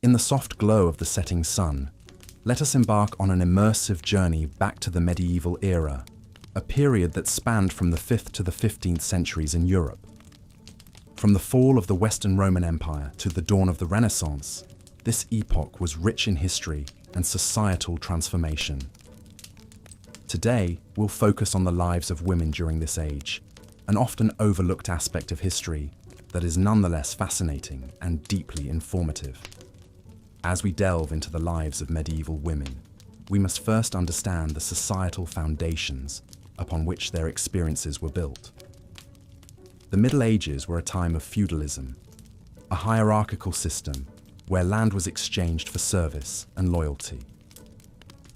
In the soft glow of the setting sun, let us embark on an immersive journey back to the medieval era, a period that spanned from the 5th to the 15th centuries in Europe. From the fall of the Western Roman Empire to the dawn of the Renaissance, this epoch was rich in history and societal transformation. Today, we'll focus on the lives of women during this age, an often overlooked aspect of history that is nonetheless fascinating and deeply informative. As we delve into the lives of medieval women, we must first understand the societal foundations upon which their experiences were built. The Middle Ages were a time of feudalism, a hierarchical system where land was exchanged for service and loyalty.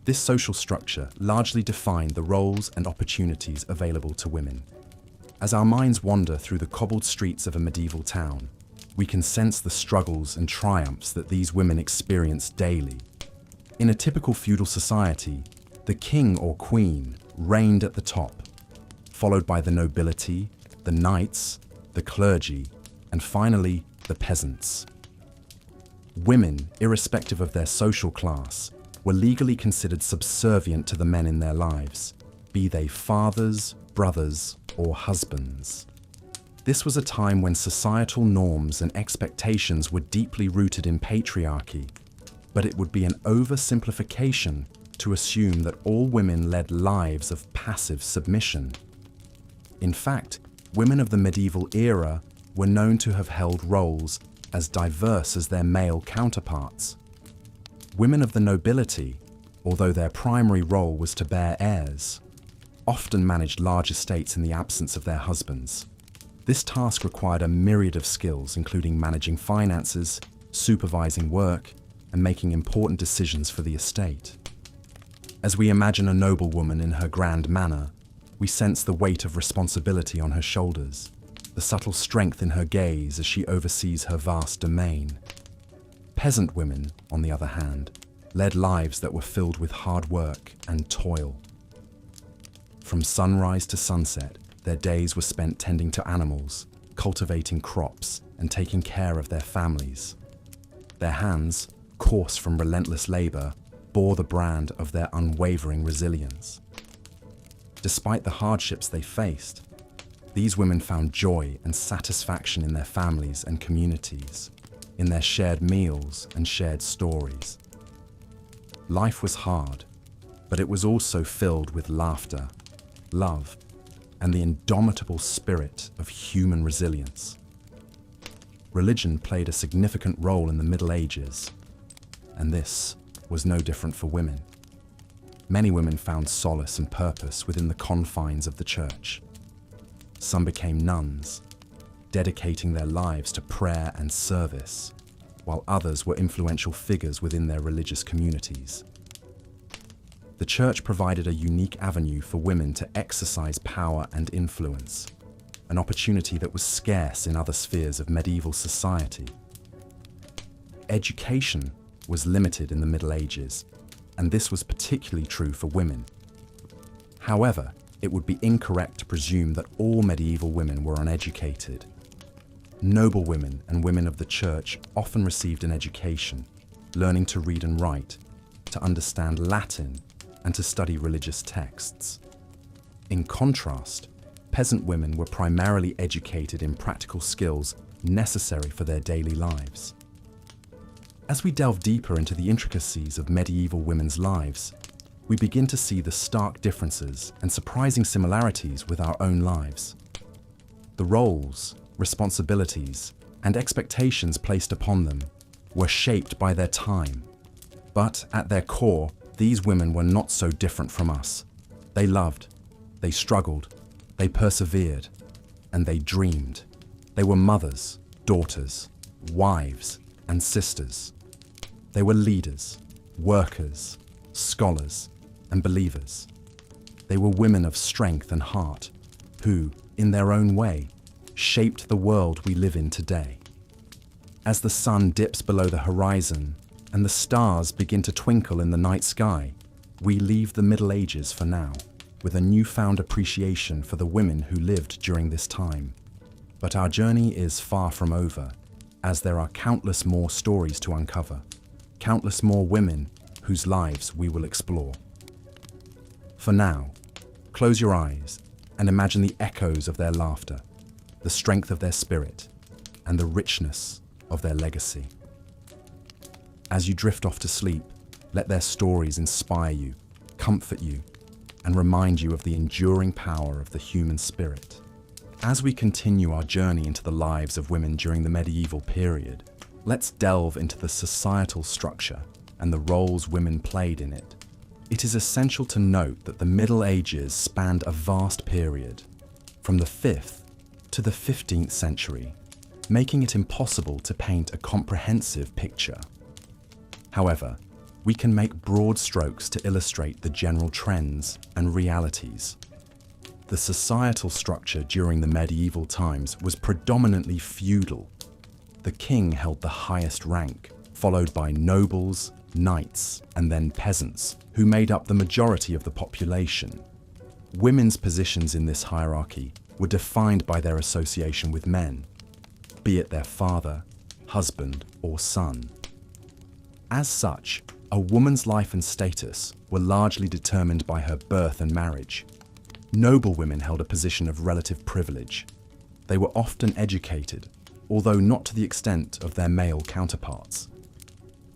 This social structure largely defined the roles and opportunities available to women. As our minds wander through the cobbled streets of a medieval town, we can sense the struggles and triumphs that these women experienced daily. In a typical feudal society, the king or queen reigned at the top, followed by the nobility, the knights, the clergy, and finally, the peasants. Women, irrespective of their social class, were legally considered subservient to the men in their lives, be they fathers, brothers, or husbands. This was a time when societal norms and expectations were deeply rooted in patriarchy, but it would be an oversimplification to assume that all women led lives of passive submission. In fact, women of the medieval era were known to have held roles as diverse as their male counterparts. Women of the nobility, although their primary role was to bear heirs, often managed large estates in the absence of their husbands. This task required a myriad of skills, including managing finances, supervising work, and making important decisions for the estate. As we imagine a noblewoman in her grand manner, we sense the weight of responsibility on her shoulders, the subtle strength in her gaze as she oversees her vast domain. Peasant women, on the other hand, led lives that were filled with hard work and toil. From sunrise to sunset, their days were spent tending to animals, cultivating crops, and taking care of their families. Their hands, coarse from relentless labor, bore the brand of their unwavering resilience. Despite the hardships they faced, these women found joy and satisfaction in their families and communities, in their shared meals and shared stories. Life was hard, but it was also filled with laughter, love, and the indomitable spirit of human resilience. Religion played a significant role in the Middle Ages, and this was no different for women. Many women found solace and purpose within the confines of the church. Some became nuns, dedicating their lives to prayer and service, while others were influential figures within their religious communities. The church provided a unique avenue for women to exercise power and influence, an opportunity that was scarce in other spheres of medieval society. Education was limited in the Middle Ages, and this was particularly true for women. However, it would be incorrect to presume that all medieval women were uneducated. Noble women and women of the church often received an education, learning to read and write, to understand Latin, and to study religious texts. In contrast, peasant women were primarily educated in practical skills necessary for their daily lives. As we delve deeper into the intricacies of medieval women's lives, we begin to see the stark differences and surprising similarities with our own lives. The roles, responsibilities, and expectations placed upon them were shaped by their time, but at their core, these women were not so different from us. They loved, they struggled, they persevered, and they dreamed. They were mothers, daughters, wives, and sisters. They were leaders, workers, scholars, and believers. They were women of strength and heart who, in their own way, shaped the world we live in today. As the sun dips below the horizon and the stars begin to twinkle in the night sky, we leave the Middle Ages for now, with a newfound appreciation for the women who lived during this time. But our journey is far from over, as there are countless more stories to uncover. countless more women whose lives we will explore. For now, close your eyes and imagine the echoes of their laughter, the strength of their spirit, and the richness of their legacy. As you drift off to sleep, let their stories inspire you, comfort you, and remind you of the enduring power of the human spirit. As we continue our journey into the lives of women during the medieval period, let's delve into the societal structure and the roles women played in it. It is essential to note that the Middle Ages spanned a vast period, from the 5th to the 15th century, making it impossible to paint a comprehensive picture. However, we can make broad strokes to illustrate the general trends and realities. The societal structure during the medieval times was predominantly feudal. The king held the highest rank, followed by nobles, knights, and then peasants, who made up the majority of the population. Women's positions in this hierarchy were defined by their association with men, be it their father, husband, or son. As such, a woman's life and status were largely determined by her birth and marriage. Noble women held a position of relative privilege. They were often educated, although not to the extent of their male counterparts.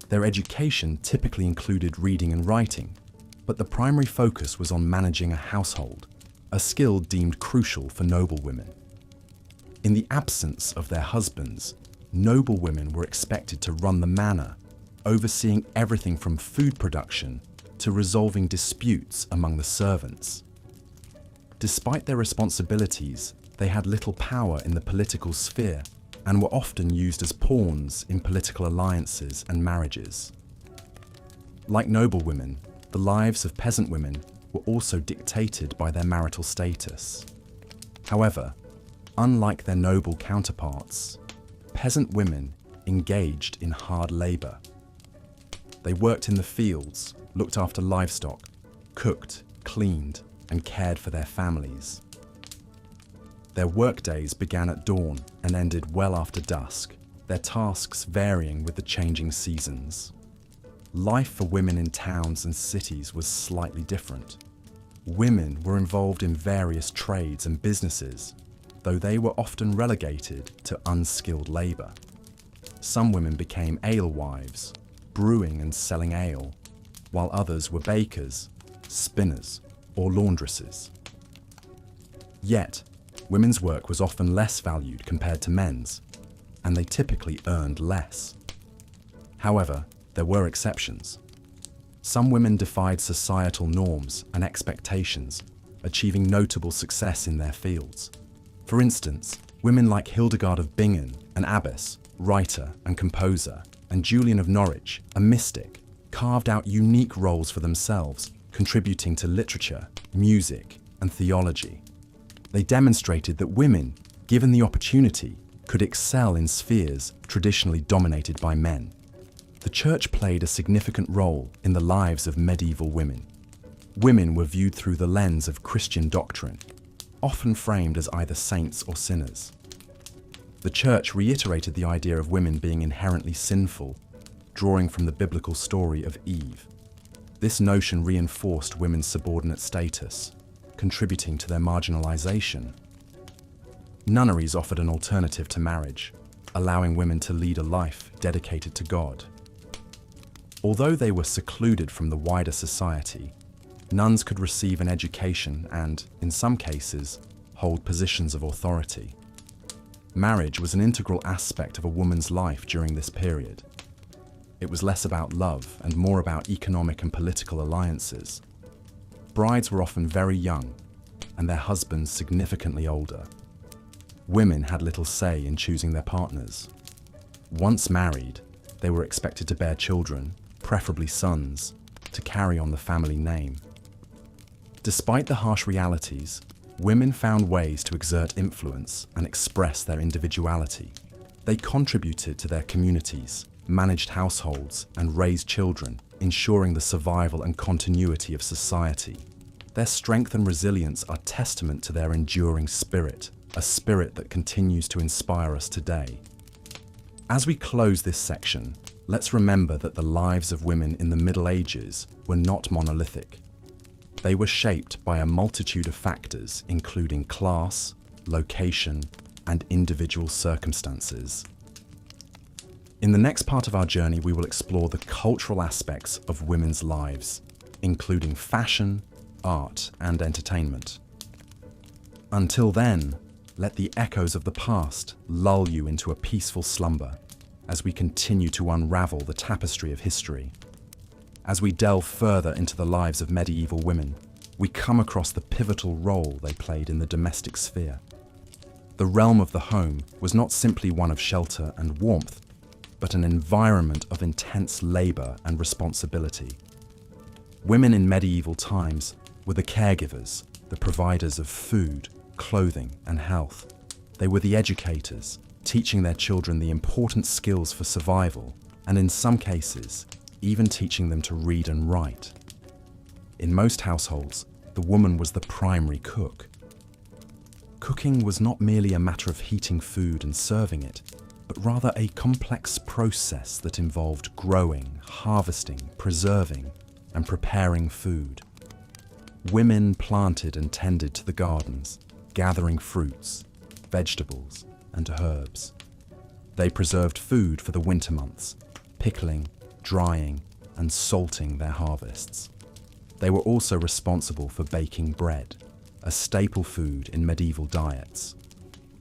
Their education typically included reading and writing, but the primary focus was on managing a household, a skill deemed crucial for noble women. In the absence of their husbands, noble women were expected to run the manor, overseeing everything from food production to resolving disputes among the servants. Despite their responsibilities, they had little power in the political sphere and were often used as pawns in political alliances and marriages. Like noble women, the lives of peasant women were also dictated by their marital status. However, unlike their noble counterparts, peasant women engaged in hard labor. They worked in the fields, looked after livestock, cooked, cleaned, and cared for their families. Their workdays began at dawn and ended well after dusk, their tasks varying with the changing seasons. Life for women in towns and cities was slightly different. Women were involved in various trades and businesses, though they were often relegated to unskilled labor. Some women became alewives, brewing and selling ale, while others were bakers, spinners, or laundresses. Yet, women's work was often less valued compared to men's, and they typically earned less. However, there were exceptions. Some women defied societal norms and expectations, achieving notable success in their fields. For instance, women like Hildegard of Bingen, an abbess, writer and composer, and Julian of Norwich, a mystic, carved out unique roles for themselves, contributing to literature, music, and theology. They demonstrated that women, given the opportunity, could excel in spheres traditionally dominated by men. The church played a significant role in the lives of medieval women. Women were viewed through the lens of Christian doctrine, often framed as either saints or sinners. The church reiterated the idea of women being inherently sinful, drawing from the biblical story of Eve. This notion reinforced women's subordinate status, contributing to their marginalization. Nunneries offered an alternative to marriage, allowing women to lead a life dedicated to God. Although they were secluded from the wider society, nuns could receive an education and, in some cases, hold positions of authority. Marriage was an integral aspect of a woman's life during this period. It was less about love and more about economic and political alliances. Brides were often very young, and their husbands significantly older. Women had little say in choosing their partners. Once married, they were expected to bear children, preferably sons, to carry on the family name. Despite the harsh realities, women found ways to exert influence and express their individuality. They contributed to their communities, managed households, and raised children, ensuring the survival and continuity of society. Their strength and resilience are testament to their enduring spirit, a spirit that continues to inspire us today. As we close this section, Let's remember that the lives of women in the Middle Ages were not monolithic. They were shaped by a multitude of factors, including class, location, and individual circumstances. In the next part of our journey, we will explore the cultural aspects of women's lives, including fashion, art, and entertainment. Until then, let the echoes of the past lull you into a peaceful slumber as we continue to unravel the tapestry of history. As we delve further into the lives of medieval women, we come across the pivotal role they played in the domestic sphere. The realm of the home was not simply one of shelter and warmth, but an environment of intense labor and responsibility. Women in medieval times were the caregivers, the providers of food, clothing, and health. They were the educators, teaching their children the important skills for survival, and in some cases, even teaching them to read and write. In most households, the woman was the primary cook. Cooking was not merely a matter of heating food and serving it, but rather a complex process that involved growing, harvesting, preserving, and preparing food. Women planted and tended to the gardens, gathering fruits, vegetables, and herbs. They preserved food for the winter months, pickling, drying, and salting their harvests. They were also responsible for baking bread, a staple food in medieval diets.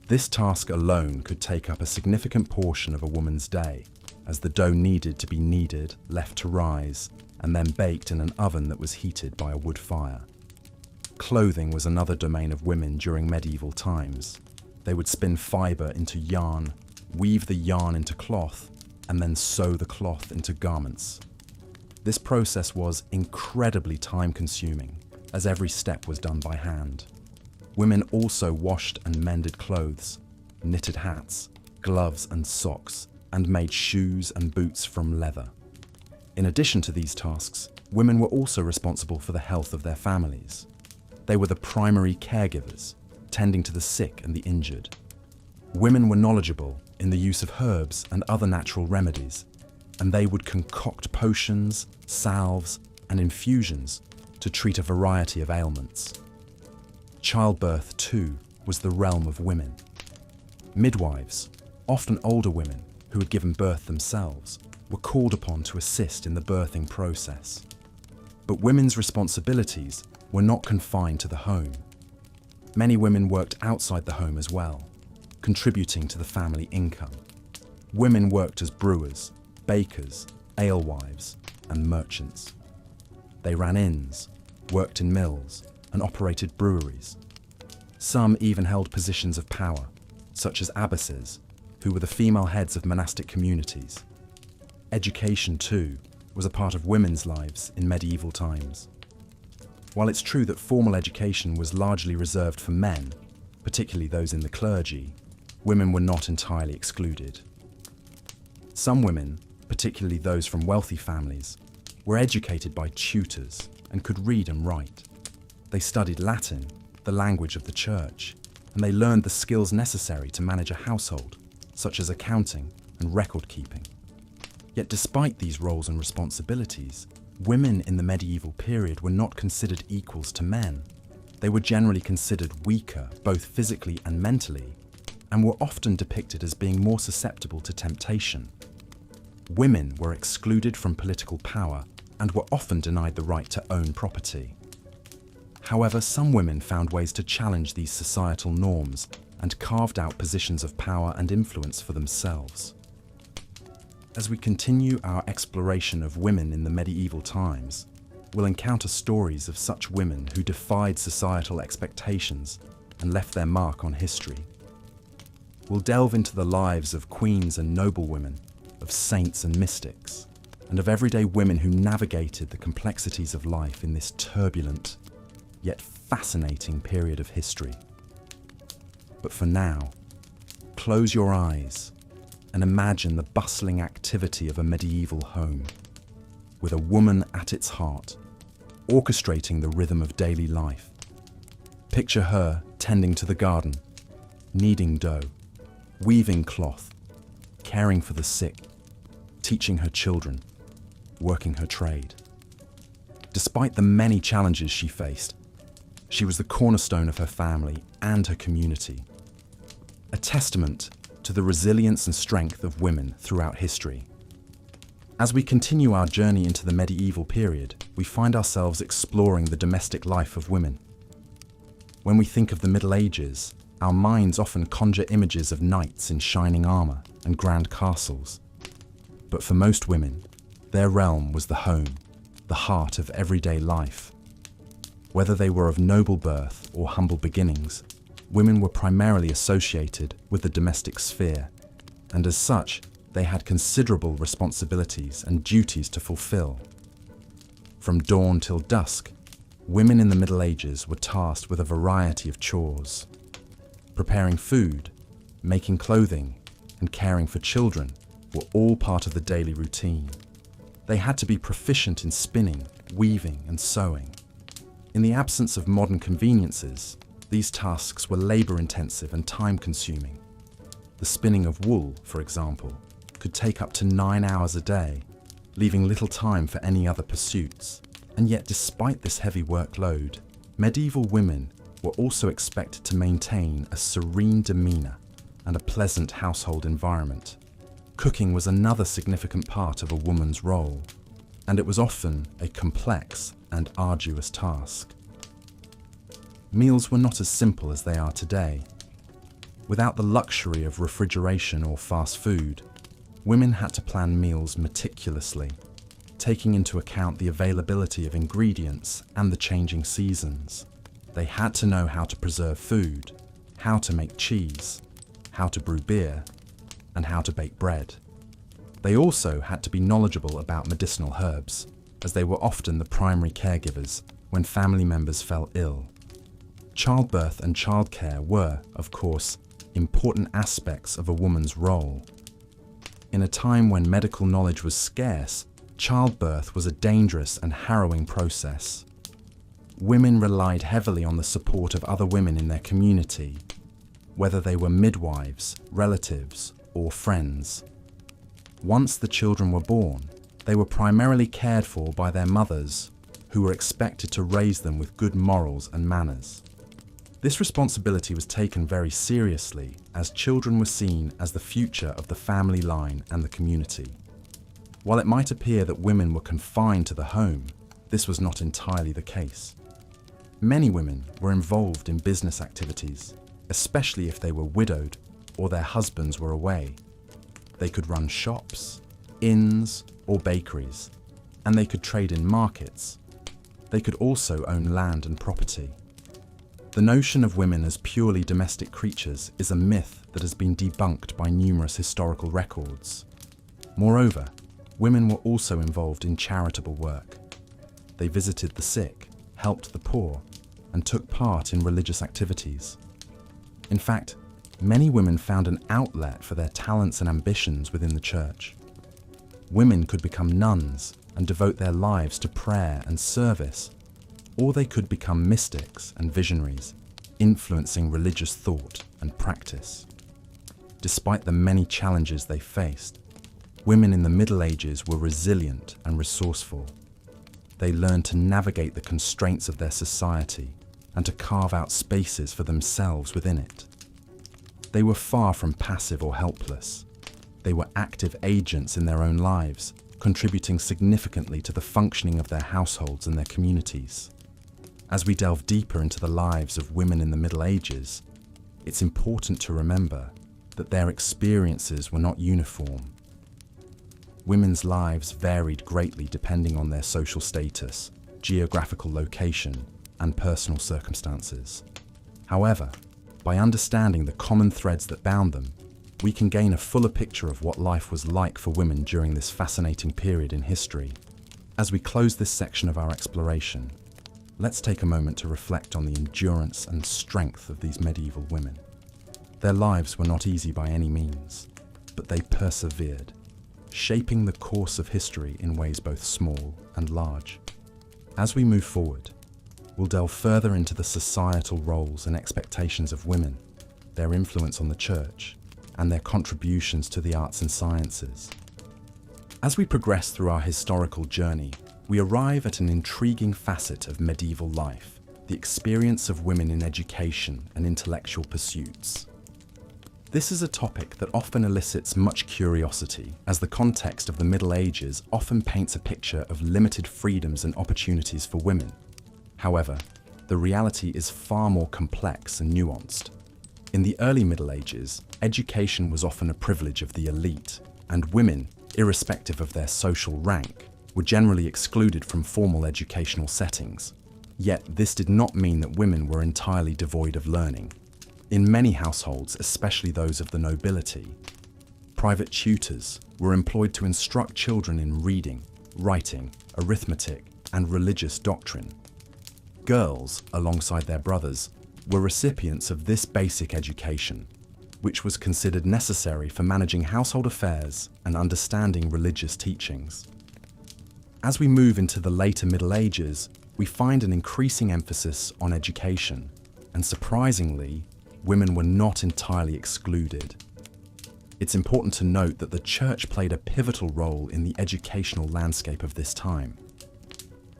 This task alone could take up a significant portion of a woman's day, as the dough needed to be kneaded, left to rise, and then baked in an oven that was heated by a wood fire. Clothing was another domain of women during medieval times. They would spin fiber into yarn, weave the yarn into cloth, and then sew the cloth into garments. This process was incredibly time-consuming, as every step was done by hand. Women also washed and mended clothes, knitted hats, gloves and socks, and made shoes and boots from leather. In addition to these tasks, women were also responsible for the health of their families. They were the primary caregivers, tending to the sick and the injured. Women were knowledgeable in the use of herbs and other natural remedies, and they would concoct potions, salves, and infusions to treat a variety of ailments. Childbirth, too, was the realm of women. Midwives, often older women who had given birth themselves, were called upon to assist in the birthing process. But women's responsibilities were not confined to the home. Many women worked outside the home as well, contributing to the family income. Women worked as brewers, bakers, alewives, and merchants. They ran inns, worked in mills, and operated breweries. Some even held positions of power, such as abbesses, who were the female heads of monastic communities. Education, too, was a part of women's lives in medieval times. While it's true that formal education was largely reserved for men, particularly those in the clergy, women were not entirely excluded. Some women, particularly those from wealthy families, were educated by tutors and could read and write. They studied Latin, the language of the church, and they learned the skills necessary to manage a household, such as accounting and record keeping. Yet despite these roles and responsibilities, women in the medieval period were not considered equals to men. They were generally considered weaker, both physically and mentally, and were often depicted as being more susceptible to temptation. Women were excluded from political power and were often denied the right to own property. However, some women found ways to challenge these societal norms and carved out positions of power and influence for themselves. As we continue our exploration of women in the medieval times, we'll encounter stories of such women who defied societal expectations and left their mark on history. We'll delve into the lives of queens and noblewomen, of saints and mystics, and of everyday women who navigated the complexities of life in this turbulent, yet fascinating period of history. But for now, close your eyes and imagine the bustling activity of a medieval home, with a woman at its heart, orchestrating the rhythm of daily life. Picture her tending to the garden, kneading dough, weaving cloth, caring for the sick, teaching her children, working her trade. Despite the many challenges she faced, she was the cornerstone of her family and her community, a testament to the resilience and strength of women throughout history. As we continue our journey into the medieval period, we find ourselves exploring the domestic life of women. When we think of the Middle Ages, our minds often conjure images of knights in shining armor and grand castles. But for most women, their realm was the home, the heart of everyday life. Whether they were of noble birth or humble beginnings, women were primarily associated with the domestic sphere, and as such, they had considerable responsibilities and duties to fulfill. From dawn till dusk, women in the Middle Ages were tasked with a variety of chores. Preparing food, making clothing, and caring for children were all part of the daily routine. They had to be proficient in spinning, weaving, and sewing. In the absence of modern conveniences, these tasks were labor-intensive and time-consuming. The spinning of wool, for example, could take up to 9 hours a day, leaving little time for any other pursuits. And yet, despite this heavy workload, medieval women were also expected to maintain a serene demeanor and a pleasant household environment. Cooking was another significant part of a woman's role, and it was often a complex and arduous task. Meals were not as simple as they are today. Without the luxury of refrigeration or fast food, women had to plan meals meticulously, taking into account the availability of ingredients and the changing seasons. They had to know how to preserve food, how to make cheese, how to brew beer, and how to bake bread. They also had to be knowledgeable about medicinal herbs, as they were often the primary caregivers when family members fell ill. Childbirth and childcare were, of course, important aspects of a woman's role. In a time when medical knowledge was scarce, childbirth was a dangerous and harrowing process. Women relied heavily on the support of other women in their community, whether they were midwives, relatives, or friends. Once the children were born, they were primarily cared for by their mothers, who were expected to raise them with good morals and manners. This responsibility was taken very seriously, as children were seen as the future of the family line and the community. While it might appear that women were confined to the home, this was not entirely the case. Many women were involved in business activities, especially if they were widowed or their husbands were away. They could run shops, inns, or bakeries, and they could trade in markets. They could also own land and property. The notion of women as purely domestic creatures is a myth that has been debunked by numerous historical records. Moreover, women were also involved in charitable work. They visited the sick, helped the poor, and took part in religious activities. In fact, many women found an outlet for their talents and ambitions within the church. Women could become nuns and devote their lives to prayer and service, or they could become mystics and visionaries, influencing religious thought and practice. Despite the many challenges they faced, women in the Middle Ages were resilient and resourceful. They learned to navigate the constraints of their society and to carve out spaces for themselves within it. They were far from passive or helpless. They were active agents in their own lives, contributing significantly to the functioning of their households and their communities. As we delve deeper into the lives of women in the Middle Ages, it's important to remember that their experiences were not uniform. Women's lives varied greatly depending on their social status, geographical location, and personal circumstances. However, by understanding the common threads that bound them, we can gain a fuller picture of what life was like for women during this fascinating period in history. As we close this section of our exploration, let's take a moment to reflect on the endurance and strength of these medieval women. Their lives were not easy by any means, but they persevered, shaping the course of history in ways both small and large. As we move forward, we'll delve further into the societal roles and expectations of women, their influence on the church, and their contributions to the arts and sciences. As we progress through our historical journey, we arrive at an intriguing facet of medieval life, the experience of women in education and intellectual pursuits. This is a topic that often elicits much curiosity, as the context of the Middle Ages often paints a picture of limited freedoms and opportunities for women. However, the reality is far more complex and nuanced. In the early Middle Ages, education was often a privilege of the elite, and women, irrespective of their social rank, were generally excluded from formal educational settings. Yet this did not mean that women were entirely devoid of learning. In many households, especially those of the nobility, private tutors were employed to instruct children in reading, writing, arithmetic, and religious doctrine. Girls, alongside their brothers, were recipients of this basic education, which was considered necessary for managing household affairs and understanding religious teachings. As we move into the later Middle Ages, we find an increasing emphasis on education, and surprisingly, women were not entirely excluded. It's important to note that the church played a pivotal role in the educational landscape of this time.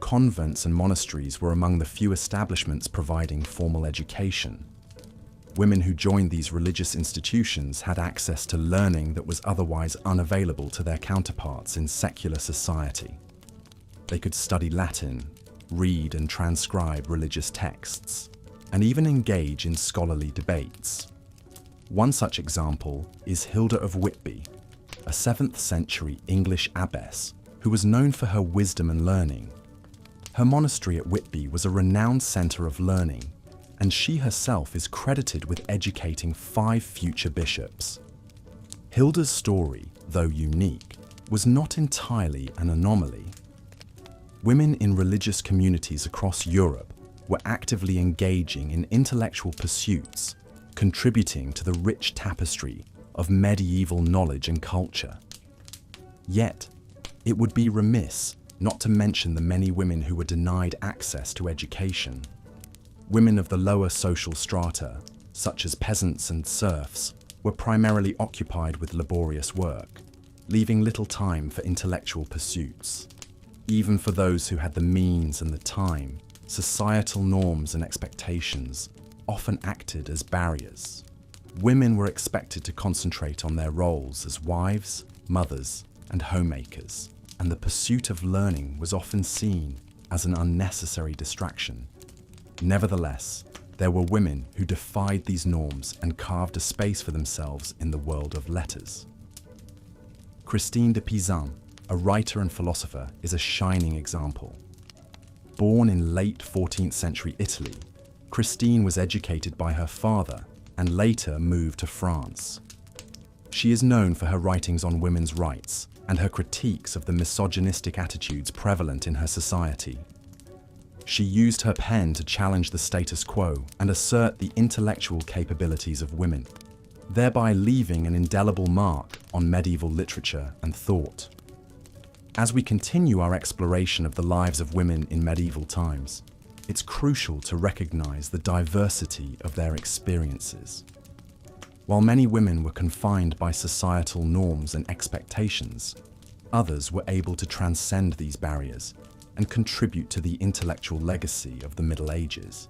Convents and monasteries were among the few establishments providing formal education. Women who joined these religious institutions had access to learning that was otherwise unavailable to their counterparts in secular society. They could study Latin, read and transcribe religious texts, and even engage in scholarly debates. One such example is Hilda of Whitby, a 7th century English abbess who was known for her wisdom and learning. Her monastery at Whitby was a renowned centre of learning, and she herself is credited with educating 5 future bishops. Hilda's story, though unique, was not entirely an anomaly. Women in religious communities across Europe were actively engaging in intellectual pursuits, contributing to the rich tapestry of medieval knowledge and culture. Yet, it would be remiss not to mention the many women who were denied access to education. Women of the lower social strata, such as peasants and serfs, were primarily occupied with laborious work, leaving little time for intellectual pursuits. Even for those who had the means and the time, societal norms and expectations often acted as barriers. Women were expected to concentrate on their roles as wives, mothers, and homemakers, and the pursuit of learning was often seen as an unnecessary distraction. Nevertheless, there were women who defied these norms and carved a space for themselves in the world of letters. Christine de Pizan, a writer and philosopher, is a shining example. Born in late 14th century Italy, Christine was educated by her father and later moved to France. She is known for her writings on women's rights and her critiques of the misogynistic attitudes prevalent in her society. She used her pen to challenge the status quo and assert the intellectual capabilities of women, thereby leaving an indelible mark on medieval literature and thought. As we continue our exploration of the lives of women in medieval times, it's crucial to recognize the diversity of their experiences. While many women were confined by societal norms and expectations, others were able to transcend these barriers and contribute to the intellectual legacy of the Middle Ages.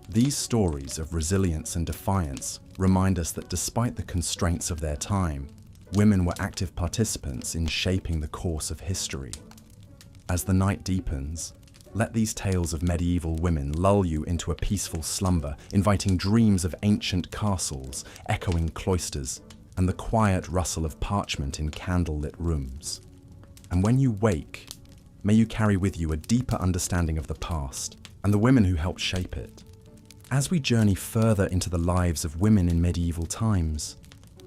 These stories of resilience and defiance remind us that despite the constraints of their time, women were active participants in shaping the course of history. As the night deepens, let these tales of medieval women lull you into a peaceful slumber, inviting dreams of ancient castles, echoing cloisters, and the quiet rustle of parchment in candlelit rooms. And when you wake, may you carry with you a deeper understanding of the past and the women who helped shape it. As we journey further into the lives of women in medieval times,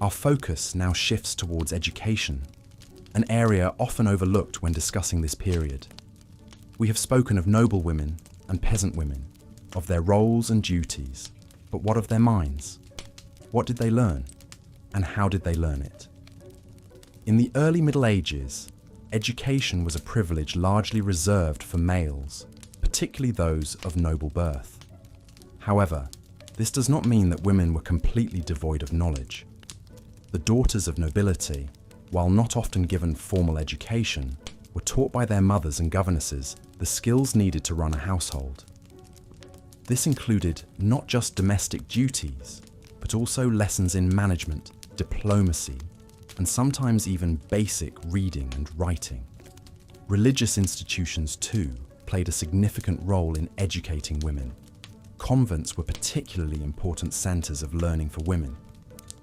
our focus now shifts towards education, an area often overlooked when discussing this period. We have spoken of noble women and peasant women, of their roles and duties, but what of their minds? What did they learn, and how did they learn it? In the early Middle Ages, education was a privilege largely reserved for males, particularly those of noble birth. However, this does not mean that women were completely devoid of knowledge. The daughters of nobility, while not often given formal education, were taught by their mothers and governesses the skills needed to run a household. This included not just domestic duties, but also lessons in management, diplomacy, and sometimes even basic reading and writing. Religious institutions, too, played a significant role in educating women. Convents were particularly important centres of learning for women,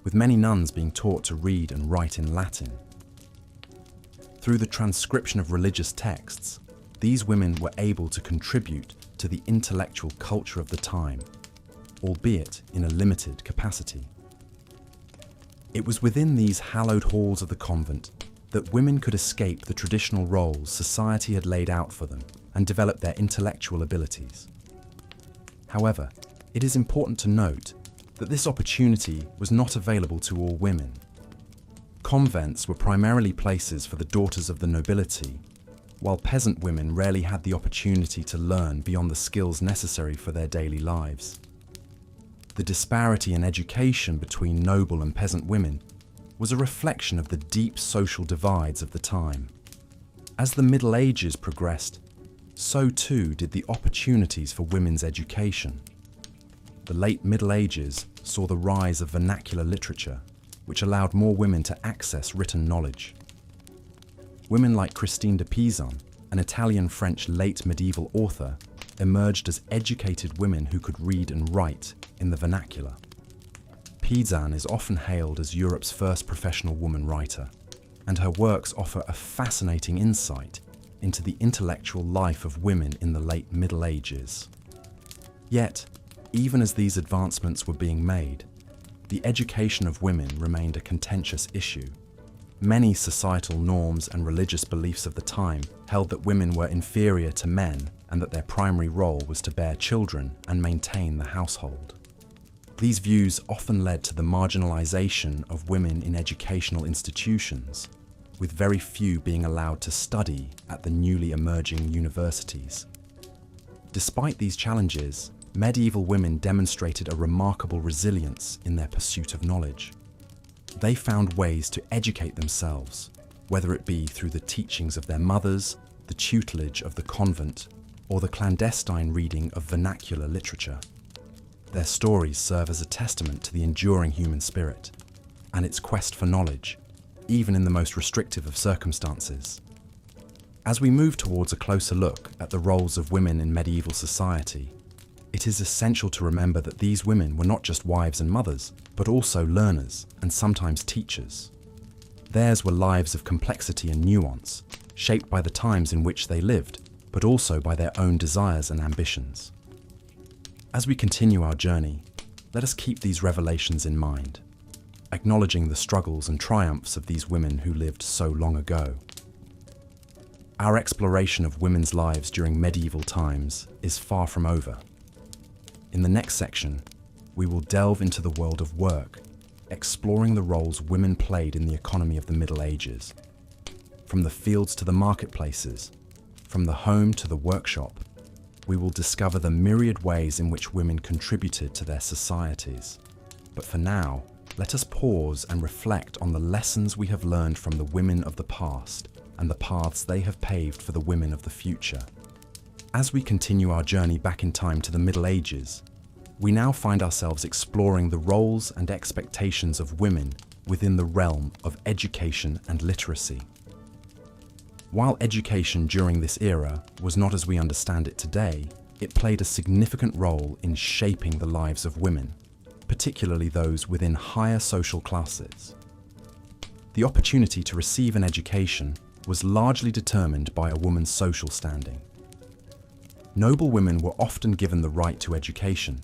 with many nuns being taught to read and write in Latin. Through the transcription of religious texts, these women were able to contribute to the intellectual culture of the time, albeit in a limited capacity. It was within these hallowed halls of the convent that women could escape the traditional roles society had laid out for them and develop their intellectual abilities. However, it is important to note that this opportunity was not available to all women. Convents were primarily places for the daughters of the nobility, while peasant women rarely had the opportunity to learn beyond the skills necessary for their daily lives. The disparity in education between noble and peasant women was a reflection of the deep social divides of the time. As the Middle Ages progressed, so too did the opportunities for women's education. The late Middle Ages saw the rise of vernacular literature, which allowed more women to access written knowledge. Women like Christine de Pizan, an Italian-French late medieval author, emerged as educated women who could read and write in the vernacular. Pizan is often hailed as Europe's first professional woman writer, and her works offer a fascinating insight into the intellectual life of women in the late Middle Ages. Yet, even as these advancements were being made, the education of women remained a contentious issue. Many societal norms and religious beliefs of the time held that women were inferior to men and that their primary role was to bear children and maintain the household. These views often led to the marginalization of women in educational institutions, with very few being allowed to study at the newly emerging universities. Despite these challenges, medieval women demonstrated a remarkable resilience in their pursuit of knowledge. They found ways to educate themselves, whether it be through the teachings of their mothers, the tutelage of the convent, or the clandestine reading of vernacular literature. Their stories serve as a testament to the enduring human spirit and its quest for knowledge, even in the most restrictive of circumstances. As we move towards a closer look at the roles of women in medieval society, it is essential to remember that these women were not just wives and mothers, but also learners and sometimes teachers. Theirs were lives of complexity and nuance, shaped by the times in which they lived, but also by their own desires and ambitions. As we continue our journey, let us keep these revelations in mind, acknowledging the struggles and triumphs of these women who lived so long ago. Our exploration of women's lives during medieval times is far from over. In the next section, we will delve into the world of work, exploring the roles women played in the economy of the Middle Ages. From the fields to the marketplaces, from the home to the workshop, we will discover the myriad ways in which women contributed to their societies. But for now, let us pause and reflect on the lessons we have learned from the women of the past and the paths they have paved for the women of the future. As we continue our journey back in time to the Middle Ages, we now find ourselves exploring the roles and expectations of women within the realm of education and literacy. While education during this era was not as we understand it today, it played a significant role in shaping the lives of women, particularly those within higher social classes. The opportunity to receive an education was largely determined by a woman's social standing. Noble women were often given the right to education,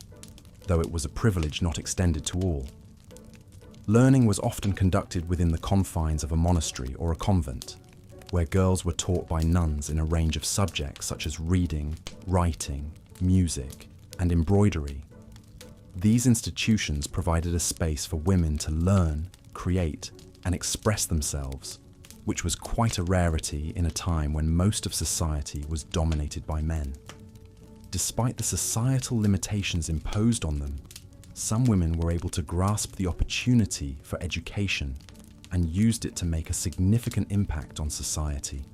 though it was a privilege not extended to all. Learning was often conducted within the confines of a monastery or a convent, where girls were taught by nuns in a range of subjects such as reading, writing, music, and embroidery. These institutions provided a space for women to learn, create, and express themselves, which was quite a rarity in a time when most of society was dominated by men. Despite the societal limitations imposed on them, some women were able to grasp the opportunity for education and used it to make a significant impact on society.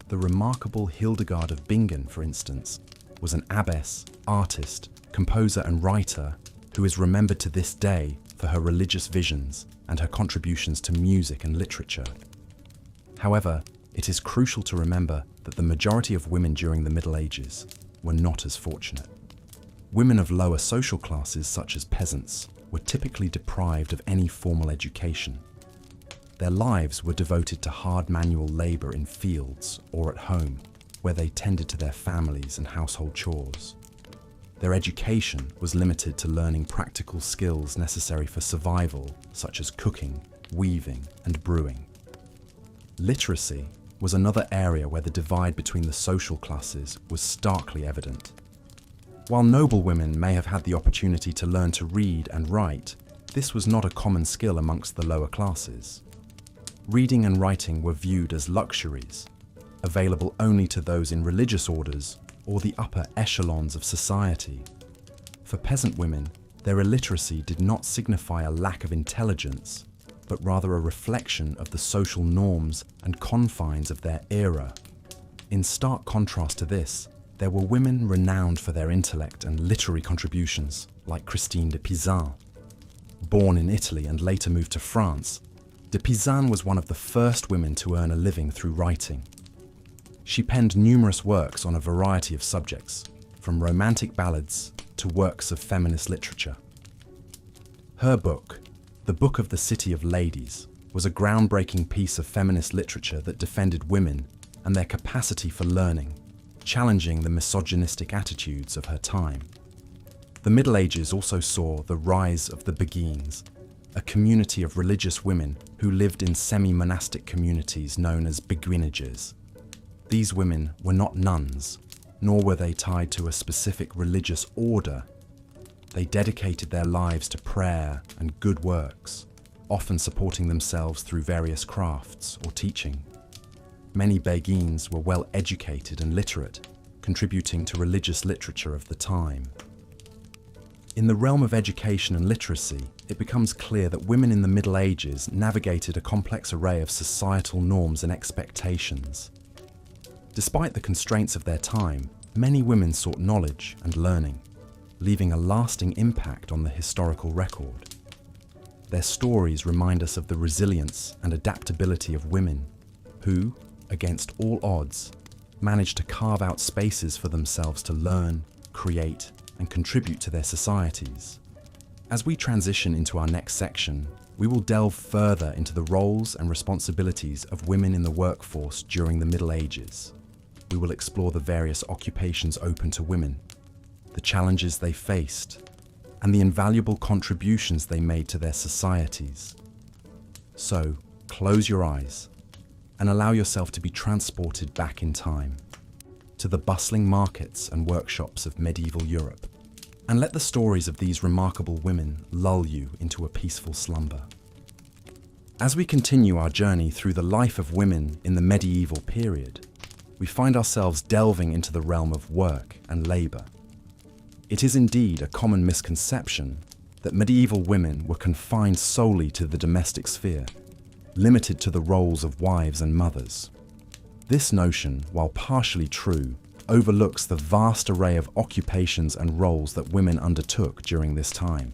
The remarkable Hildegard of Bingen, for instance, was an abbess, artist, composer and writer who is remembered to this day for her religious visions and her contributions to music and literature. However, it is crucial to remember that the majority of women during the Middle Ages were not as fortunate. Women of lower social classes, such as peasants, were typically deprived of any formal education. Their lives were devoted to hard manual labor in fields or at home, where they tended to their families and household chores. Their education was limited to learning practical skills necessary for survival, such as cooking, weaving, and brewing. Literacy was another area where the divide between the social classes was starkly evident. While noble women may have had the opportunity to learn to read and write, this was not a common skill amongst the lower classes. Reading and writing were viewed as luxuries, available only to those in religious orders or the upper echelons of society. For peasant women, their illiteracy did not signify a lack of intelligence, but rather a reflection of the social norms and confines of their era. In stark contrast to this, there were women renowned for their intellect and literary contributions, like Christine de Pizan. Born in Italy and later moved to France, de Pizan was one of the first women to earn a living through writing. She penned numerous works on a variety of subjects, from romantic ballads to works of feminist literature. Her book, The Book of the City of Ladies, was a groundbreaking piece of feminist literature that defended women and their capacity for learning, challenging the misogynistic attitudes of her time. The Middle Ages also saw the rise of the Beguines, a community of religious women who lived in semi-monastic communities known as beguinages. These women were not nuns, nor were they tied to a specific religious order. They dedicated their lives to prayer and good works, often supporting themselves through various crafts or teaching. Many Beguines were well educated and literate, contributing to religious literature of the time. In the realm of education and literacy, it becomes clear that women in the Middle Ages navigated a complex array of societal norms and expectations. Despite the constraints of their time, many women sought knowledge and learning, leaving a lasting impact on the historical record. Their stories remind us of the resilience and adaptability of women who, against all odds, managed to carve out spaces for themselves to learn, create, and contribute to their societies. As we transition into our next section, we will delve further into the roles and responsibilities of women in the workforce during the Middle Ages. We will explore the various occupations open to women, the challenges they faced, and the invaluable contributions they made to their societies. So, close your eyes and allow yourself to be transported back in time to the bustling markets and workshops of medieval Europe, and let the stories of these remarkable women lull you into a peaceful slumber. As we continue our journey through the life of women in the medieval period, we find ourselves delving into the realm of work and labor. It is indeed a common misconception that medieval women were confined solely to the domestic sphere, limited to the roles of wives and mothers. This notion, while partially true, overlooks the vast array of occupations and roles that women undertook during this time.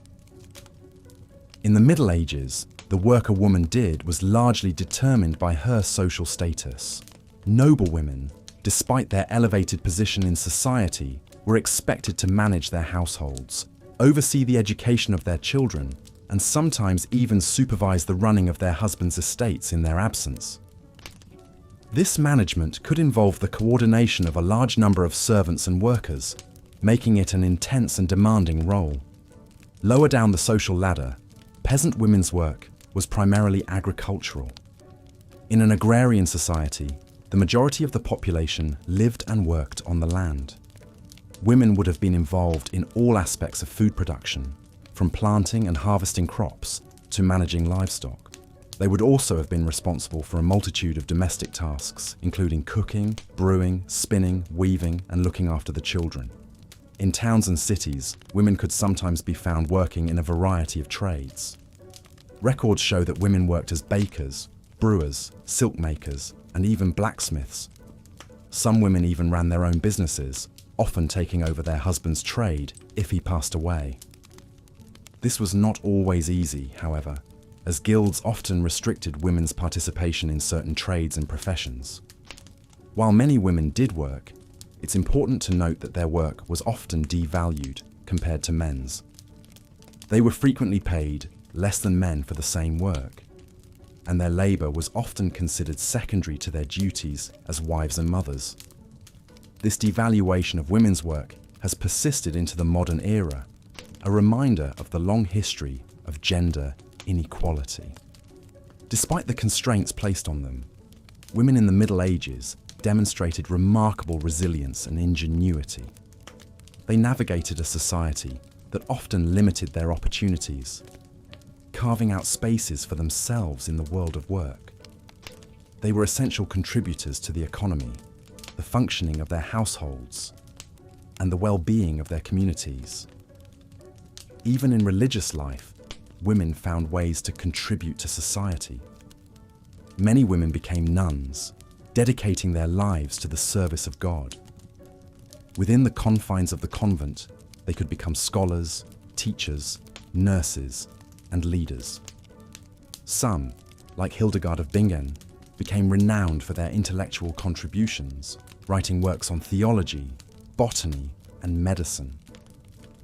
In the Middle Ages, the work a woman did was largely determined by her social status. Noble women, despite their elevated position in society, were expected to manage their households, oversee the education of their children, and sometimes even supervise the running of their husbands' estates in their absence. This management could involve the coordination of a large number of servants and workers, making it an intense and demanding role. Lower down the social ladder, peasant women's work was primarily agricultural. In an agrarian society, the majority of the population lived and worked on the land. Women would have been involved in all aspects of food production, from planting and harvesting crops to managing livestock. They would also have been responsible for a multitude of domestic tasks, including cooking, brewing, spinning, weaving, and looking after the children. In towns and cities, women could sometimes be found working in a variety of trades. Records show that women worked as bakers, brewers, silk makers, and even blacksmiths. Some women even ran their own businesses, often taking over their husband's trade if he passed away. This was not always easy, however, as guilds often restricted women's participation in certain trades and professions. While many women did work, it's important to note that their work was often devalued compared to men's. They were frequently paid less than men for the same work, and their labour was often considered secondary to their duties as wives and mothers. This devaluation of women's work has persisted into the modern era, a reminder of the long history of gender inequality. Despite the constraints placed on them, women in the Middle Ages demonstrated remarkable resilience and ingenuity. They navigated a society that often limited their opportunities, carving out spaces for themselves in the world of work. They were essential contributors to the economy, the functioning of their households, and the well-being of their communities. Even in religious life, women found ways to contribute to society. Many women became nuns, dedicating their lives to the service of God. Within the confines of the convent, they could become scholars, teachers, nurses, and leaders. Some, like Hildegard of Bingen, became renowned for their intellectual contributions, writing works on theology, botany, and medicine.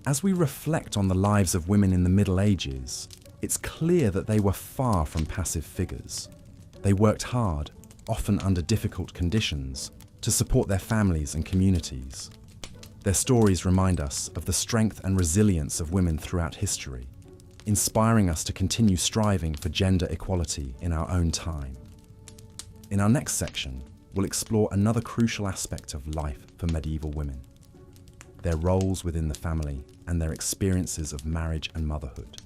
As we reflect on the lives of women in the Middle Ages, it's clear that they were far from passive figures. They worked hard, often under difficult conditions, to support their families and communities. Their stories remind us of the strength and resilience of women throughout history, inspiring us to continue striving for gender equality in our own time. In our next section, we'll explore another crucial aspect of life for medieval women: their roles within the family and their experiences of marriage and motherhood.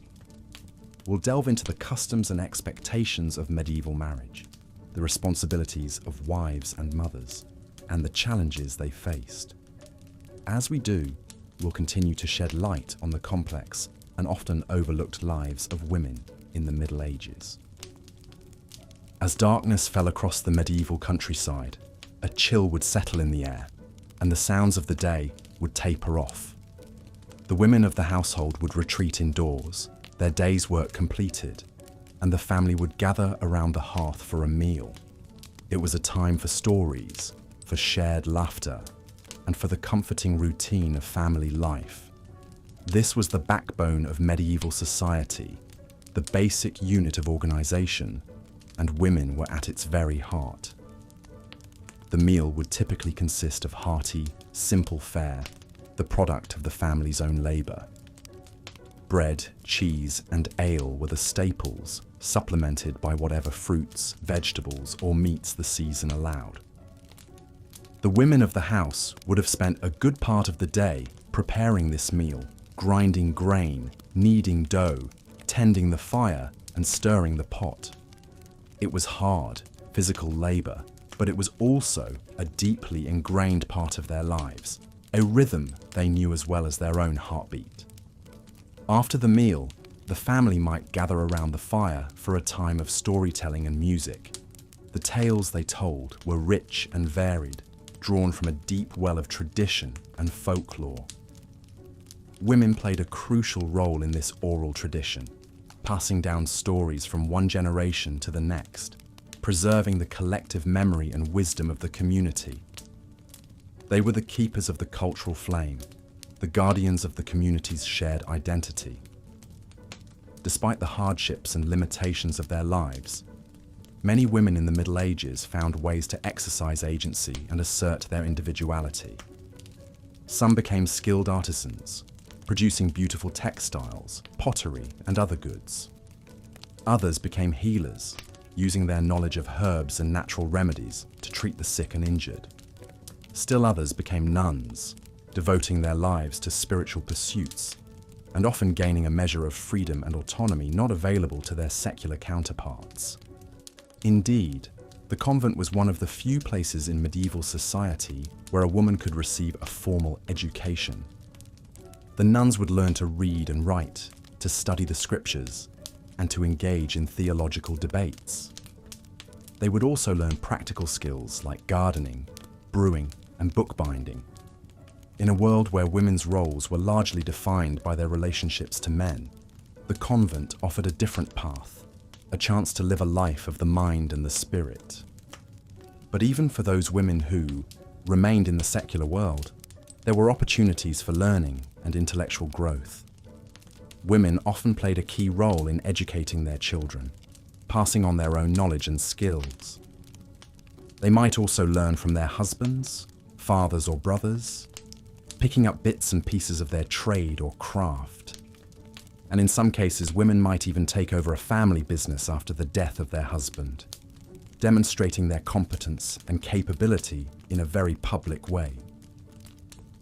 We'll delve into the customs and expectations of medieval marriage, the responsibilities of wives and mothers, and the challenges they faced. As we do, we'll continue to shed light on the complex and often overlooked lives of women in the Middle Ages. As darkness fell across the medieval countryside, a chill would settle in the air, and the sounds of the day would taper off. The women of the household would retreat indoors, their day's work completed, and the family would gather around the hearth for a meal. It was a time for stories, for shared laughter, and for the comforting routine of family life. This was the backbone of medieval society, the basic unit of organization, and women were at its very heart. The meal would typically consist of hearty, simple fare, the product of the family's own labor. Bread, cheese, and ale were the staples, supplemented by whatever fruits, vegetables, or meats the season allowed. The women of the house would have spent a good part of the day preparing this meal, grinding grain, kneading dough, tending the fire, and stirring the pot. It was hard, physical labor, but it was also a deeply ingrained part of their lives, a rhythm they knew as well as their own heartbeat. After the meal, the family might gather around the fire for a time of storytelling and music. The tales they told were rich and varied, drawn from a deep well of tradition and folklore. Women played a crucial role in this oral tradition, passing down stories from one generation to the next, preserving the collective memory and wisdom of the community. They were the keepers of the cultural flame, the guardians of the community's shared identity. Despite the hardships and limitations of their lives, many women in the Middle Ages found ways to exercise agency and assert their individuality. Some became skilled artisans, producing beautiful textiles, pottery, and other goods. Others became healers, using their knowledge of herbs and natural remedies to treat the sick and injured. Still others became nuns, devoting their lives to spiritual pursuits, and often gaining a measure of freedom and autonomy not available to their secular counterparts. Indeed, the convent was one of the few places in medieval society where a woman could receive a formal education. The nuns would learn to read and write, to study the scriptures, and to engage in theological debates. They would also learn practical skills like gardening, brewing, and bookbinding. In a world where women's roles were largely defined by their relationships to men, the convent offered a different path, a chance to live a life of the mind and the spirit. But even for those women who remained in the secular world, there were opportunities for learning and intellectual growth. Women often played a key role in educating their children, passing on their own knowledge and skills. They might also learn from their husbands, fathers or brothers, picking up bits and pieces of their trade or craft. And in some cases, women might even take over a family business after the death of their husband, demonstrating their competence and capability in a very public way.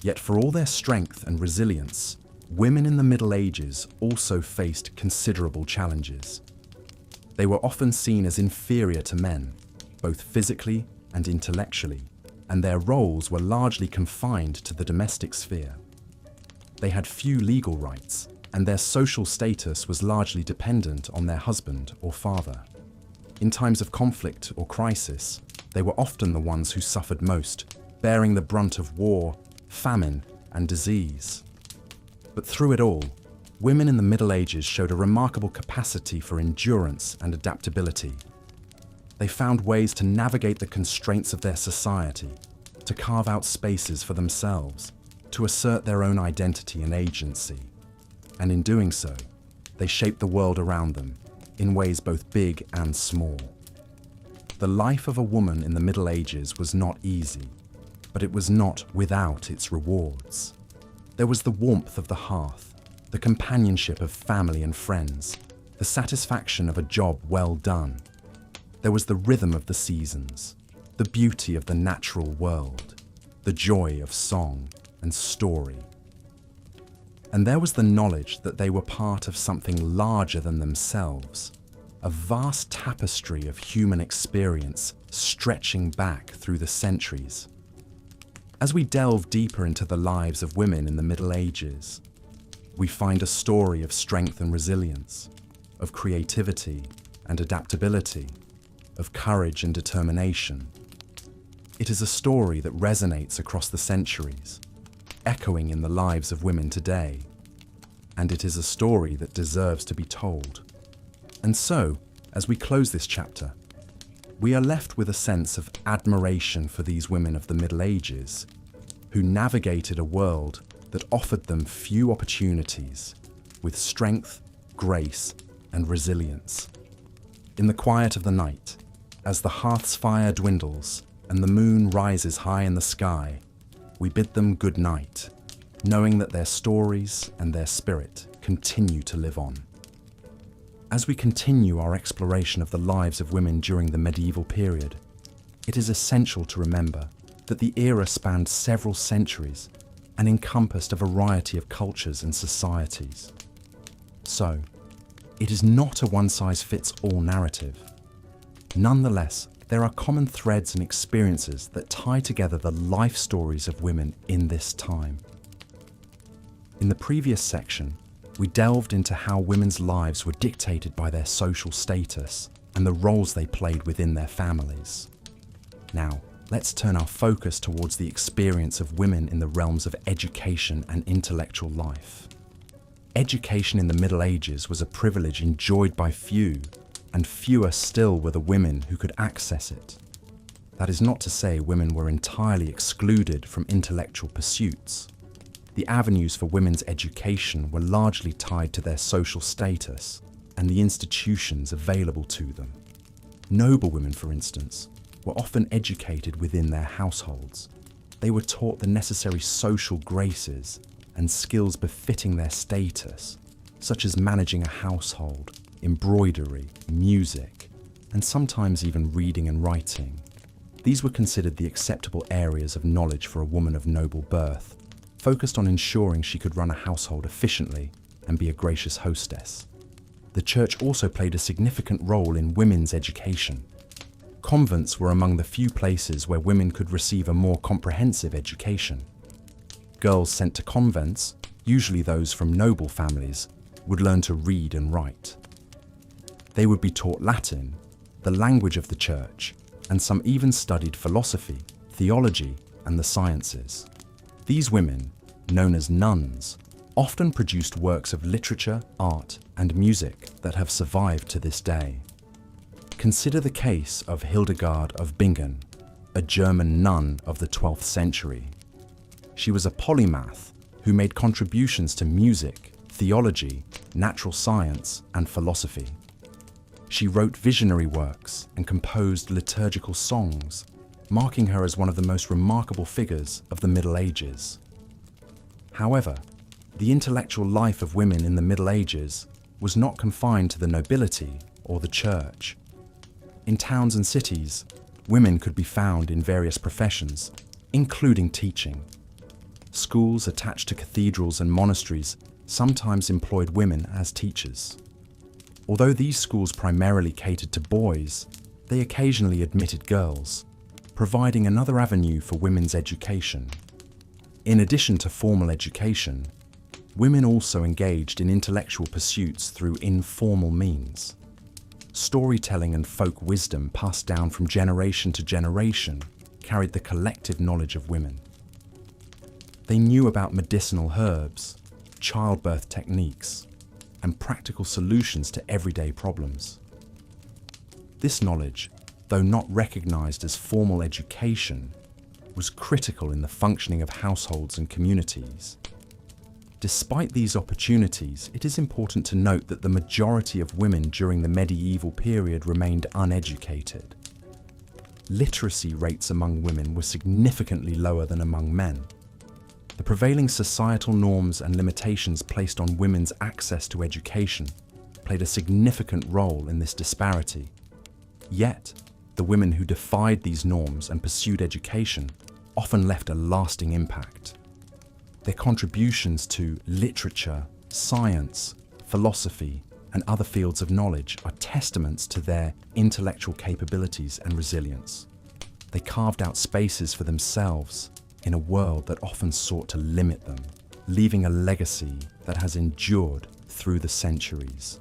Yet for all their strength and resilience, women in the Middle Ages also faced considerable challenges. They were often seen as inferior to men, both physically and intellectually, and their roles were largely confined to the domestic sphere. They had few legal rights, and their social status was largely dependent on their husband or father. In times of conflict or crisis, they were often the ones who suffered most, bearing the brunt of war, famine, and disease. But through it all, women in the Middle Ages showed a remarkable capacity for endurance and adaptability. They found ways to navigate the constraints of their society, to carve out spaces for themselves, to assert their own identity and agency. And in doing so, they shaped the world around them in ways both big and small. The life of a woman in the Middle Ages was not easy, but it was not without its rewards. There was the warmth of the hearth, the companionship of family and friends, the satisfaction of a job well done. There was the rhythm of the seasons, the beauty of the natural world, the joy of song and story. And there was the knowledge that they were part of something larger than themselves, a vast tapestry of human experience stretching back through the centuries. As we delve deeper into the lives of women in the Middle Ages, we find a story of strength and resilience, of creativity and adaptability, of courage and determination. It is a story that resonates across the centuries, echoing in the lives of women today. And it is a story that deserves to be told. And so, as we close this chapter, we are left with a sense of admiration for these women of the Middle Ages, who navigated a world that offered them few opportunities, with strength, grace, and resilience. In the quiet of the night, as the hearth's fire dwindles and the moon rises high in the sky, we bid them good night, knowing that their stories and their spirit continue to live on. As we continue our exploration of the lives of women during the medieval period, it is essential to remember that the era spanned several centuries and encompassed a variety of cultures and societies. So, it is not a one-size-fits-all narrative. Nonetheless, there are common threads and experiences that tie together the life stories of women in this time. In the previous section, we delved into how women's lives were dictated by their social status and the roles they played within their families. Now, let's turn our focus towards the experience of women in the realms of education and intellectual life. Education in the Middle Ages was a privilege enjoyed by few, and fewer still were the women who could access it. That is not to say women were entirely excluded from intellectual pursuits. The avenues for women's education were largely tied to their social status and the institutions available to them. Noblewomen, for instance, were often educated within their households. They were taught the necessary social graces and skills befitting their status, such as managing a household, embroidery, music, and sometimes even reading and writing. These were considered the acceptable areas of knowledge for a woman of noble birth, focused on ensuring she could run a household efficiently and be a gracious hostess. The church also played a significant role in women's education. Convents were among the few places where women could receive a more comprehensive education. Girls sent to convents, usually those from noble families, would learn to read and write. They would be taught Latin, the language of the church, and some even studied philosophy, theology, and the sciences. These women, known as nuns, often produced works of literature, art, and music that have survived to this day. Consider the case of Hildegard of Bingen, a German nun of the 12th century. She was a polymath who made contributions to music, theology, natural science, and philosophy. She wrote visionary works and composed liturgical songs, marking her as one of the most remarkable figures of the Middle Ages. However, the intellectual life of women in the Middle Ages was not confined to the nobility or the church. In towns and cities, women could be found in various professions, including teaching. Schools attached to cathedrals and monasteries sometimes employed women as teachers. Although these schools primarily catered to boys, they occasionally admitted girls, providing another avenue for women's education. In addition to formal education, women also engaged in intellectual pursuits through informal means. Storytelling and folk wisdom passed down from generation to generation carried the collective knowledge of women. They knew about medicinal herbs, childbirth techniques, and practical solutions to everyday problems. This knowledge, though not recognized as formal education, was critical in the functioning of households and communities. Despite these opportunities, it is important to note that the majority of women during the medieval period remained uneducated. Literacy rates among women were significantly lower than among men. The prevailing societal norms and limitations placed on women's access to education played a significant role in this disparity. Yet, the women who defied these norms and pursued education often left a lasting impact. Their contributions to literature, science, philosophy, and other fields of knowledge are testaments to their intellectual capabilities and resilience. They carved out spaces for themselves in a world that often sought to limit them, leaving a legacy that has endured through the centuries.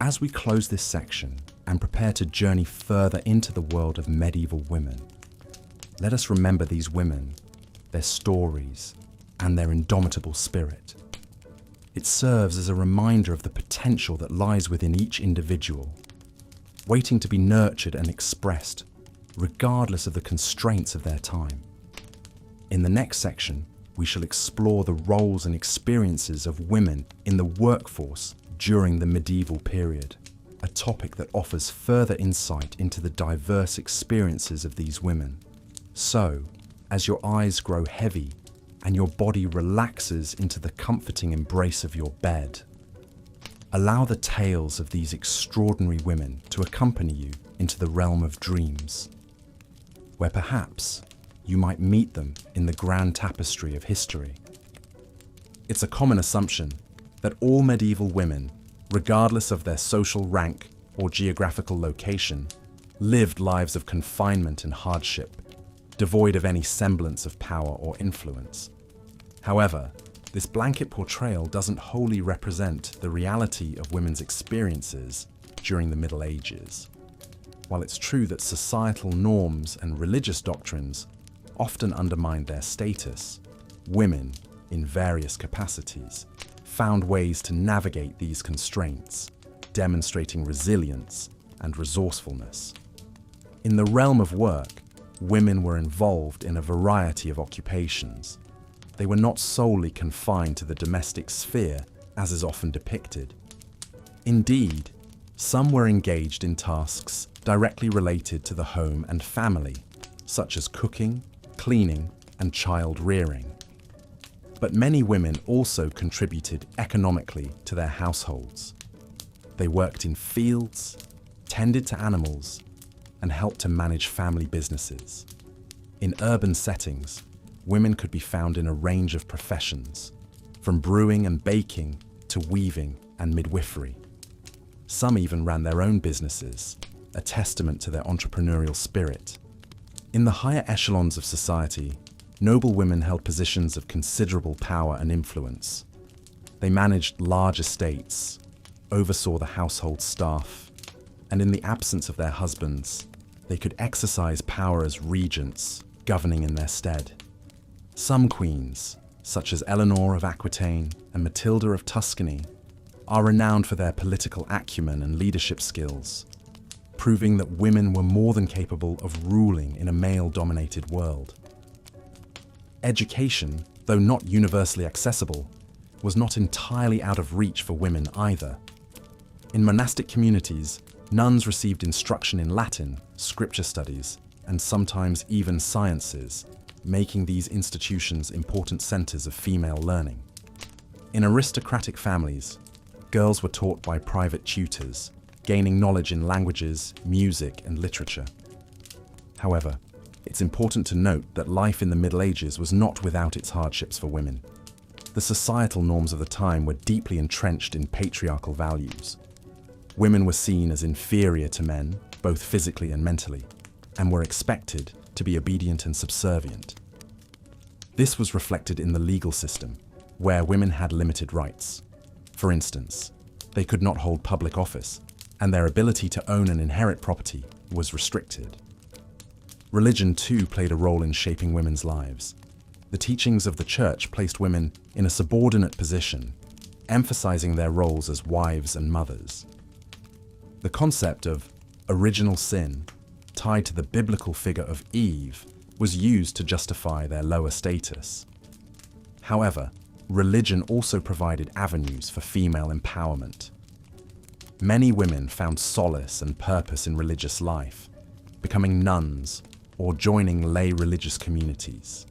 As we close this section and prepare to journey further into the world of medieval women, let us remember these women, their stories, and their indomitable spirit. It serves as a reminder of the potential that lies within each individual, waiting to be nurtured and expressed, regardless of the constraints of their time. In the next section, we shall explore the roles and experiences of women in the workforce during the medieval period, a topic that offers further insight into the diverse experiences of these women. So, as your eyes grow heavy and your body relaxes into the comforting embrace of your bed, allow the tales of these extraordinary women to accompany you into the realm of dreams, where perhaps you might meet them in the grand tapestry of history. It's a common assumption that all medieval women, regardless of their social rank or geographical location, lived lives of confinement and hardship, devoid of any semblance of power or influence. However, this blanket portrayal doesn't wholly represent the reality of women's experiences during the Middle Ages. While it's true that societal norms and religious doctrines often undermined their status, women, in various capacities, found ways to navigate these constraints, demonstrating resilience and resourcefulness. In the realm of work, women were involved in a variety of occupations. They were not solely confined to the domestic sphere, as is often depicted. Indeed, some were engaged in tasks directly related to the home and family, such as cooking, cleaning, and child rearing. But many women also contributed economically to their households. They worked in fields, tended to animals, and helped to manage family businesses. In urban settings, women could be found in a range of professions, from brewing and baking to weaving and midwifery. Some even ran their own businesses, a testament to their entrepreneurial spirit. In the higher echelons of society, noble women held positions of considerable power and influence. They managed large estates, oversaw the household staff, and in the absence of their husbands, they could exercise power as regents, governing in their stead. Some queens, such as Eleanor of Aquitaine and Matilda of Tuscany, are renowned for their political acumen and leadership skills, proving that women were more than capable of ruling in a male-dominated world. Education, though not universally accessible, was not entirely out of reach for women either. In monastic communities, nuns received instruction in Latin, scripture studies, and sometimes even sciences, making these institutions important centers of female learning. In aristocratic families, girls were taught by private tutors, gaining knowledge in languages, music, and literature. However, it's important to note that life in the Middle Ages was not without its hardships for women. The societal norms of the time were deeply entrenched in patriarchal values. Women were seen as inferior to men, both physically and mentally, and were expected to be obedient and subservient. This was reflected in the legal system, where women had limited rights. For instance, they could not hold public office, and their ability to own and inherit property was restricted. Religion, too, played a role in shaping women's lives. The teachings of the Church placed women in a subordinate position, emphasizing their roles as wives and mothers. The concept of original sin, tied to the biblical figure of Eve, was used to justify their lower status. However, religion also provided avenues for female empowerment. Many women found solace and purpose in religious life, becoming nuns or joining lay religious communities.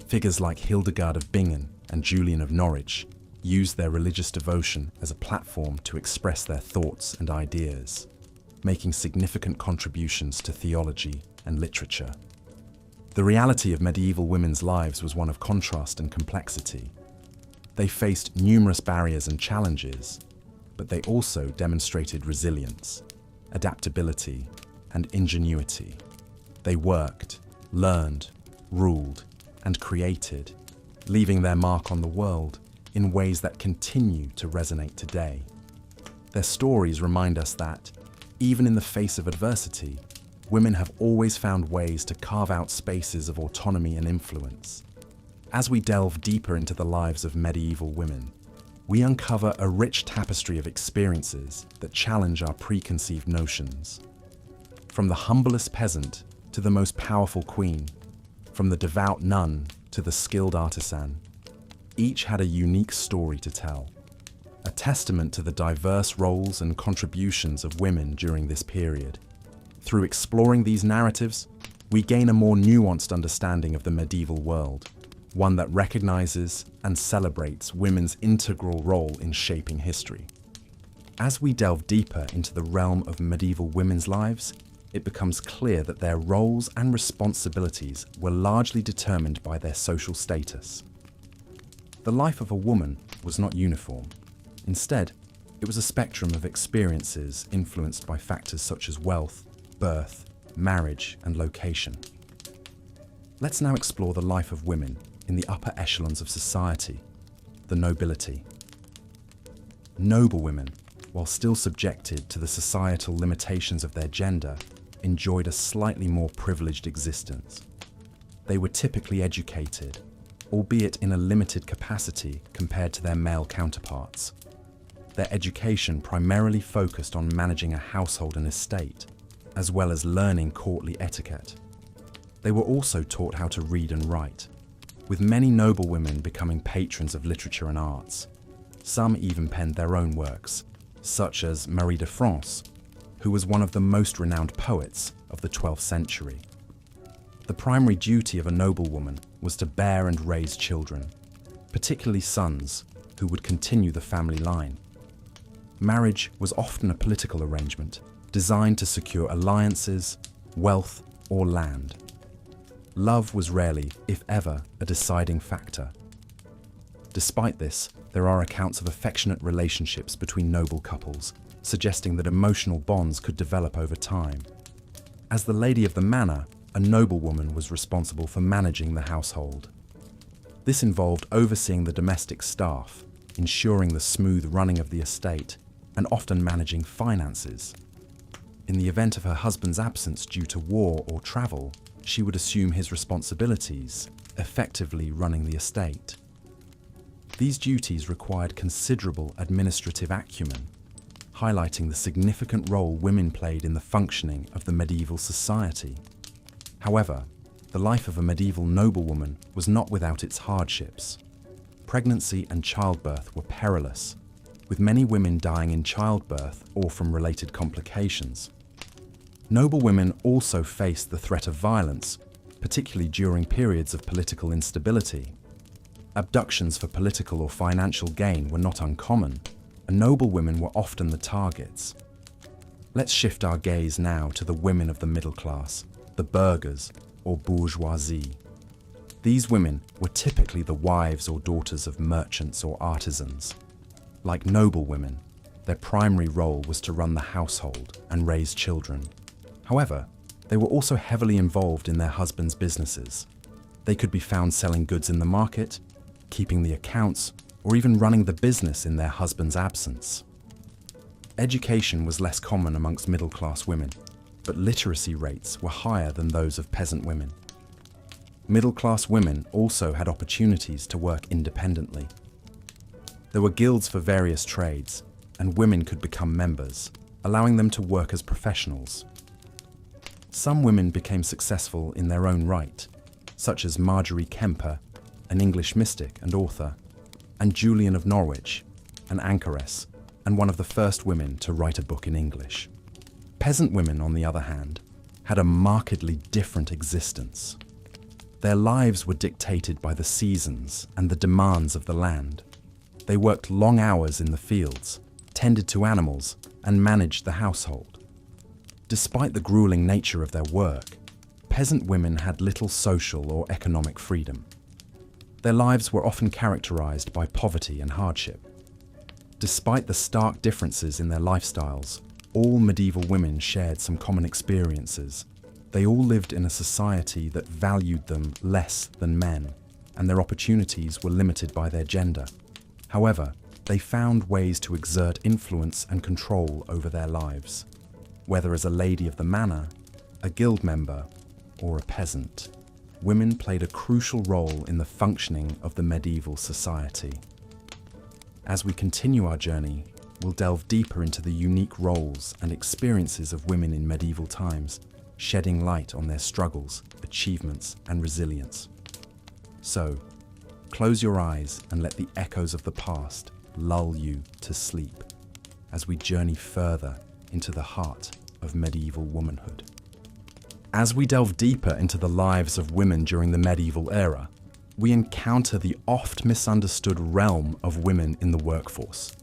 Figures like Hildegard of Bingen and Julian of Norwich used their religious devotion as a platform to express their thoughts and ideas, making significant contributions to theology and literature. The reality of medieval women's lives was one of contrast and complexity. They faced numerous barriers and challenges, but they also demonstrated resilience, adaptability, and ingenuity. They worked, learned, ruled, and created, leaving their mark on the world in ways that continue to resonate today. Their stories remind us that, even in the face of adversity, women have always found ways to carve out spaces of autonomy and influence. As we delve deeper into the lives of medieval women, we uncover a rich tapestry of experiences that challenge our preconceived notions. From the humblest peasant to the most powerful queen, from the devout nun to the skilled artisan, each had a unique story to tell, a testament to the diverse roles and contributions of women during this period. Through exploring these narratives, we gain a more nuanced understanding of the medieval world, one that recognizes and celebrates women's integral role in shaping history. As we delve deeper into the realm of medieval women's lives, it becomes clear that their roles and responsibilities were largely determined by their social status. The life of a woman was not uniform. Instead, it was a spectrum of experiences influenced by factors such as wealth, birth, marriage, and location. Let's now explore the life of women in the upper echelons of society, the nobility. Noble women, while still subjected to the societal limitations of their gender, enjoyed a slightly more privileged existence. They were typically educated, albeit in a limited capacity compared to their male counterparts. Their education primarily focused on managing a household and estate, as well as learning courtly etiquette. They were also taught how to read and write, with many noble women becoming patrons of literature and arts. Some even penned their own works, such as Marie de France, who was one of the most renowned poets of the 12th century. The primary duty of a noblewoman was to bear and raise children, particularly sons, who would continue the family line. Marriage was often a political arrangement designed to secure alliances, wealth, or land. Love was rarely, if ever, a deciding factor. Despite this, there are accounts of affectionate relationships between noble couples, suggesting that emotional bonds could develop over time. As the lady of the manor, a noblewoman was responsible for managing the household. This involved overseeing the domestic staff, ensuring the smooth running of the estate, and often managing finances. In the event of her husband's absence due to war or travel, she would assume his responsibilities, effectively running the estate. These duties required considerable administrative acumen, highlighting the significant role women played in the functioning of the medieval society. However, the life of a medieval noblewoman was not without its hardships. Pregnancy and childbirth were perilous, with many women dying in childbirth or from related complications. Noblewomen also faced the threat of violence, particularly during periods of political instability. Abductions for political or financial gain were not uncommon, and noblewomen were often the targets. Let's shift our gaze now to the women of the middle class, the burghers or bourgeoisie. These women were typically the wives or daughters of merchants or artisans. Like noblewomen, their primary role was to run the household and raise children. However, they were also heavily involved in their husbands' businesses. They could be found selling goods in the market, keeping the accounts, or even running the business in their husband's absence. Education was less common amongst middle-class women, but literacy rates were higher than those of peasant women. Middle-class women also had opportunities to work independently. There were guilds for various trades, and women could become members, allowing them to work as professionals. Some women became successful in their own right, such as Marjorie Kemper, an English mystic and author, and Julian of Norwich, an anchoress, and one of the first women to write a book in English. Peasant women, on the other hand, had a markedly different existence. Their lives were dictated by the seasons and the demands of the land. They worked long hours in the fields, tended to animals, and managed the household. Despite the grueling nature of their work, peasant women had little social or economic freedom. Their lives were often characterized by poverty and hardship. Despite the stark differences in their lifestyles, all medieval women shared some common experiences. They all lived in a society that valued them less than men, and their opportunities were limited by their gender. However, they found ways to exert influence and control over their lives, whether as a lady of the manor, a guild member, or a peasant. Women played a crucial role in the functioning of the medieval society. As we continue our journey, we'll delve deeper into the unique roles and experiences of women in medieval times, shedding light on their struggles, achievements, and resilience. So, close your eyes and let the echoes of the past lull you to sleep as we journey further into the heart of medieval womanhood. As we delve deeper into the lives of women during the medieval era, we encounter the oft misunderstood realm of women in the workforce.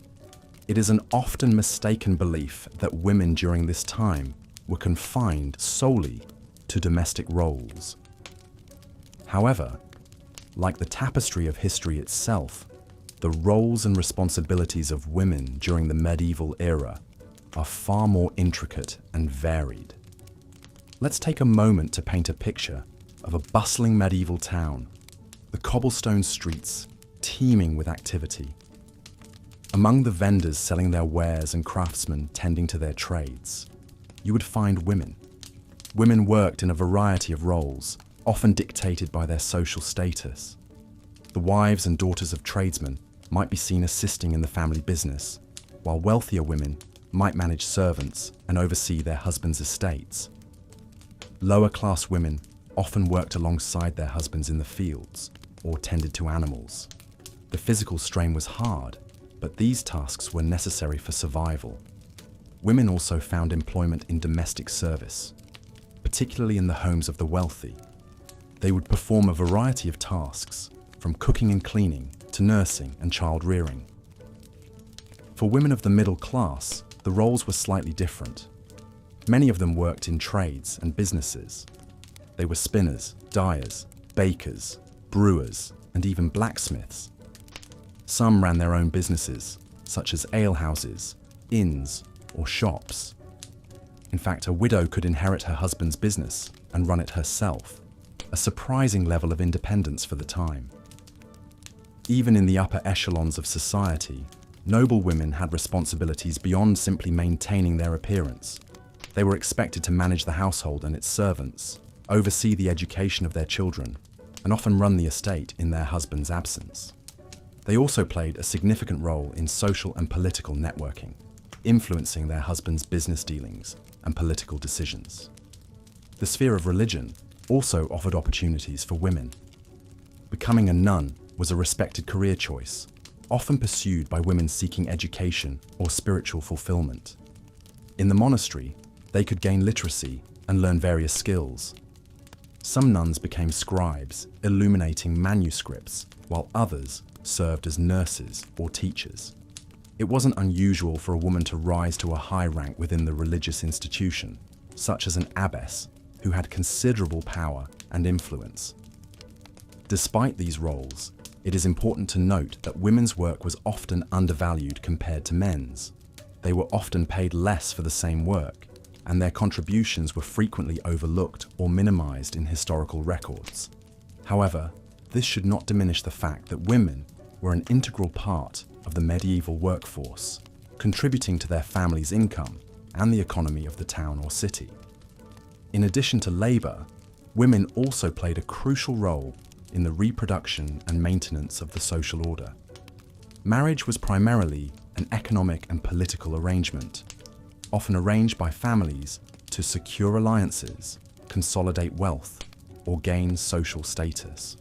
It is an often mistaken belief that women during this time were confined solely to domestic roles. However, like the tapestry of history itself, the roles and responsibilities of women during the medieval era are far more intricate and varied. Let's take a moment to paint a picture of a bustling medieval town, the cobblestone streets teeming with activity. Among the vendors selling their wares and craftsmen tending to their trades, you would find women. Women worked in a variety of roles, often dictated by their social status. The wives and daughters of tradesmen might be seen assisting in the family business, while wealthier women might manage servants and oversee their husbands' estates. Lower-class women often worked alongside their husbands in the fields or tended to animals. The physical strain was hard, but these tasks were necessary for survival. Women also found employment in domestic service, particularly in the homes of the wealthy. They would perform a variety of tasks, from cooking and cleaning to nursing and child rearing. For women of the middle class, the roles were slightly different. Many of them worked in trades and businesses. They were spinners, dyers, bakers, brewers, and even blacksmiths. Some ran their own businesses, such as alehouses, inns, or shops. In fact, a widow could inherit her husband's business and run it herself, a surprising level of independence for the time. Even in the upper echelons of society, noble women had responsibilities beyond simply maintaining their appearance. They were expected to manage the household and its servants, oversee the education of their children, and often run the estate in their husband's absence. They also played a significant role in social and political networking, influencing their husband's business dealings and political decisions. The sphere of religion also offered opportunities for women. Becoming a nun was a respected career choice, often pursued by women seeking education or spiritual fulfillment. In the monastery, they could gain literacy and learn various skills. Some nuns became scribes, illuminating manuscripts, while others served as nurses or teachers. It wasn't unusual for a woman to rise to a high rank within the religious institution, such as an abbess, who had considerable power and influence. Despite these roles, it is important to note that women's work was often undervalued compared to men's. They were often paid less for the same work, and their contributions were frequently overlooked or minimized in historical records. However, this should not diminish the fact that women were an integral part of the medieval workforce, contributing to their family's income and the economy of the town or city. In addition to labor, women also played a crucial role in the reproduction and maintenance of the social order. Marriage was primarily an economic and political arrangement, often arranged by families to secure alliances, consolidate wealth, or gain social status.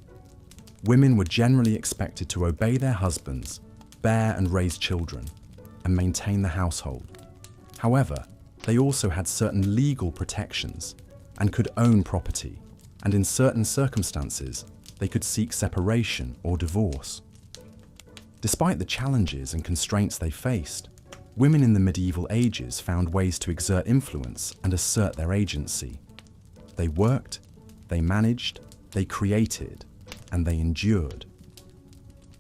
Women were generally expected to obey their husbands, bear and raise children, and maintain the household. However, they also had certain legal protections and could own property, and in certain circumstances, they could seek separation or divorce. Despite the challenges and constraints they faced, women in the medieval ages found ways to exert influence and assert their agency. They worked, they managed, they created, and they endured.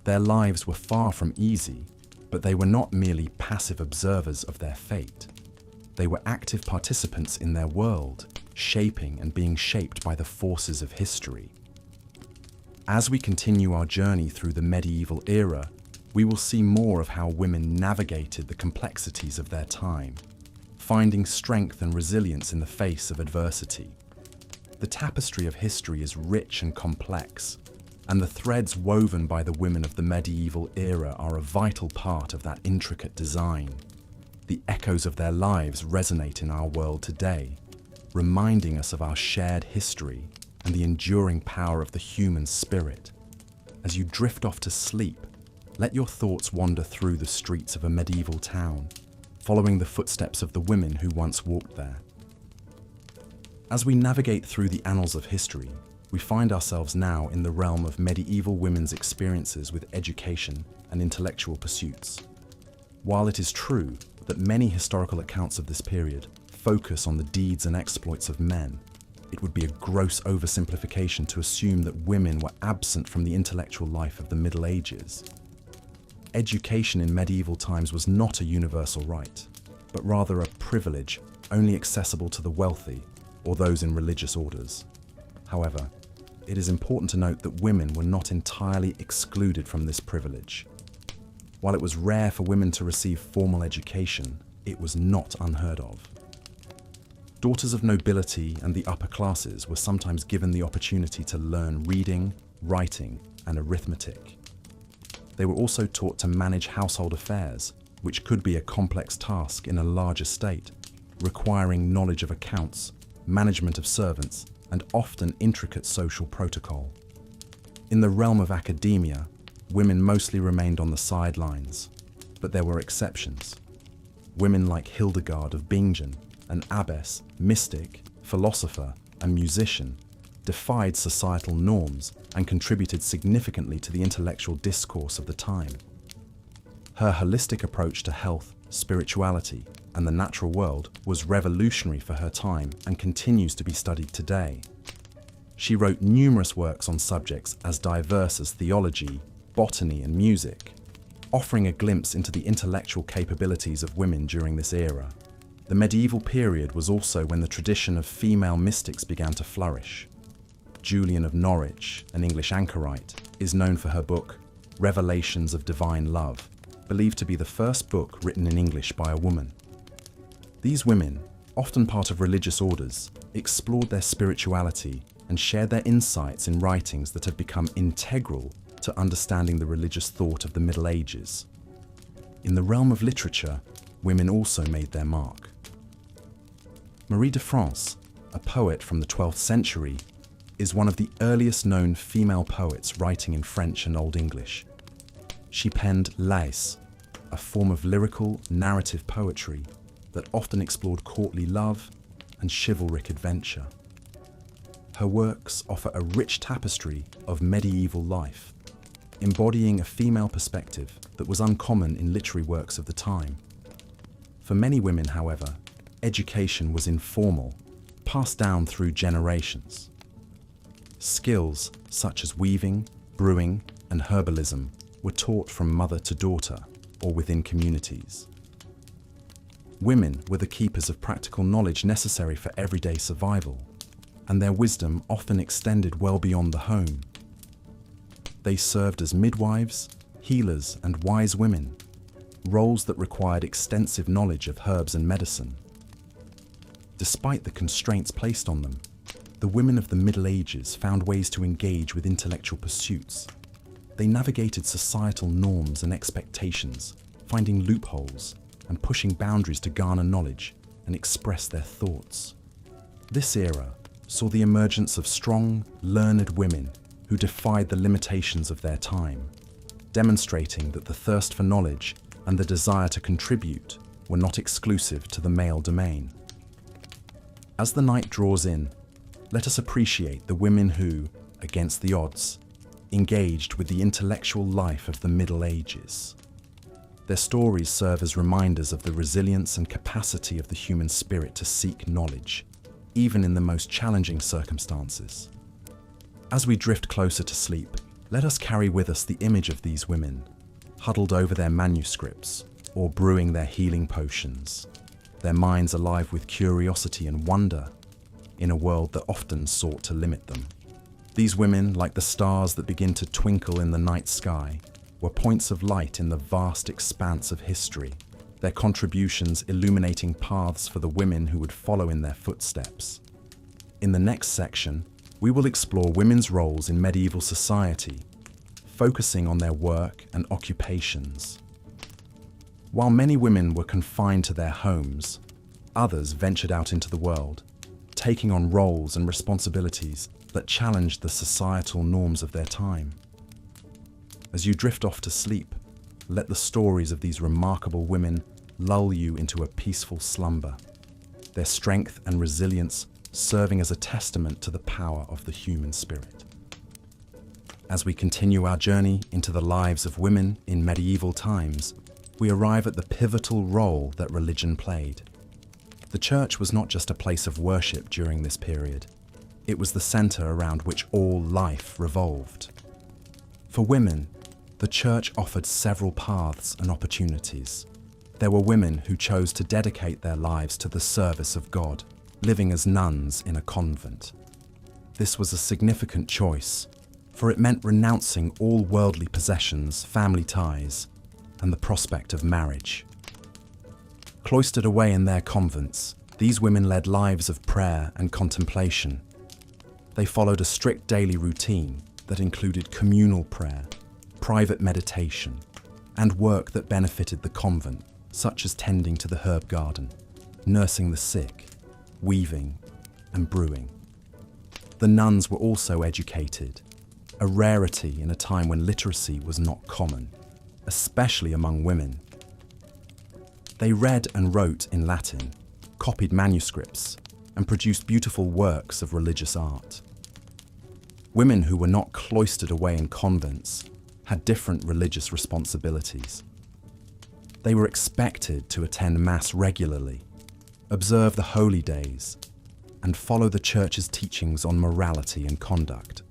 Their lives were far from easy, but they were not merely passive observers of their fate. They were active participants in their world, shaping and being shaped by the forces of history. As we continue our journey through the medieval era, we will see more of how women navigated the complexities of their time, finding strength and resilience in the face of adversity. The tapestry of history is rich and complex, and the threads woven by the women of the medieval era are a vital part of that intricate design. The echoes of their lives resonate in our world today, reminding us of our shared history and the enduring power of the human spirit. As you drift off to sleep, let your thoughts wander through the streets of a medieval town, following the footsteps of the women who once walked there. As we navigate through the annals of history, we find ourselves now in the realm of medieval women's experiences with education and intellectual pursuits. While it is true that many historical accounts of this period focus on the deeds and exploits of men, it would be a gross oversimplification to assume that women were absent from the intellectual life of the Middle Ages. Education in medieval times was not a universal right, but rather a privilege only accessible to the wealthy or those in religious orders. However, it is important to note that women were not entirely excluded from this privilege. While it was rare for women to receive formal education, it was not unheard of. Daughters of nobility and the upper classes were sometimes given the opportunity to learn reading, writing, and arithmetic. They were also taught to manage household affairs, which could be a complex task in a large estate, requiring knowledge of accounts, management of servants, and often intricate social protocol. In the realm of academia, women mostly remained on the sidelines, but there were exceptions. Women like Hildegard of Bingen, an abbess, mystic, philosopher, and musician, defied societal norms and contributed significantly to the intellectual discourse of the time. Her holistic approach to health, spirituality, and the natural world was revolutionary for her time and continues to be studied today. She wrote numerous works on subjects as diverse as theology, botany, and music, offering a glimpse into the intellectual capabilities of women during this era. The medieval period was also when the tradition of female mystics began to flourish. Julian of Norwich, an English anchorite, is known for her book, Revelations of Divine Love, believed to be the first book written in English by a woman. These women, often part of religious orders, explored their spirituality and shared their insights in writings that have become integral to understanding the religious thought of the Middle Ages. In the realm of literature, women also made their mark. Marie de France, a poet from the 12th century, is one of the earliest known female poets writing in French and Old English. She penned Lais, a form of lyrical, narrative poetry that often explored courtly love and chivalric adventure. Her works offer a rich tapestry of medieval life, embodying a female perspective that was uncommon in literary works of the time. For many women, however, education was informal, passed down through generations. Skills such as weaving, brewing, and herbalism were taught from mother to daughter or within communities. Women were the keepers of practical knowledge necessary for everyday survival, and their wisdom often extended well beyond the home. They served as midwives, healers, and wise women, roles that required extensive knowledge of herbs and medicine. Despite the constraints placed on them, the women of the Middle Ages found ways to engage with intellectual pursuits. They navigated societal norms and expectations, finding loopholes and pushing boundaries to garner knowledge and express their thoughts. This era saw the emergence of strong, learned women who defied the limitations of their time, demonstrating that the thirst for knowledge and the desire to contribute were not exclusive to the male domain. As the night draws in, let us appreciate the women who, against the odds, engaged with the intellectual life of the Middle Ages. Their stories serve as reminders of the resilience and capacity of the human spirit to seek knowledge, even in the most challenging circumstances. As we drift closer to sleep, let us carry with us the image of these women, huddled over their manuscripts or brewing their healing potions, their minds alive with curiosity and wonder in a world that often sought to limit them. These women, like the stars that begin to twinkle in the night sky, were points of light in the vast expanse of history, their contributions illuminating paths for the women who would follow in their footsteps. In the next section, we will explore women's roles in medieval society, focusing on their work and occupations. While many women were confined to their homes, others ventured out into the world, taking on roles and responsibilities that challenged the societal norms of their time. As you drift off to sleep, let the stories of these remarkable women lull you into a peaceful slumber, their strength and resilience serving as a testament to the power of the human spirit. As we continue our journey into the lives of women in medieval times, we arrive at the pivotal role that religion played. The church was not just a place of worship during this period. It was the center around which all life revolved. For women, the church offered several paths and opportunities. There were women who chose to dedicate their lives to the service of God, living as nuns in a convent. This was a significant choice, for it meant renouncing all worldly possessions, family ties, and the prospect of marriage. Cloistered away in their convents, these women led lives of prayer and contemplation. They followed a strict daily routine that included communal prayer, private meditation, and work that benefited the convent, such as tending to the herb garden, nursing the sick, weaving, and brewing. The nuns were also educated, a rarity in a time when literacy was not common, especially among women. They read and wrote in Latin, copied manuscripts, and produced beautiful works of religious art. Women who were not cloistered away in convents had different religious responsibilities. They were expected to attend Mass regularly, observe the holy days, and follow the Church's teachings on morality and conduct.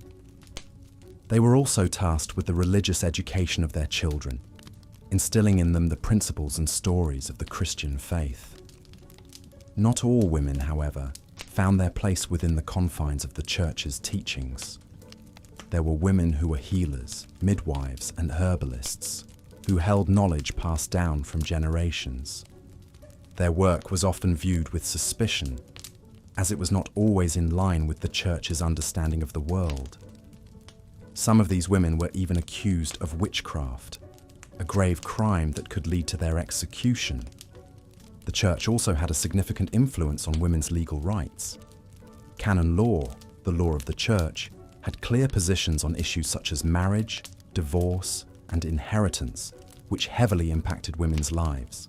They were also tasked with the religious education of their children, instilling in them the principles and stories of the Christian faith. Not all women, however, found their place within the confines of the Church's teachings. There were women who were healers, midwives, and herbalists, who held knowledge passed down from generations. Their work was often viewed with suspicion, as it was not always in line with the Church's understanding of the world. Some of these women were even accused of witchcraft, a grave crime that could lead to their execution. The Church also had a significant influence on women's legal rights. Canon law, the law of the Church, had clear positions on issues such as marriage, divorce, and inheritance, which heavily impacted women's lives.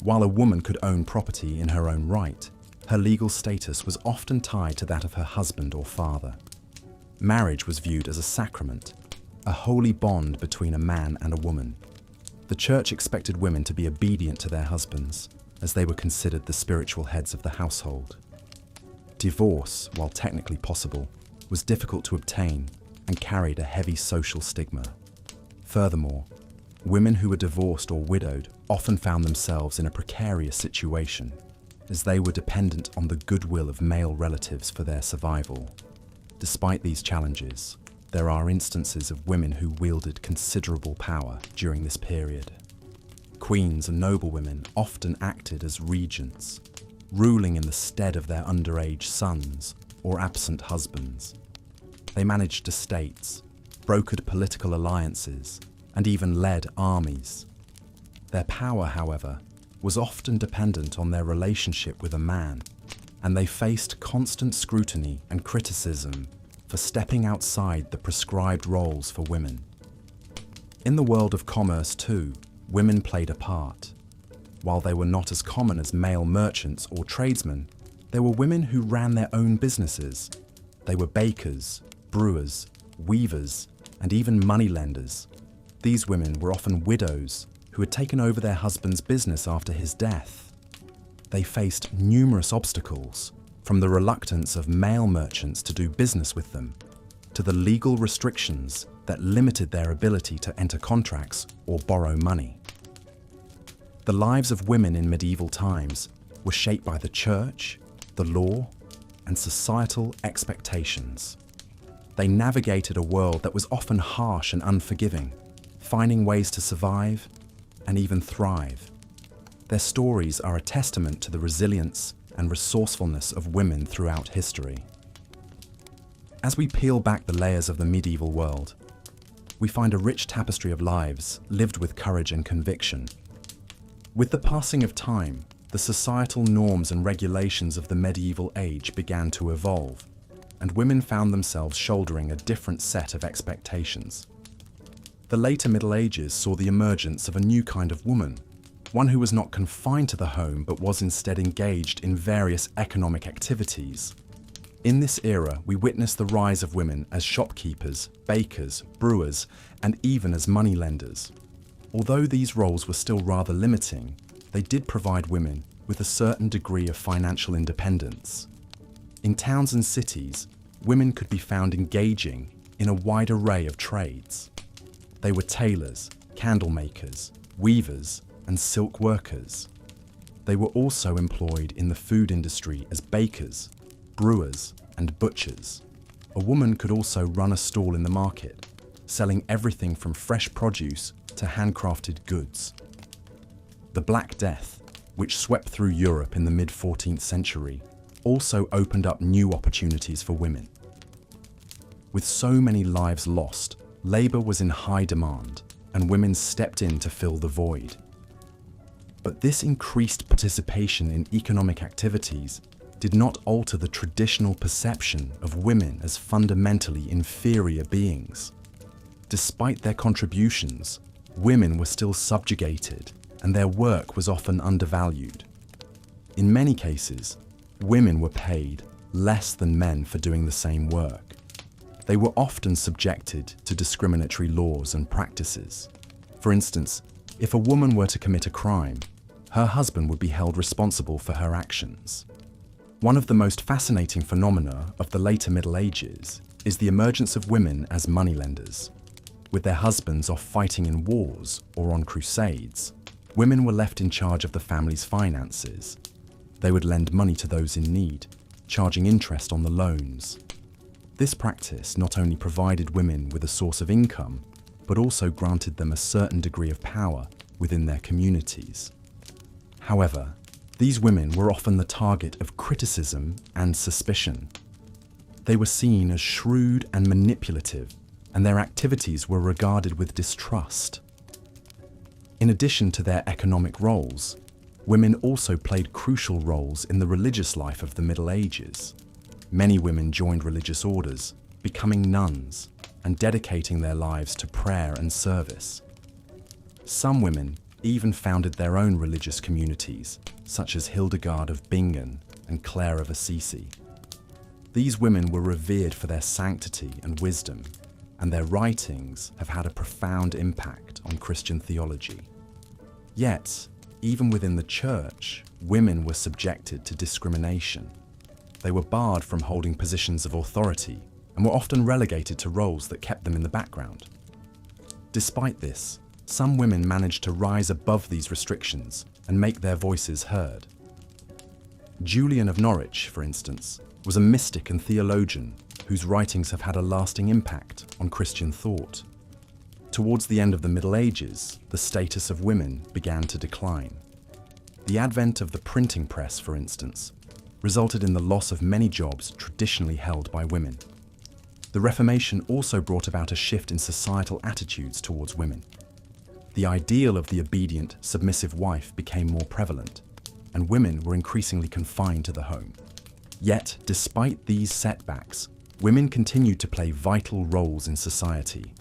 While a woman could own property in her own right, her legal status was often tied to that of her husband or father. Marriage was viewed as a sacrament, a holy bond between a man and a woman. The Church expected women to be obedient to their husbands, as they were considered the spiritual heads of the household. Divorce, while technically possible, was difficult to obtain and carried a heavy social stigma. Furthermore, women who were divorced or widowed often found themselves in a precarious situation, as they were dependent on the goodwill of male relatives for their survival. Despite these challenges, there are instances of women who wielded considerable power during this period. Queens and noblewomen often acted as regents, ruling in the stead of their underage sons or absent husbands. They managed estates, brokered political alliances, and even led armies. Their power, however, was often dependent on their relationship with a man, and they faced constant scrutiny and criticism for stepping outside the prescribed roles for women. In the world of commerce too, women played a part. While they were not as common as male merchants or tradesmen, there were women who ran their own businesses. They were bakers, brewers, weavers, and even moneylenders. These women were often widows who had taken over their husband's business after his death. They faced numerous obstacles, from the reluctance of male merchants to do business with them, to the legal restrictions that limited their ability to enter contracts or borrow money. The lives of women in medieval times were shaped by the Church, the law, and societal expectations. They navigated a world that was often harsh and unforgiving, finding ways to survive and even thrive. Their stories are a testament to the resilience and resourcefulness of women throughout history. As we peel back the layers of the medieval world, we find a rich tapestry of lives lived with courage and conviction. With the passing of time, the societal norms and regulations of the medieval age began to evolve, and women found themselves shouldering a different set of expectations. The later Middle Ages saw the emergence of a new kind of woman, one who was not confined to the home but was instead engaged in various economic activities. In this era, we witness the rise of women as shopkeepers, bakers, brewers, and even as moneylenders. Although these roles were still rather limiting, they did provide women with a certain degree of financial independence. In towns and cities, women could be found engaging in a wide array of trades. They were tailors, candle makers, weavers, and silk workers. They were also employed in the food industry as bakers, brewers, and butchers. A woman could also run a stall in the market, selling everything from fresh produce to handcrafted goods. The Black Death, which swept through Europe in the mid-14th century, also opened up new opportunities for women. With so many lives lost, labor was in high demand, and women stepped in to fill the void. But this increased participation in economic activities did not alter the traditional perception of women as fundamentally inferior beings. Despite their contributions, women were still subjugated, and their work was often undervalued. In many cases, women were paid less than men for doing the same work. They were often subjected to discriminatory laws and practices. For instance, if a woman were to commit a crime, her husband would be held responsible for her actions. One of the most fascinating phenomena of the later Middle Ages is the emergence of women as moneylenders. With their husbands off fighting in wars or on crusades, women were left in charge of the family's finances. They would lend money to those in need, charging interest on the loans. This practice not only provided women with a source of income, but also granted them a certain degree of power within their communities. However, These women were often the target of criticism and suspicion. They were seen as shrewd and manipulative, and their activities were regarded with distrust. In addition to their economic roles, women also played crucial roles in the religious life of the Middle Ages. Many women joined religious orders, becoming nuns, and dedicating their lives to prayer and service. Some women even founded their own religious communities, such as Hildegard of Bingen and Clare of Assisi. These women were revered for their sanctity and wisdom, and their writings have had a profound impact on Christian theology. Yet, even within the church, women were subjected to discrimination. They were barred from holding positions of authority and were often relegated to roles that kept them in the background. Despite this, some women managed to rise above these restrictions and make their voices heard. Julian of Norwich, for instance, was a mystic and theologian whose writings have had a lasting impact on Christian thought. Towards the end of the Middle Ages, the status of women began to decline. The advent of the printing press, for instance, resulted in the loss of many jobs traditionally held by women. The Reformation also brought about a shift in societal attitudes towards women. The ideal of the obedient, submissive wife became more prevalent, and women were increasingly confined to the home. Yet, despite these setbacks, women continued to play vital roles in society.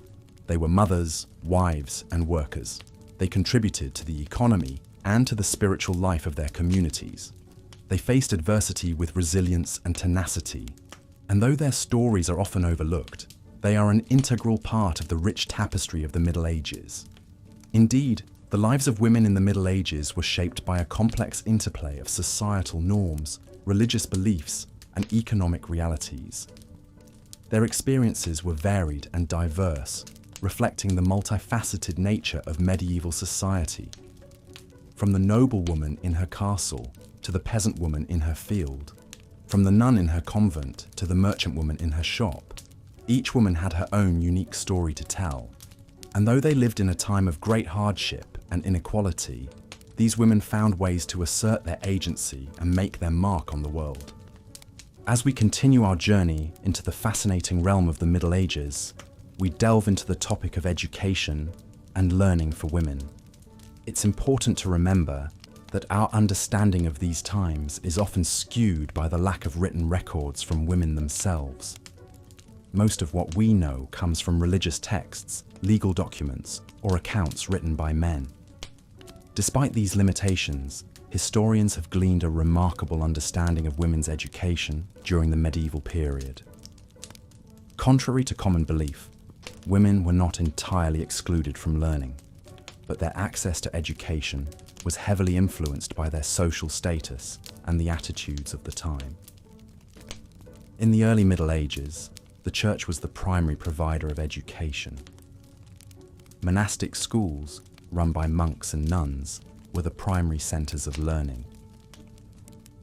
They were mothers, wives, and workers. They contributed to the economy and to the spiritual life of their communities. They faced adversity with resilience and tenacity, and though their stories are often overlooked, they are an integral part of the rich tapestry of the Middle Ages. Indeed, the lives of women in the Middle Ages were shaped by a complex interplay of societal norms, religious beliefs, and economic realities. Their experiences were varied and diverse, reflecting the multifaceted nature of medieval society. From the noblewoman in her castle to the peasant woman in her field, from the nun in her convent to the merchant woman in her shop, each woman had her own unique story to tell. And though they lived in a time of great hardship and inequality, these women found ways to assert their agency and make their mark on the world. As we continue our journey into the fascinating realm of the Middle Ages, we delve into the topic of education and learning for women. It's important to remember that our understanding of these times is often skewed by the lack of written records from women themselves. Most of what we know comes from religious texts, legal documents, or accounts written by men. Despite these limitations, historians have gleaned a remarkable understanding of women's education during the medieval period. Contrary to common belief, women were not entirely excluded from learning, but their access to education was heavily influenced by their social status and the attitudes of the time. In the early Middle Ages, the church was the primary provider of education. Monastic schools, run by monks and nuns, were the primary centers of learning.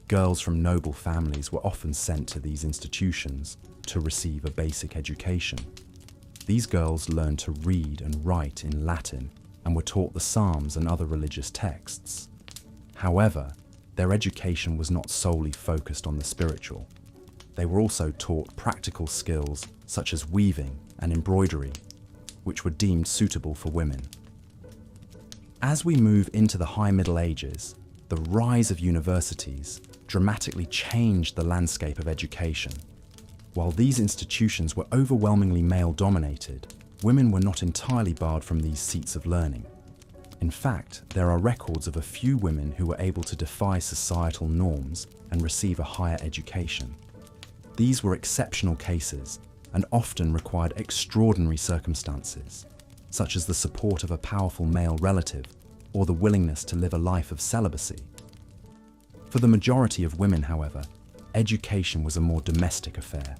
Girls from noble families were often sent to these institutions to receive a basic education. These girls learned to read and write in Latin and were taught the Psalms and other religious texts. However, their education was not solely focused on the spiritual. They were also taught practical skills such as weaving and embroidery, which were deemed suitable for women. As we move into the High Middle Ages, the rise of universities dramatically changed the landscape of education. While these institutions were overwhelmingly male-dominated, women were not entirely barred from these seats of learning. In fact, there are records of a few women who were able to defy societal norms and receive a higher education. These were exceptional cases and often required extraordinary circumstances, such as the support of a powerful male relative or the willingness to live a life of celibacy. For the majority of women, however, education was a more domestic affair.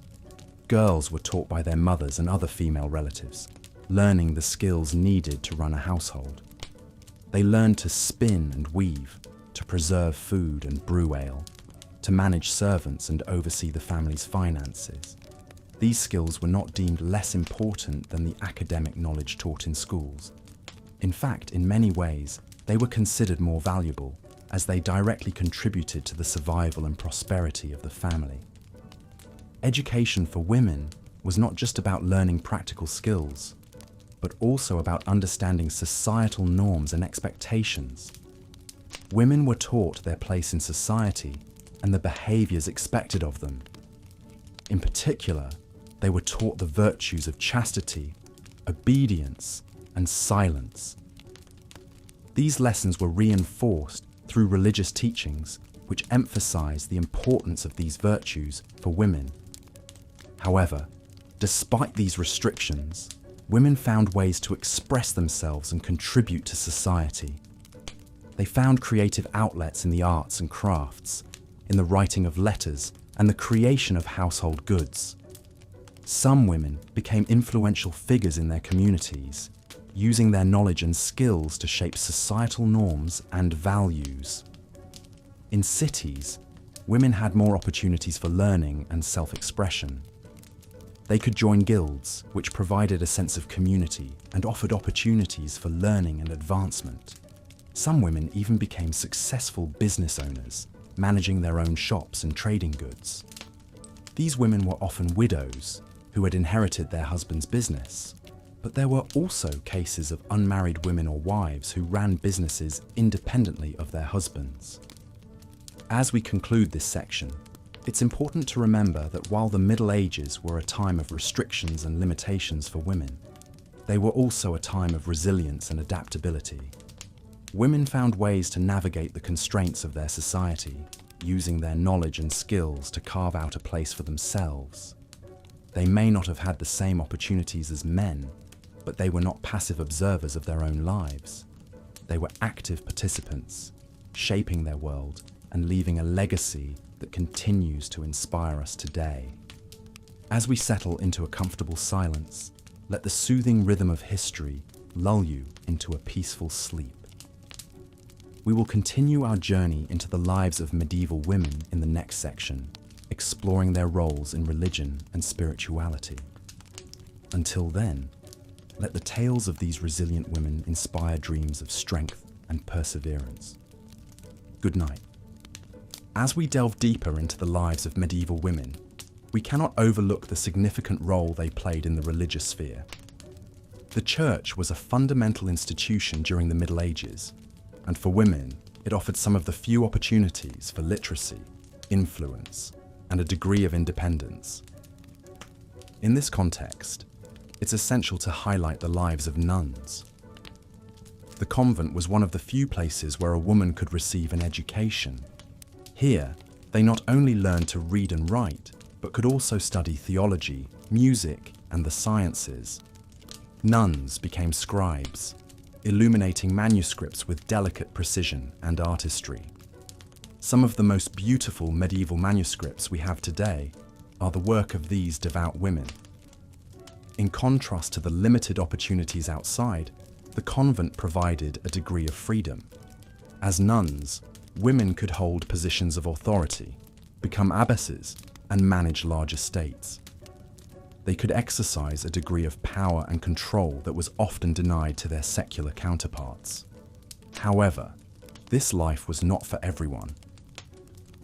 Girls were taught by their mothers and other female relatives, learning the skills needed to run a household. They learned to spin and weave, to preserve food and brew ale, to manage servants and oversee the family's finances. These skills were not deemed less important than the academic knowledge taught in schools. In fact, in many ways, they were considered more valuable, as they directly contributed to the survival and prosperity of the family. Education for women was not just about learning practical skills, but also about understanding societal norms and expectations. Women were taught their place in society and the behaviors expected of them. In particular, they were taught the virtues of chastity, obedience, and silence. These lessons were reinforced through religious teachings, which emphasized the importance of these virtues for women. However, despite these restrictions, women found ways to express themselves and contribute to society. They found creative outlets in the arts and crafts, in the writing of letters, and the creation of household goods. Some women became influential figures in their communities, using their knowledge and skills to shape societal norms and values. In cities, women had more opportunities for learning and self-expression. They could join guilds, which provided a sense of community and offered opportunities for learning and advancement. Some women even became successful business owners, managing their own shops and trading goods. These women were often widows who had inherited their husband's business, but there were also cases of unmarried women or wives who ran businesses independently of their husbands. As we conclude this section, it's important to remember that while the Middle Ages were a time of restrictions and limitations for women, they were also a time of resilience and adaptability. Women found ways to navigate the constraints of their society, using their knowledge and skills to carve out a place for themselves. They may not have had the same opportunities as men, but they were not passive observers of their own lives. They were active participants, shaping their world and leaving a legacy that continues to inspire us today. As we settle into a comfortable silence, let the soothing rhythm of history lull you into a peaceful sleep. We will continue our journey into the lives of medieval women in the next section, exploring their roles in religion and spirituality. Until then, let the tales of these resilient women inspire dreams of strength and perseverance. Good night. As we delve deeper into the lives of medieval women, we cannot overlook the significant role they played in the religious sphere. The church was a fundamental institution during the Middle Ages, and for women, it offered some of the few opportunities for literacy, influence, and a degree of independence. In this context, it's essential to highlight the lives of nuns. The convent was one of the few places where a woman could receive an education. Here, they not only learned to read and write, but could also study theology, music, and the sciences. Nuns became scribes, illuminating manuscripts with delicate precision and artistry. Some of the most beautiful medieval manuscripts we have today are the work of these devout women. In contrast to the limited opportunities outside, the convent provided a degree of freedom. As nuns, women could hold positions of authority, become abbesses, and manage large estates. They could exercise a degree of power and control that was often denied to their secular counterparts. However, this life was not for everyone.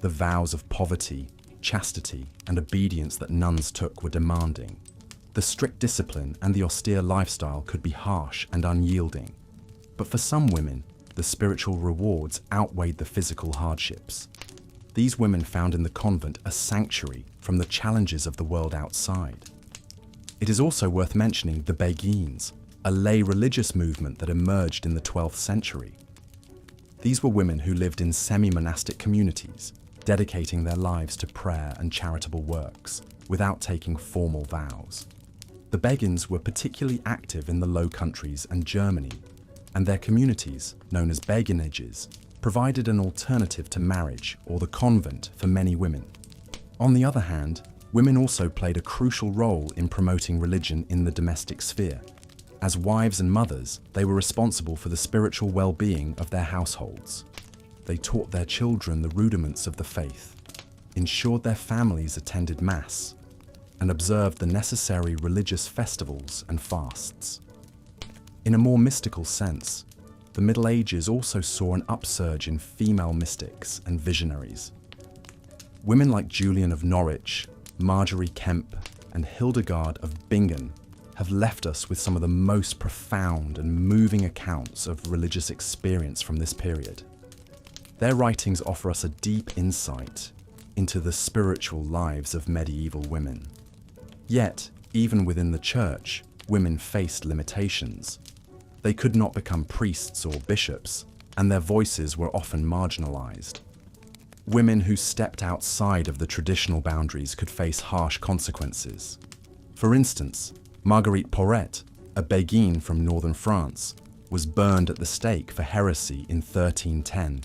The vows of poverty, chastity, and obedience that nuns took were demanding. The strict discipline and the austere lifestyle could be harsh and unyielding. But for some women, the spiritual rewards outweighed the physical hardships. These women found in the convent a sanctuary from the challenges of the world outside. It is also worth mentioning the Beguines, a lay religious movement that emerged in the 12th century. These were women who lived in semi-monastic communities, dedicating their lives to prayer and charitable works, without taking formal vows. The Beguines were particularly active in the Low Countries and Germany, and their communities, known as beguinages, provided an alternative to marriage or the convent for many women. On the other hand, women also played a crucial role in promoting religion in the domestic sphere. As wives and mothers, they were responsible for the spiritual well-being of their households. They taught their children the rudiments of the faith, ensured their families attended Mass, and observed the necessary religious festivals and fasts. In a more mystical sense, the Middle Ages also saw an upsurge in female mystics and visionaries. Women like Julian of Norwich, Marjorie Kempe, and Hildegard of Bingen have left us with some of the most profound and moving accounts of religious experience from this period. Their writings offer us a deep insight into the spiritual lives of medieval women. Yet, even within the church, women faced limitations. They could not become priests or bishops, and their voices were often marginalized. Women who stepped outside of the traditional boundaries could face harsh consequences. For instance, Marguerite Porete, a Béguine from northern France, was burned at the stake for heresy in 1310.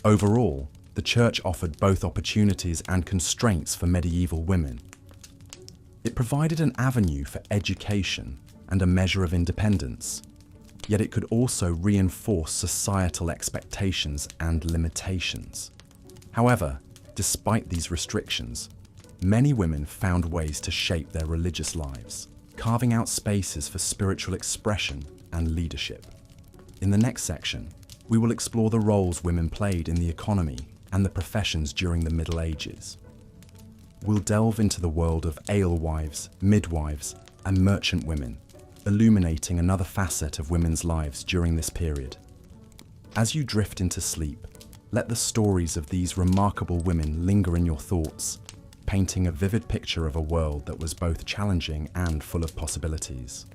Overall, the church offered both opportunities and constraints for medieval women. It provided an avenue for education and a measure of independence, yet it could also reinforce societal expectations and limitations. However, despite these restrictions, many women found ways to shape their religious lives, carving out spaces for spiritual expression and leadership. In the next section, we will explore the roles women played in the economy and the professions during the Middle Ages. We'll delve into the world of alewives, midwives, and merchant women, illuminating another facet of women's lives during this period. As you drift into sleep, let the stories of these remarkable women linger in your thoughts, painting a vivid picture of a world that was both challenging and full of possibilities.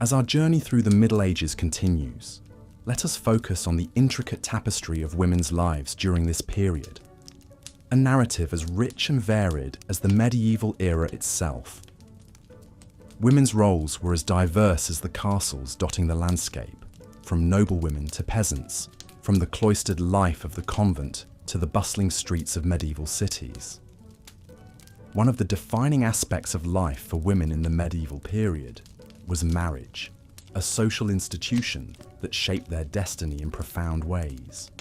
As our journey through the Middle Ages continues, let us focus on the intricate tapestry of women's lives during this period, a narrative as rich and varied as the medieval era itself. Women's roles were as diverse as the castles dotting the landscape, from noblewomen to peasants, from the cloistered life of the convent to the bustling streets of medieval cities. One of the defining aspects of life for women in the medieval period was marriage, a social institution that shaped their destiny in profound ways.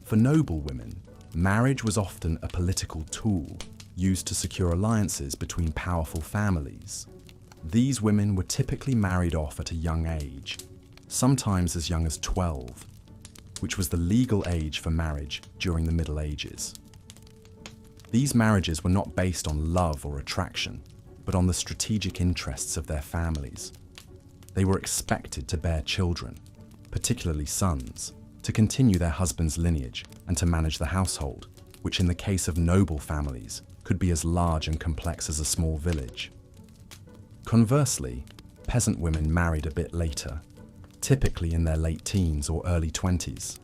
For noble women, marriage was often a political tool used to secure alliances between powerful families. These women were typically married off at a young age, sometimes as young as 12, which was the legal age for marriage during the Middle Ages. These marriages were not based on love or attraction, but on the strategic interests of their families. They were expected to bear children, particularly sons, to continue their husband's lineage and to manage the household, which in the case of noble families could be as large and complex as a small village. Conversely, peasant women married a bit later, typically in their late teens or early 20s.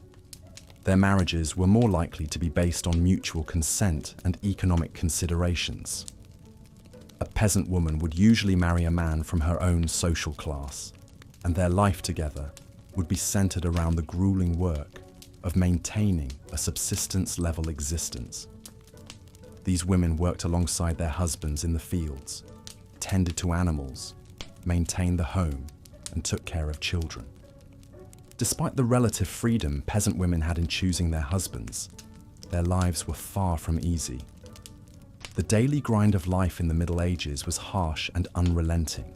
Their marriages were more likely to be based on mutual consent and economic considerations. A peasant woman would usually marry a man from her own social class, and their life together would be centered around the grueling work of maintaining a subsistence-level existence. These women worked alongside their husbands in the fields, tended to animals, maintained the home, and took care of children. Despite the relative freedom peasant women had in choosing their husbands, their lives were far from easy. The daily grind of life in the Middle Ages was harsh and unrelenting.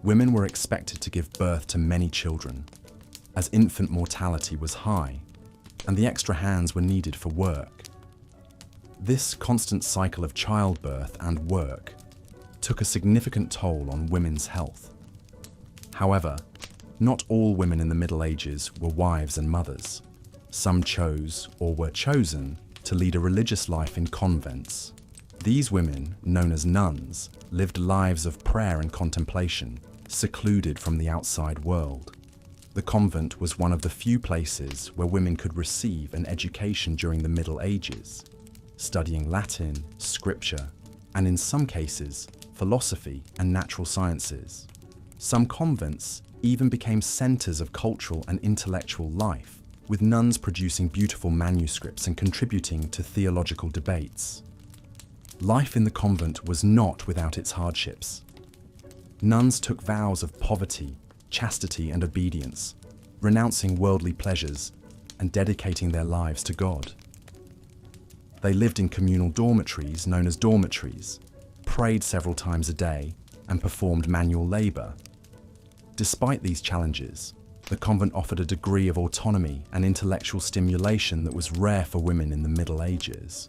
Women were expected to give birth to many children, as infant mortality was high, and the extra hands were needed for work. This constant cycle of childbirth and work took a significant toll on women's health. However, not all women in the Middle Ages were wives and mothers. Some chose, or were chosen, to lead a religious life in convents. These women, known as nuns, lived lives of prayer and contemplation, secluded from the outside world. The convent was one of the few places where women could receive an education during the Middle Ages, studying Latin, scripture, and in some cases, philosophy and natural sciences. Some convents even became centers of cultural and intellectual life, with nuns producing beautiful manuscripts and contributing to theological debates. Life in the convent was not without its hardships. Nuns took vows of poverty, chastity, and obedience, renouncing worldly pleasures and dedicating their lives to God. They lived in communal dormitories known as dormitories, prayed several times a day, and performed manual labor. Despite these challenges, The convent offered a degree of autonomy and intellectual stimulation that was rare for women in the Middle Ages.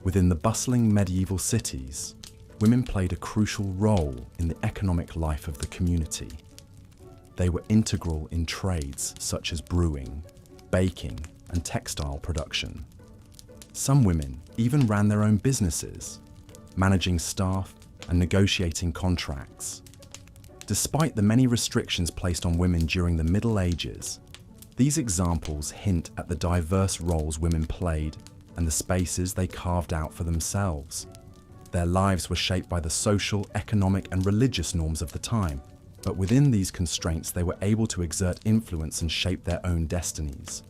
Within the bustling medieval cities, women played a crucial role in the economic life of the community. They were integral in trades such as brewing, baking, and textile production. Some women even ran their own businesses, managing staff and negotiating contracts. Despite the many restrictions placed on women during the Middle Ages, these examples hint at the diverse roles women played and the spaces they carved out for themselves. Their lives were shaped by the social, economic, and religious norms of the time, but within these constraints they were able to exert influence and shape their own destinies.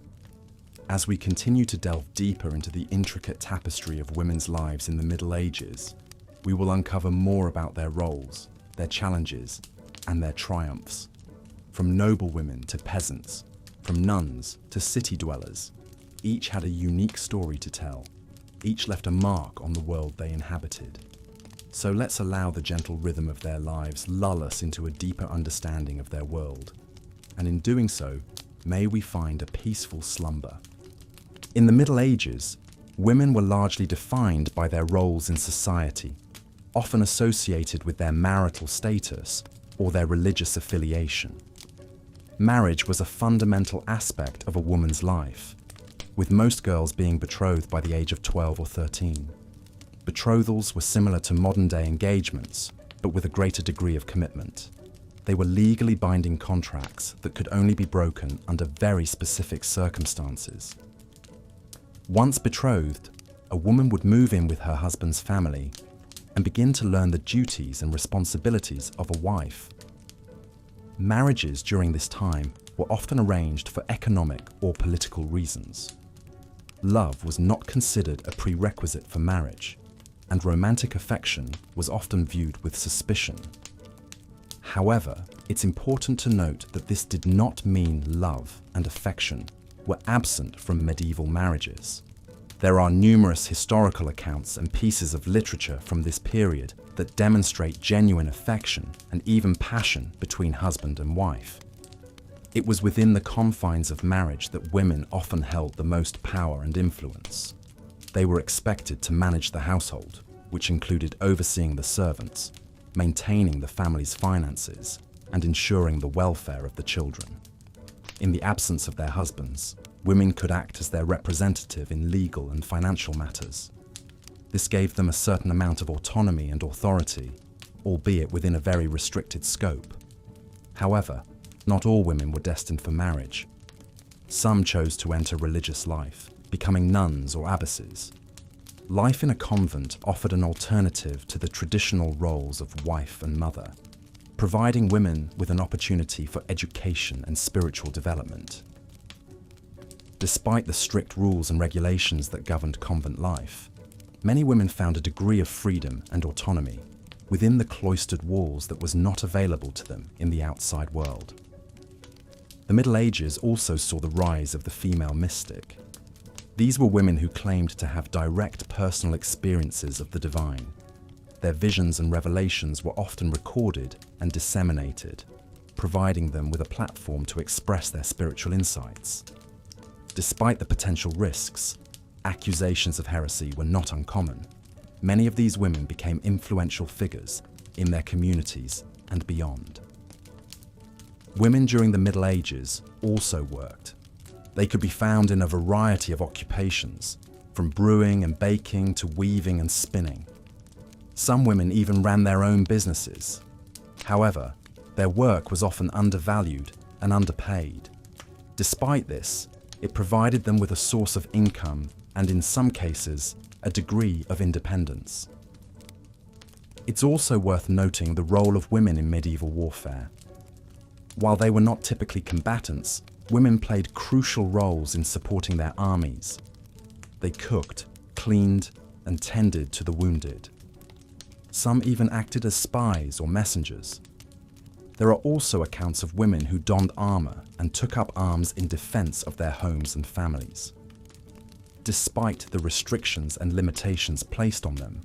As we continue to delve deeper into the intricate tapestry of women's lives in the Middle Ages, we will uncover more about their roles, their challenges, and their triumphs. From noble women to peasants, from nuns to city dwellers, each had a unique story to tell. Each left a mark on the world they inhabited. So let's allow the gentle rhythm of their lives lull us into a deeper understanding of their world. And in doing so, may we find a peaceful slumber. In the Middle Ages, women were largely defined by their roles in society, often associated with their marital status or their religious affiliation. Marriage was a fundamental aspect of a woman's life, with most girls being betrothed by the age of 12 or 13. Betrothals were similar to modern-day engagements, but with a greater degree of commitment. They were legally binding contracts that could only be broken under very specific circumstances. Once betrothed, a woman would move in with her husband's family and begin to learn the duties and responsibilities of a wife. Marriages during this time were often arranged for economic or political reasons. Love was not considered a prerequisite for marriage, and romantic affection was often viewed with suspicion. However, it's important to note that this did not mean love and affection were absent from medieval marriages. There are numerous historical accounts and pieces of literature from this period that demonstrate genuine affection and even passion between husband and wife. It was within the confines of marriage that women often held the most power and influence. They were expected to manage the household, which included overseeing the servants, maintaining the family's finances, and ensuring the welfare of the children. In the absence of their husbands, women could act as their representative in legal and financial matters. This gave them a certain amount of autonomy and authority, albeit within a very restricted scope. However, not all women were destined for marriage. Some chose to enter religious life, becoming nuns or abbesses. Life in a convent offered an alternative to the traditional roles of wife and mother, providing women with an opportunity for education and spiritual development. Despite the strict rules and regulations that governed convent life, many women found a degree of freedom and autonomy within the cloistered walls that was not available to them in the outside world. The Middle Ages also saw the rise of the female mystic. These were women who claimed to have direct personal experiences of the divine. Their visions and revelations were often recorded and disseminated, providing them with a platform to express their spiritual insights. Despite the potential risks, accusations of heresy were not uncommon. Many of these women became influential figures in their communities and beyond. Women during the Middle Ages also worked. They could be found in a variety of occupations, from brewing and baking to weaving and spinning. Some women even ran their own businesses. However, their work was often undervalued and underpaid. Despite this, it provided them with a source of income and, in some cases, a degree of independence. It's also worth noting the role of women in medieval warfare. While they were not typically combatants, women played crucial roles in supporting their armies. They cooked, cleaned, and tended to the wounded. Some even acted as spies or messengers. There are also accounts of women who donned armor and took up arms in defense of their homes and families. Despite the restrictions and limitations placed on them,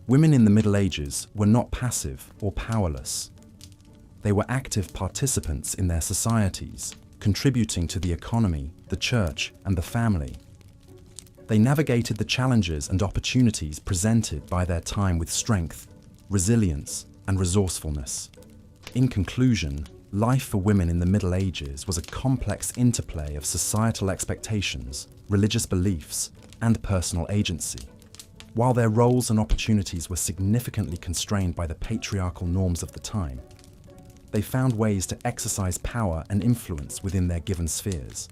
women in the Middle Ages were not passive or powerless. They were active participants in their societies, contributing to the economy, the church, and the family. They navigated the challenges and opportunities presented by their time with strength, resilience, and resourcefulness. In conclusion, life for women in the Middle Ages was a complex interplay of societal expectations, religious beliefs, and personal agency. While their roles and opportunities were significantly constrained by the patriarchal norms of the time, they found ways to exercise power and influence within their given spheres.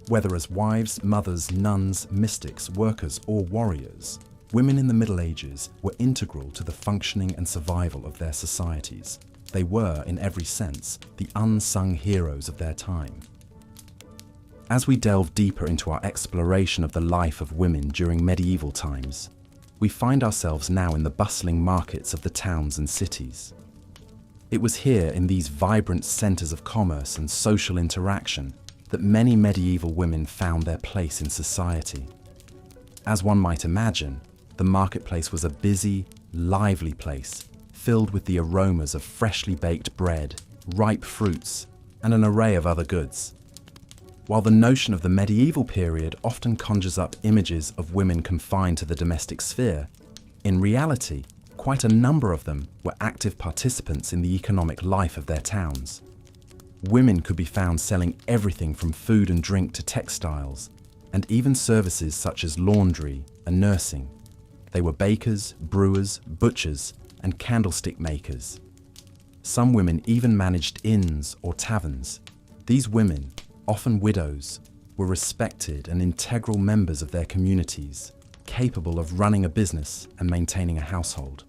Whether as wives, mothers, nuns, mystics, workers, or warriors, women in the Middle Ages were integral to the functioning and survival of their societies. They were, in every sense, the unsung heroes of their time. As we delve deeper into our exploration of the life of women during medieval times, we find ourselves now in the bustling markets of the towns and cities. It was here, in these vibrant centers of commerce and social interaction, that many medieval women found their place in society. As one might imagine, the marketplace was a busy, lively place, filled with the aromas of freshly baked bread, ripe fruits, and an array of other goods. While the notion of the medieval period often conjures up images of women confined to the domestic sphere, in reality, quite a number of them were active participants in the economic life of their towns. Women could be found selling everything from food and drink to textiles, and even services such as laundry and nursing. They were bakers, brewers, butchers, and candlestick makers. Some women even managed inns or taverns. These women, often widows, were respected and integral members of their communities, capable of running a business and maintaining a household.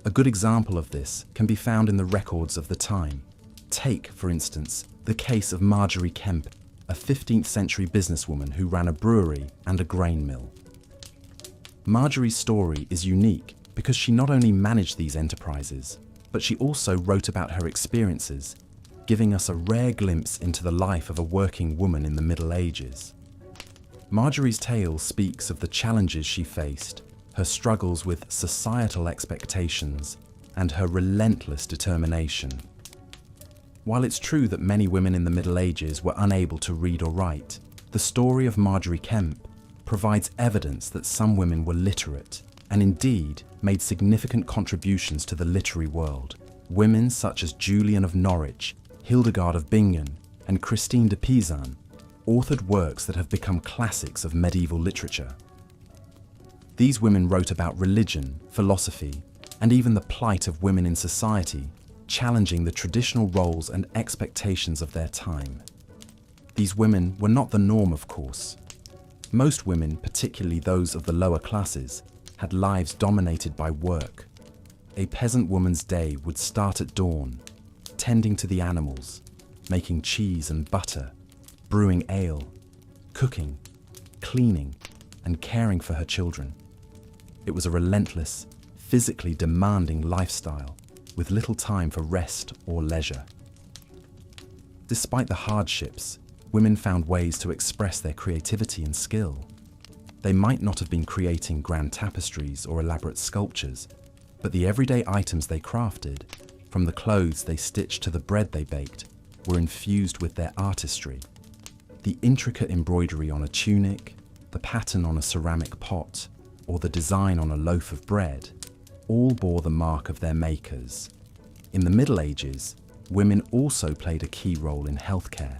A good example of this can be found in the records of the time. Take, for instance, the case of Margery Kemp, a 15th century businesswoman who ran a brewery and a grain mill. Margery's story is unique because she not only managed these enterprises, but she also wrote about her experiences, giving us a rare glimpse into the life of a working woman in the Middle Ages. Margery's tale speaks of the challenges she faced, her struggles with societal expectations, and her relentless determination. While it's true that many women in the Middle Ages were unable to read or write, the story of Margery Kemp provides evidence that some women were literate and indeed made significant contributions to the literary world. Women such as Julian of Norwich, Hildegard of Bingen, and Christine de Pizan authored works that have become classics of medieval literature. These women wrote about religion, philosophy, and even the plight of women in society, challenging the traditional roles and expectations of their time. These women were not the norm, of course. Most women, particularly those of the lower classes, had lives dominated by work. A peasant woman's day would start at dawn, tending to the animals, making cheese and butter, brewing ale, cooking, cleaning, and caring for her children. It was a relentless, physically demanding lifestyle, with little time for rest or leisure. Despite the hardships, women found ways to express their creativity and skill. They might not have been creating grand tapestries or elaborate sculptures, but the everyday items they crafted, from the clothes they stitched to the bread they baked, were infused with their artistry. The intricate embroidery on a tunic, the pattern on a ceramic pot, or the design on a loaf of bread, all bore the mark of their makers. In the Middle Ages, women also played a key role in healthcare.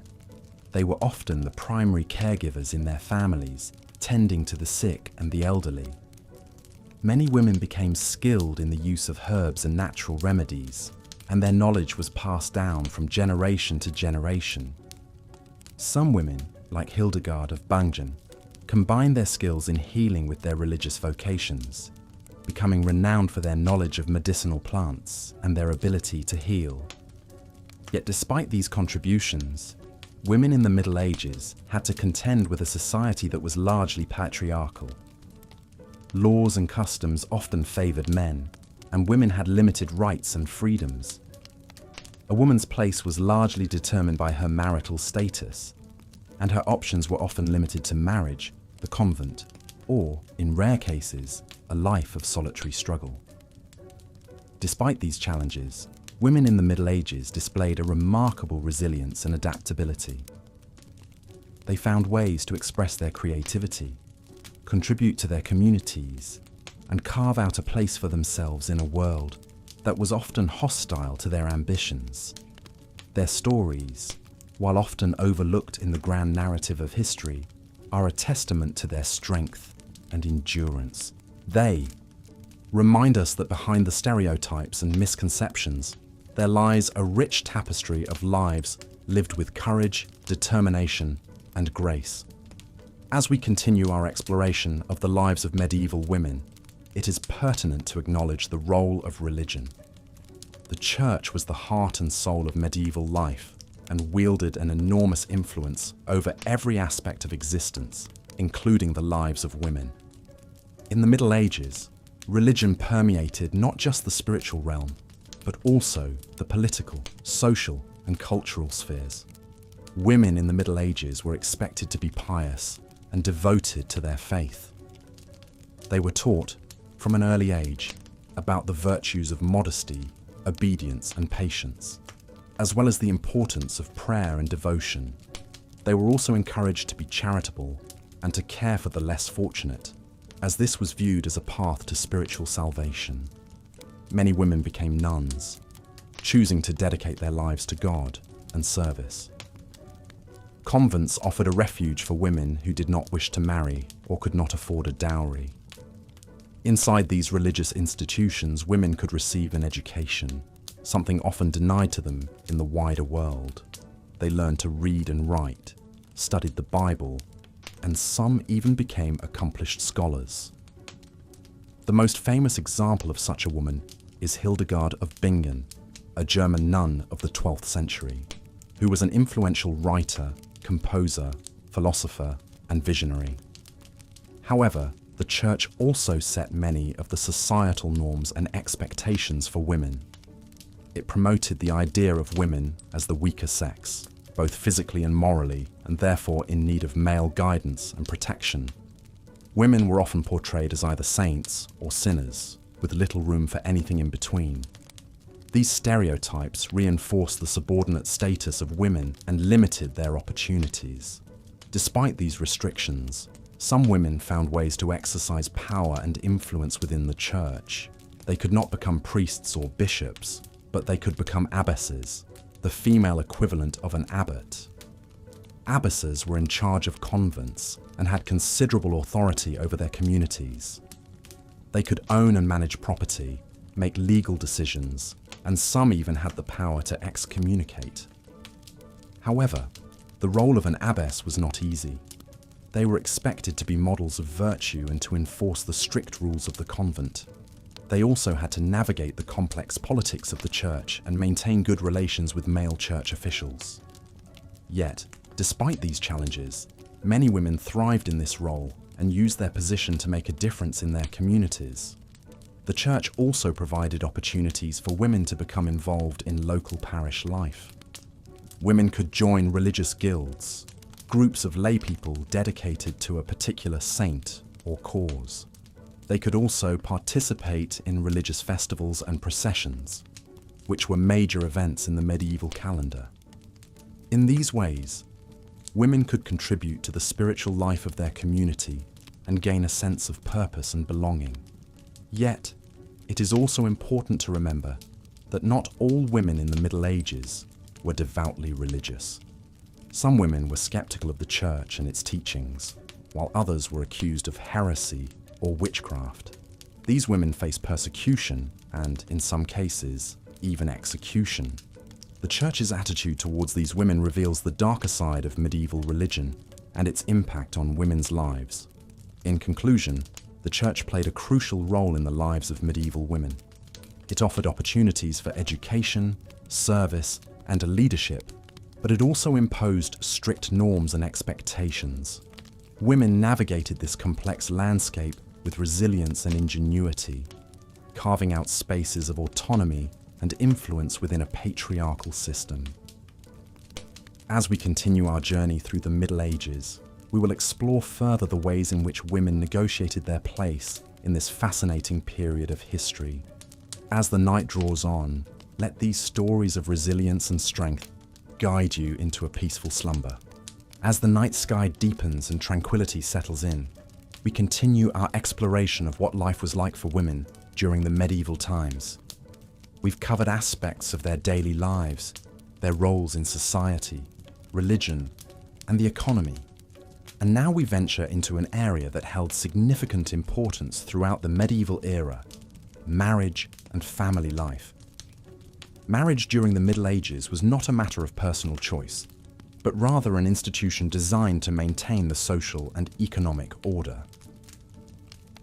They were often the primary caregivers in their families, tending to the sick and the elderly. Many women became skilled in the use of herbs and natural remedies, and their knowledge was passed down from generation to generation. Some women, like Hildegard of Bingen, combined their skills in healing with their religious vocations, becoming renowned for their knowledge of medicinal plants and their ability to heal. Yet despite these contributions, women in the Middle Ages had to contend with a society that was largely patriarchal. Laws and customs often favored men, and women had limited rights and freedoms. A woman's place was largely determined by her marital status, and her options were often limited to marriage, the convent, or, in rare cases, a life of solitary struggle. Despite these challenges, Women in the Middle Ages displayed a remarkable resilience and adaptability. They found ways to express their creativity, contribute to their communities, and carve out a place for themselves in a world that was often hostile to their ambitions. Their stories, while often overlooked in the grand narrative of history, are a testament to their strength and endurance. They remind us that behind the stereotypes and misconceptions, there lies a rich tapestry of lives lived with courage, determination, and grace. As we continue our exploration of the lives of medieval women, it is pertinent to acknowledge the role of religion. The Church was the heart and soul of medieval life and wielded an enormous influence over every aspect of existence, including the lives of women. In the Middle Ages, religion permeated not just the spiritual realm, but also the political, social, and cultural spheres. Women in the Middle Ages were expected to be pious and devoted to their faith. They were taught, from an early age, about the virtues of modesty, obedience, and patience, as well as the importance of prayer and devotion. They were also encouraged to be charitable and to care for the less fortunate, as this was viewed as a path to spiritual salvation. Many women became nuns, choosing to dedicate their lives to God and service. Convents offered a refuge for women who did not wish to marry or could not afford a dowry. Inside these religious institutions, women could receive an education, something often denied to them in the wider world. They learned to read and write, studied the Bible, and some even became accomplished scholars. The most famous example of such a woman is Hildegard of Bingen, a German nun of the 12th century, who was an influential writer, composer, philosopher, and visionary. However, the Church also set many of the societal norms and expectations for women. It promoted the idea of women as the weaker sex, both physically and morally, and therefore in need of male guidance and protection. Women were often portrayed as either saints or sinners, with little room for anything in between. These stereotypes reinforced the subordinate status of women and limited their opportunities. Despite these restrictions, some women found ways to exercise power and influence within the Church. They could not become priests or bishops, but they could become abbesses, the female equivalent of an abbot. Abbesses were in charge of convents and had considerable authority over their communities. They could own and manage property, make legal decisions, and some even had the power to excommunicate. However, the role of an abbess was not easy. They were expected to be models of virtue and to enforce the strict rules of the convent. They also had to navigate the complex politics of the Church and maintain good relations with male Church officials. Yet, despite these challenges, many women thrived in this role and used their position to make a difference in their communities. The Church also provided opportunities for women to become involved in local parish life. Women could join religious guilds, groups of laypeople dedicated to a particular saint or cause. They could also participate in religious festivals and processions, which were major events in the medieval calendar. In these ways, women could contribute to the spiritual life of their community and gain a sense of purpose and belonging. Yet, it is also important to remember that not all women in the Middle Ages were devoutly religious. Some women were skeptical of the Church and its teachings, while others were accused of heresy or witchcraft. These women faced persecution and, in some cases, even execution. The Church's attitude towards these women reveals the darker side of medieval religion and its impact on women's lives. In conclusion, the Church played a crucial role in the lives of medieval women. It offered opportunities for education, service, and leadership, but it also imposed strict norms and expectations. Women navigated this complex landscape with resilience and ingenuity, carving out spaces of autonomy and influence within a patriarchal system. As we continue our journey through the Middle Ages, we will explore further the ways in which women negotiated their place in this fascinating period of history. As the night draws on, Let these stories of resilience and strength guide you into a peaceful slumber. As the night sky deepens and tranquility settles in, we continue our exploration of what life was like for women during the medieval times. We've covered aspects of their daily lives, their roles in society, religion, and the economy. And now we venture into an area that held significant importance throughout the medieval era: marriage and family life. Marriage during the Middle Ages was not a matter of personal choice, but rather an institution designed to maintain the social and economic order.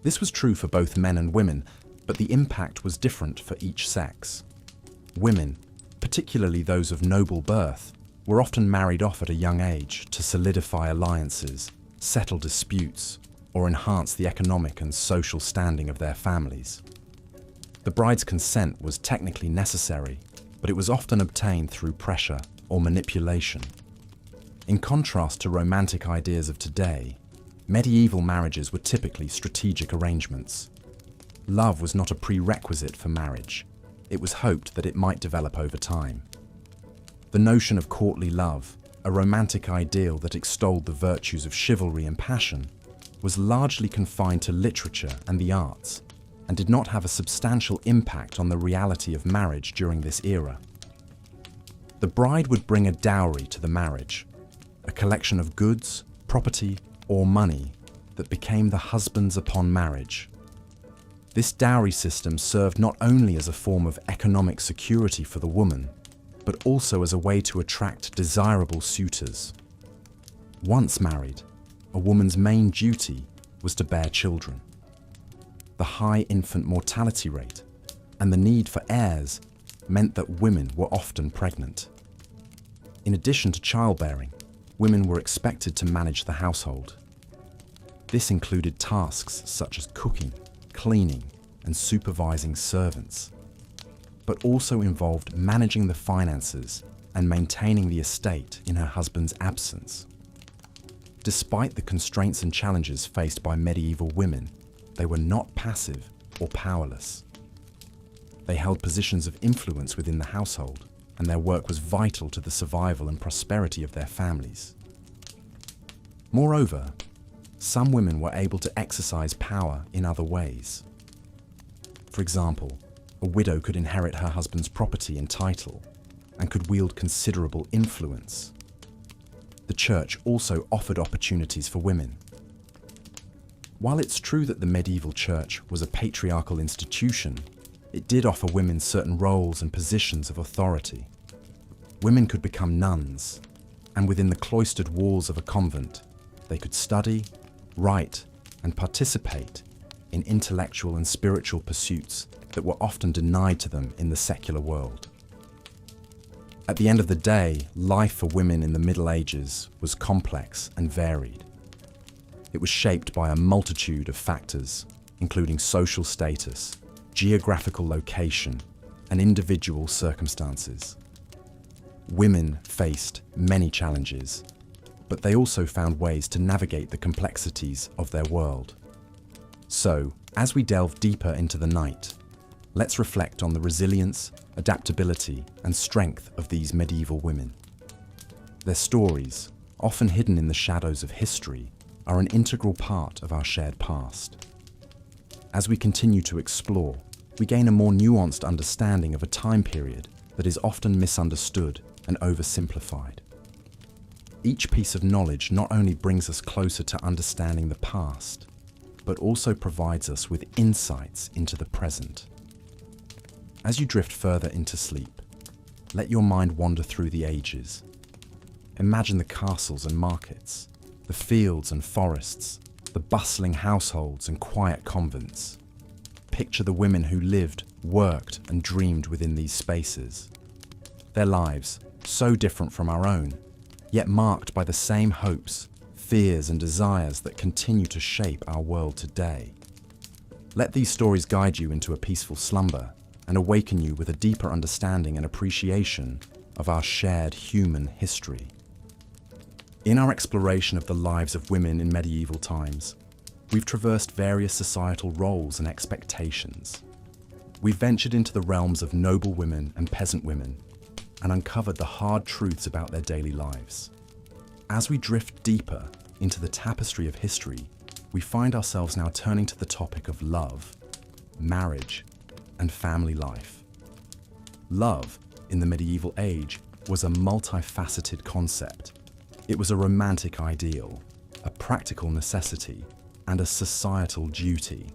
This was true for both men and women, but the impact was different for each sex. Women, particularly those of noble birth, were often married off at a young age to solidify alliances, settle disputes, or enhance the economic and social standing of their families. The bride's consent was technically necessary, but it was often obtained through pressure or manipulation. In contrast to romantic ideas of today, medieval marriages were typically strategic arrangements. Love was not a prerequisite for marriage. It was hoped that it might develop over time. The notion of courtly love, a romantic ideal that extolled the virtues of chivalry and passion, was largely confined to literature and the arts, and did not have a substantial impact on the reality of marriage during this era. The bride would bring a dowry to the marriage, a collection of goods, property, or money that became the husband's upon marriage. This dowry system served not only as a form of economic security for the woman, but also as a way to attract desirable suitors. Once married, a woman's main duty was to bear children. The high infant mortality rate and the need for heirs meant that women were often pregnant. In addition to childbearing, women were expected to manage the household. This included tasks such as cooking, cleaning, and supervising servants, but also involved managing the finances and maintaining the estate in her husband's absence. Despite the constraints and challenges faced by medieval women, they were not passive or powerless. They held positions of influence within the household, and their work was vital to the survival and prosperity of their families. Moreover, some women were able to exercise power in other ways. For example, a widow could inherit her husband's property and title, and could wield considerable influence. The church also offered opportunities for women. While it's true that the medieval church was a patriarchal institution, it did offer women certain roles and positions of authority. Women could become nuns, and within the cloistered walls of a convent, they could study, write, and participate in intellectual and spiritual pursuits that were often denied to them in the secular world. At the end of the day, life for women in the Middle Ages was complex and varied. It was shaped by a multitude of factors, including social status, geographical location, and individual circumstances. Women faced many challenges, but they also found ways to navigate the complexities of their world. So, as we delve deeper into the night, let's reflect on the resilience, adaptability, and strength of these medieval women. Their stories, often hidden in the shadows of history, are an integral part of our shared past. As we continue to explore, we gain a more nuanced understanding of a time period that is often misunderstood and oversimplified. Each piece of knowledge not only brings us closer to understanding the past, but also provides us with insights into the present. As you drift further into sleep, let your mind wander through the ages. Imagine the castles and markets, the fields and forests, the bustling households and quiet convents. Picture the women who lived, worked, and dreamed within these spaces. Their lives, so different from our own, yet marked by the same hopes, fears, and desires that continue to shape our world today. Let these stories guide you into a peaceful slumber and awaken you with a deeper understanding and appreciation of our shared human history. In our exploration of the lives of women in medieval times, we've traversed various societal roles and expectations. we ventured into the realms of noble women and peasant women and uncovered the hard truths about their daily lives. As we drift deeper into the tapestry of history, we find ourselves now turning to the topic of love, marriage, and family life. Love, in the medieval age, was a multifaceted concept. It was a romantic ideal, a practical necessity, and a societal duty.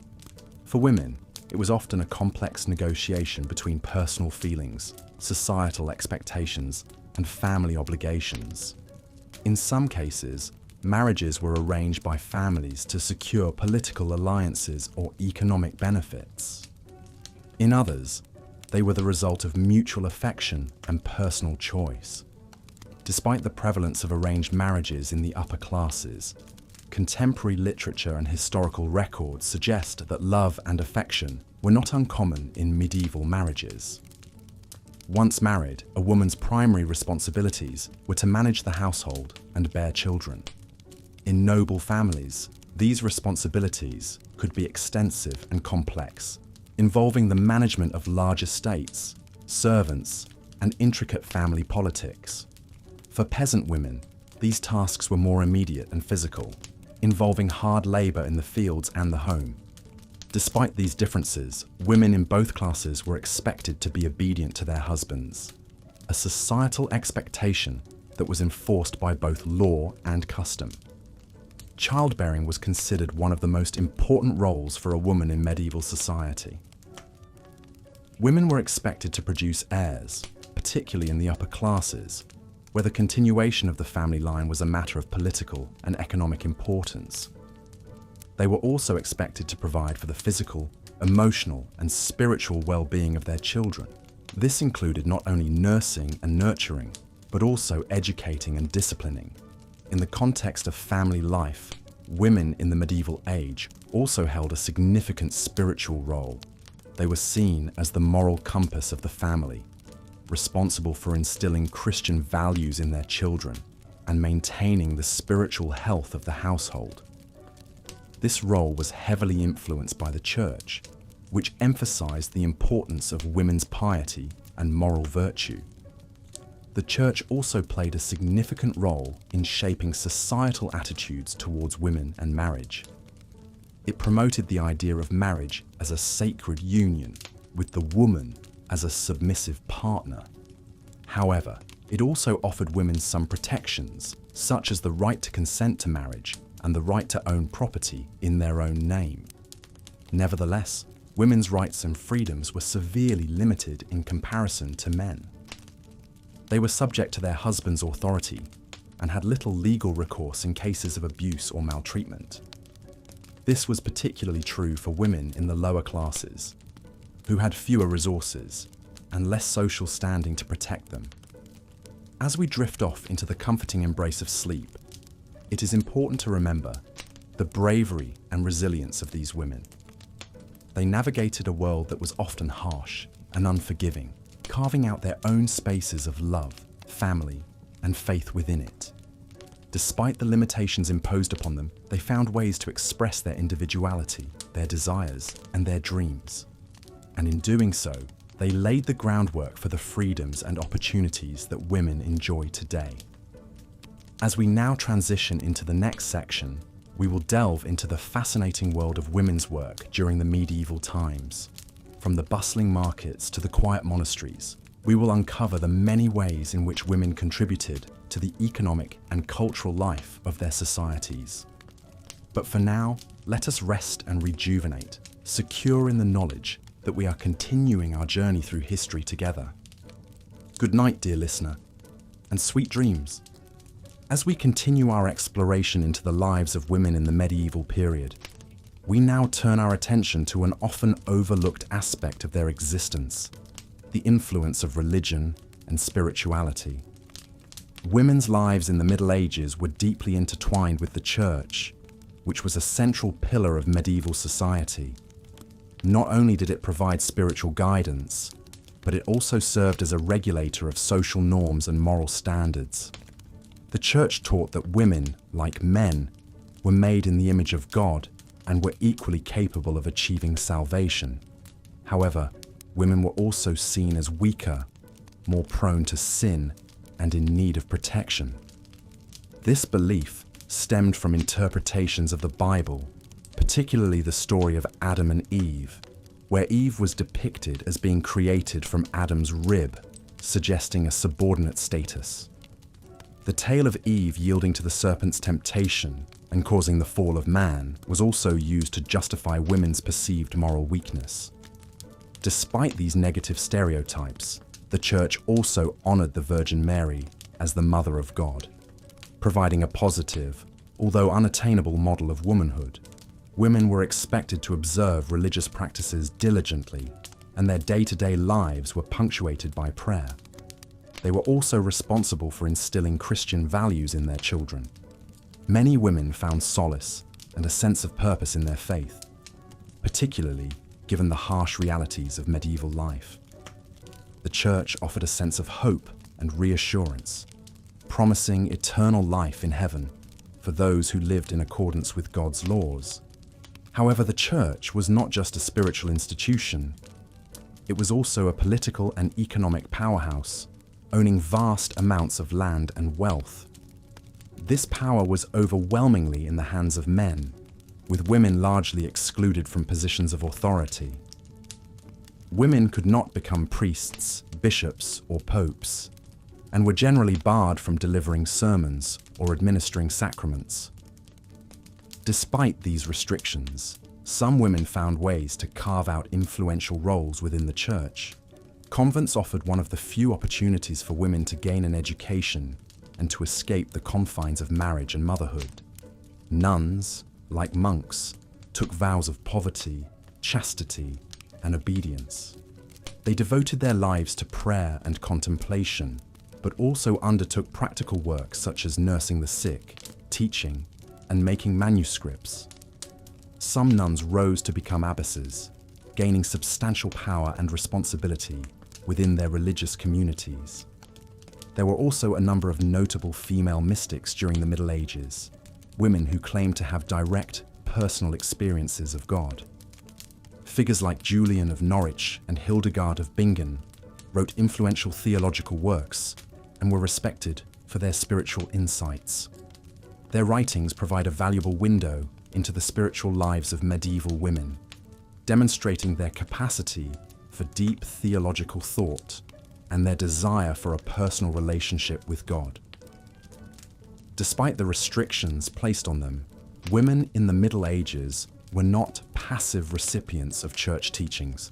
For women, it was often a complex negotiation between personal feelings, societal expectations, and family obligations. In some cases, marriages were arranged by families to secure political alliances or economic benefits. In others, they were the result of mutual affection and personal choice. Despite the prevalence of arranged marriages in the upper classes, contemporary literature and historical records suggest that love and affection were not uncommon in medieval marriages. Once married, a woman's primary responsibilities were to manage the household and bear children. In noble families, these responsibilities could be extensive and complex, involving the management of large estates, servants, and intricate family politics. For peasant women, these tasks were more immediate and physical, involving hard labor in the fields and the home. Despite these differences, women in both classes were expected to be obedient to their husbands, a societal expectation that was enforced by both law and custom. Childbearing was considered one of the most important roles for a woman in medieval society. Women were expected to produce heirs, particularly in the upper classes, where the continuation of the family line was a matter of political and economic importance. They were also expected to provide for the physical, emotional, and spiritual well-being of their children. This included not only nursing and nurturing, but also educating and disciplining. In the context of family life, women in the medieval age also held a significant spiritual role. They were seen as the moral compass of the family, responsible for instilling Christian values in their children and maintaining the spiritual health of the household. This role was heavily influenced by the Church, which emphasized the importance of women's piety and moral virtue. The Church also played a significant role in shaping societal attitudes towards women and marriage. It promoted the idea of marriage as a sacred union, with the woman as a submissive partner. However, it also offered women some protections, such as the right to consent to marriage and the right to own property in their own name. Nevertheless, women's rights and freedoms were severely limited in comparison to men. They were subject to their husband's authority and had little legal recourse in cases of abuse or maltreatment. This was particularly true for women in the lower classes, who had fewer resources and less social standing to protect them. As we drift off into the comforting embrace of sleep, it is important to remember the bravery and resilience of these women. They navigated a world that was often harsh and unforgiving, carving out their own spaces of love, family, and faith within it. Despite the limitations imposed upon them, they found ways to express their individuality, their desires, and their dreams. And in doing so, they laid the groundwork for the freedoms and opportunities that women enjoy today. As we now transition into the next section, we will delve into the fascinating world of women's work during the medieval times. From the bustling markets to the quiet monasteries, we will uncover the many ways in which women contributed to the economic and cultural life of their societies. But for now, let us rest and rejuvenate, secure in the knowledge that we are continuing our journey through history together. Good night, dear listener, and sweet dreams. As we continue our exploration into the lives of women in the medieval period, we now turn our attention to an often overlooked aspect of their existence: the influence of religion and spirituality. Women's lives in the Middle Ages were deeply intertwined with the Church, which was a central pillar of medieval society. Not only did it provide spiritual guidance, but it also served as a regulator of social norms and moral standards. The Church taught that women, like men, were made in the image of God and were equally capable of achieving salvation. However, women were also seen as weaker, more prone to sin, and in need of protection. This belief stemmed from interpretations of the Bible, particularly the story of Adam and Eve, where Eve was depicted as being created from Adam's rib, suggesting a subordinate status. The tale of Eve yielding to the serpent's temptation and causing the fall of man was also used to justify women's perceived moral weakness. Despite these negative stereotypes, the Church also honored the Virgin Mary as the Mother of God, providing a positive, although unattainable model of womanhood. Women were expected to observe religious practices diligently, and their day-to-day lives were punctuated by prayer. They were also responsible for instilling Christian values in their children. Many women found solace and a sense of purpose in their faith, particularly given the harsh realities of medieval life. The Church offered a sense of hope and reassurance, promising eternal life in heaven for those who lived in accordance with God's laws. However, the Church was not just a spiritual institution. It was also a political and economic powerhouse, owning vast amounts of land and wealth. This power was overwhelmingly in the hands of men, with women largely excluded from positions of authority. Women could not become priests, bishops, or popes, and were generally barred from delivering sermons or administering sacraments. Despite these restrictions, some women found ways to carve out influential roles within the Church. Convents offered one of the few opportunities for women to gain an education and to escape the confines of marriage and motherhood. Nuns, like monks, took vows of poverty, chastity, and obedience. They devoted their lives to prayer and contemplation, but also undertook practical work such as nursing the sick, teaching, and making manuscripts. Some nuns rose to become abbesses, gaining substantial power and responsibility within their religious communities. There were also a number of notable female mystics during the Middle Ages, women who claimed to have direct, personal experiences of God. Figures like Julian of Norwich and Hildegard of Bingen wrote influential theological works and were respected for their spiritual insights. Their writings provide a valuable window into the spiritual lives of medieval women, demonstrating their capacity for deep theological thought and their desire for a personal relationship with God. Despite the restrictions placed on them, women in the Middle Ages were not passive recipients of church teachings.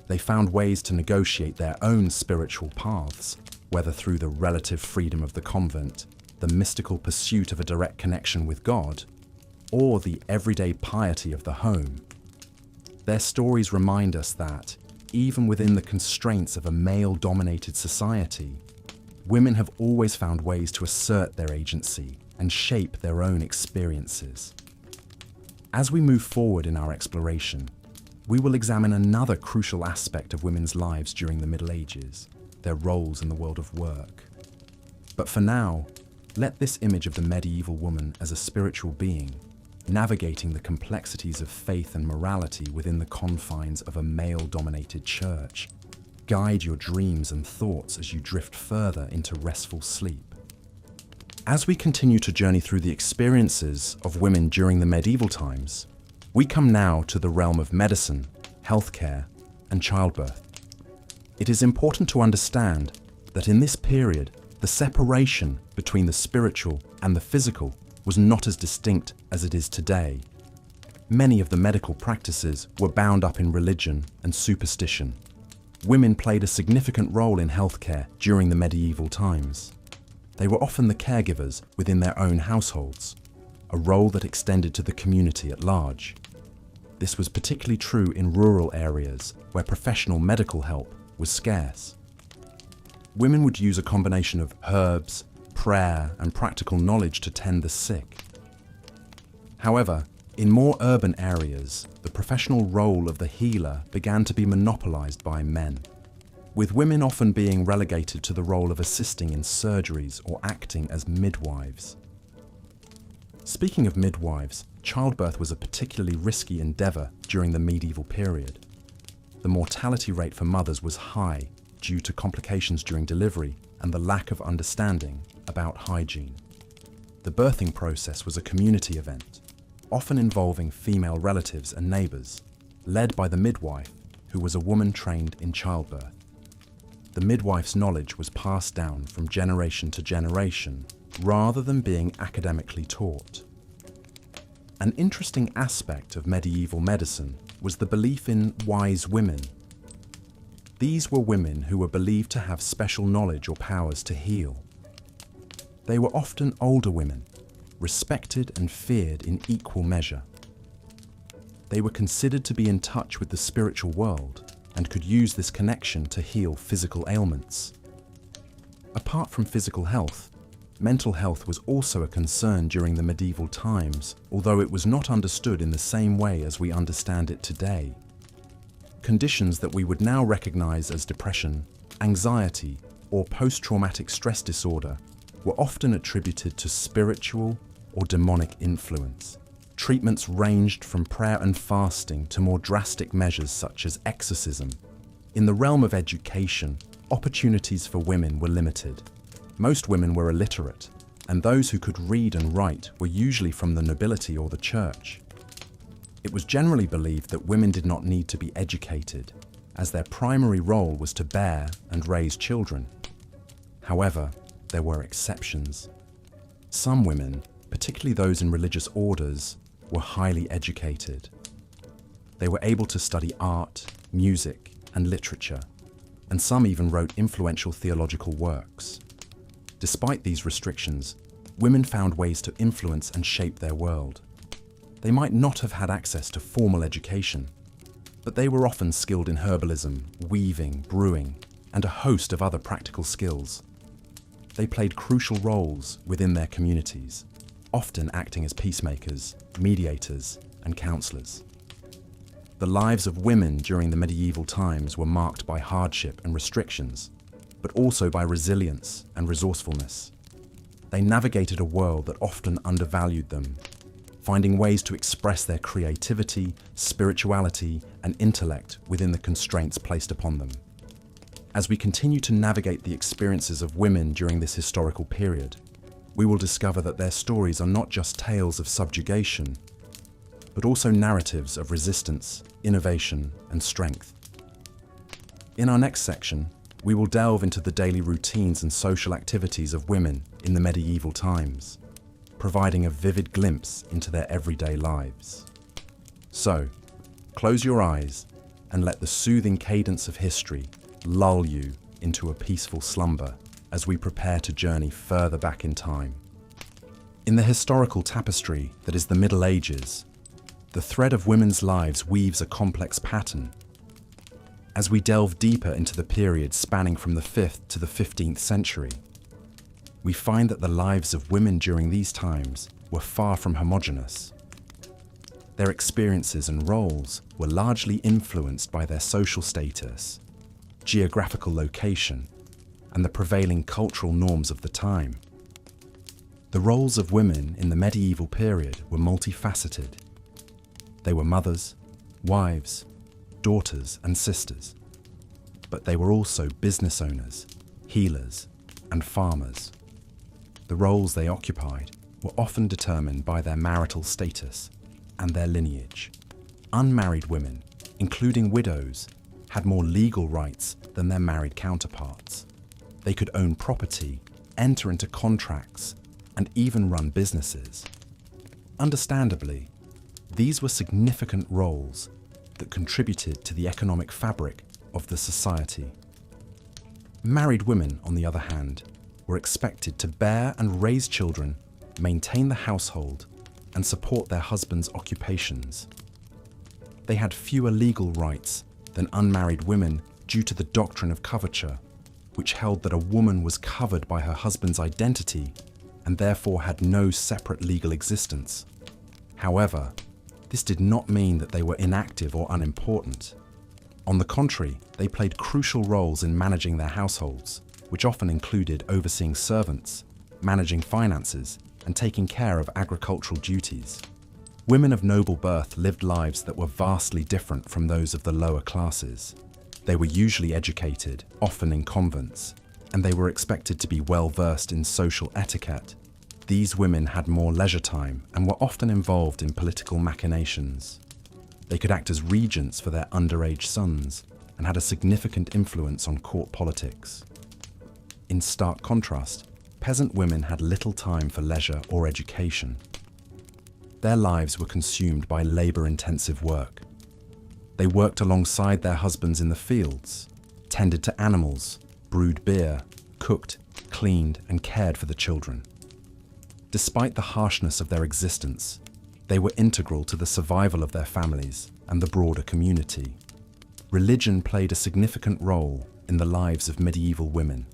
They found ways to negotiate their own spiritual paths, whether through the relative freedom of the convent, the mystical pursuit of a direct connection with God, or the everyday piety of the home. Their stories remind us that, even within the constraints of a male-dominated society, women have always found ways to assert their agency and shape their own experiences. As we move forward in our exploration, we will examine another crucial aspect of women's lives during the Middle Ages, their roles in the world of work. But for now, let this image of the medieval woman as a spiritual being, navigating the complexities of faith and morality within the confines of a male-dominated church, guide your dreams and thoughts as you drift further into restful sleep. As we continue to journey through the experiences of women during the medieval times, we come now to the realm of medicine, healthcare, and childbirth. It is important to understand that in this period, the separation between the spiritual and the physical was not as distinct as it is today. Many of the medical practices were bound up in religion and superstition. Women played a significant role in healthcare during the medieval times. They were often the caregivers within their own households, a role that extended to the community at large. This was particularly true in rural areas where professional medical help was scarce. Women would use a combination of herbs, prayer, and practical knowledge to tend the sick. However, in more urban areas, the professional role of the healer began to be monopolized by men, with women often being relegated to the role of assisting in surgeries or acting as midwives. Speaking of midwives, childbirth was a particularly risky endeavor during the medieval period. The mortality rate for mothers was high due to complications during delivery and the lack of understanding about hygiene. The birthing process was a community event, often involving female relatives and neighbours, led by the midwife, who was a woman trained in childbirth. The midwife's knowledge was passed down from generation to generation, rather than being academically taught. An interesting aspect of medieval medicine was the belief in wise women. These were women who were believed to have special knowledge or powers to heal. They were often older women, respected and feared in equal measure. They were considered to be in touch with the spiritual world and could use this connection to heal physical ailments. Apart from physical health, mental health was also a concern during the medieval times, although it was not understood in the same way as we understand it today. Conditions that we would now recognize as depression, anxiety, or post-traumatic stress disorder were often attributed to spiritual or demonic influence. Treatments ranged from prayer and fasting to more drastic measures such as exorcism. In the realm of education, opportunities for women were limited. Most women were illiterate, and those who could read and write were usually from the nobility or the church. It was generally believed that women did not need to be educated, as their primary role was to bear and raise children. However, there were exceptions. Some women, particularly those in religious orders, were highly educated. They were able to study art, music, and literature, and some even wrote influential theological works. Despite these restrictions, women found ways to influence and shape their world. They might not have had access to formal education, but they were often skilled in herbalism, weaving, brewing, and a host of other practical skills. They played crucial roles within their communities, often acting as peacemakers, mediators, and counselors. The lives of women during the medieval times were marked by hardship and restrictions, but also by resilience and resourcefulness. They navigated a world that often undervalued them, finding ways to express their creativity, spirituality, and intellect within the constraints placed upon them. As we continue to navigate the experiences of women during this historical period, we will discover that their stories are not just tales of subjugation, but also narratives of resistance, innovation, and strength. In our next section, we will delve into the daily routines and social activities of women in the medieval times, providing a vivid glimpse into their everyday lives. So, close your eyes and let the soothing cadence of history lull you into a peaceful slumber as we prepare to journey further back in time. In the historical tapestry that is the Middle Ages, the thread of women's lives weaves a complex pattern. As we delve deeper into the period spanning from the 5th to the 15th century, we find that the lives of women during these times were far from homogeneous. Their experiences and roles were largely influenced by their social status, geographical location, and the prevailing cultural norms of the time. The roles of women in the medieval period were multifaceted. They were mothers, wives, daughters, and sisters. But they were also business owners, healers, and farmers. The roles they occupied were often determined by their marital status and their lineage. Unmarried women, including widows, had more legal rights than their married counterparts. They could own property, enter into contracts, and even run businesses. Understandably, these were significant roles that contributed to the economic fabric of the society. Married women, on the other hand, were expected to bear and raise children, maintain the household, and support their husbands' occupations. They had fewer legal rights than unmarried women due to the doctrine of coverture, which held that a woman was covered by her husband's identity and therefore had no separate legal existence. However, this did not mean that they were inactive or unimportant. On the contrary, they played crucial roles in managing their households, which often included overseeing servants, managing finances, and taking care of agricultural duties. Women of noble birth lived lives that were vastly different from those of the lower classes. They were usually educated, often in convents, and they were expected to be well versed in social etiquette. These women had more leisure time and were often involved in political machinations. They could act as regents for their underage sons and had a significant influence on court politics. In stark contrast, peasant women had little time for leisure or education. Their lives were consumed by labor-intensive work. They worked alongside their husbands in the fields, tended to animals, brewed beer, cooked, cleaned, and cared for the children. Despite the harshness of their existence, they were integral to the survival of their families and the broader community. Religion played a significant role in the lives of medieval women.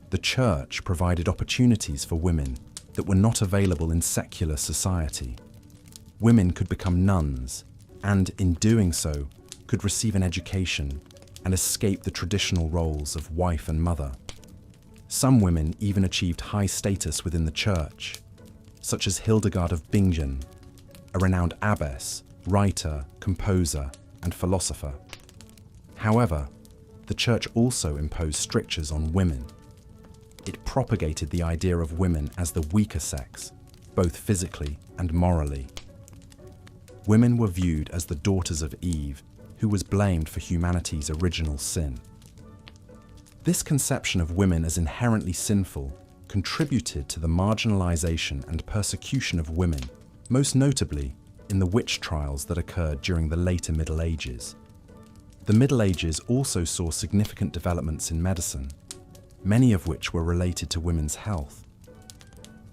The church provided opportunities for women that were not available in secular society. Women could become nuns and, in doing so, could receive an education and escape the traditional roles of wife and mother. Some women even achieved high status within the church, such as Hildegard of Bingen, a renowned abbess, writer, composer, and philosopher. However, the church also imposed strictures on women. It propagated the idea of women as the weaker sex, both physically and morally. Women were viewed as the daughters of Eve, who was blamed for humanity's original sin. This conception of women as inherently sinful contributed to the marginalization and persecution of women, most notably in the witch trials that occurred during the later Middle Ages. The Middle Ages also saw significant developments in medicine, many of which were related to women's health.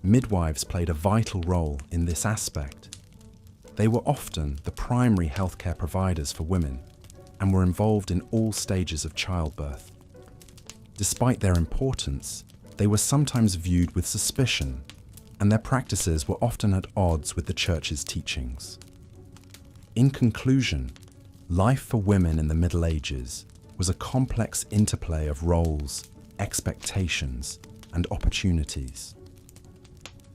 Midwives played a vital role in this aspect. They were often the primary healthcare providers for women and were involved in all stages of childbirth. Despite their importance, they were sometimes viewed with suspicion, and their practices were often at odds with the Church's teachings. In conclusion, life for women in the Middle Ages was a complex interplay of roles, expectations, and opportunities.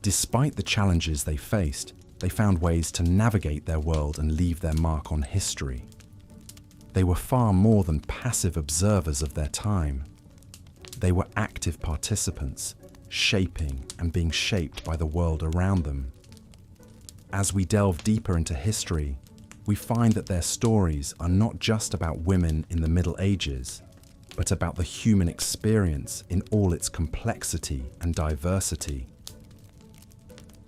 Despite the challenges they faced, they found ways to navigate their world and leave their mark on history. They were far more than passive observers of their time. They were active participants, shaping and being shaped by the world around them. As we delve deeper into history, we find that their stories are not just about women in the Middle Ages, but about the human experience in all its complexity and diversity.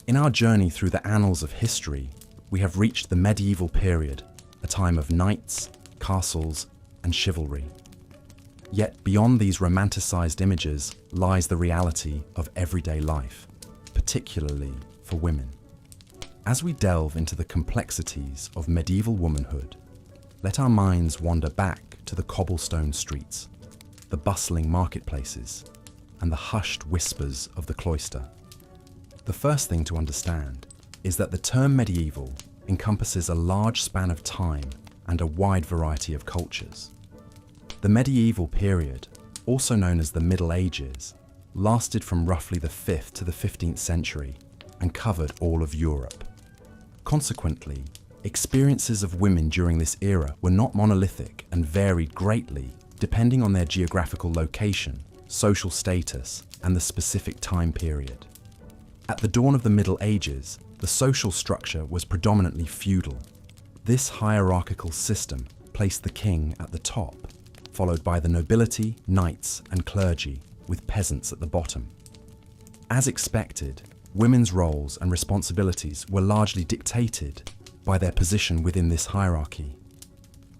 In our journey through the annals of history, we have reached the medieval period, a time of knights, castles, and chivalry. Yet beyond these romanticized images lies the reality of everyday life, particularly for women. As we delve into the complexities of medieval womanhood, let our minds wander back to the cobblestone streets, the bustling marketplaces, and the hushed whispers of the cloister. The first thing to understand is that the term medieval encompasses a large span of time and a wide variety of cultures. The medieval period, also known as the Middle Ages, lasted from roughly the 5th to the 15th century and covered all of Europe. Consequently, experiences of women during this era were not monolithic and varied greatly depending on their geographical location, social status, and the specific time period. At the dawn of the Middle Ages, the social structure was predominantly feudal. This hierarchical system placed the king at the top, followed by the nobility, knights, and clergy, with peasants at the bottom. As expected, women's roles and responsibilities were largely dictated by their position within this hierarchy.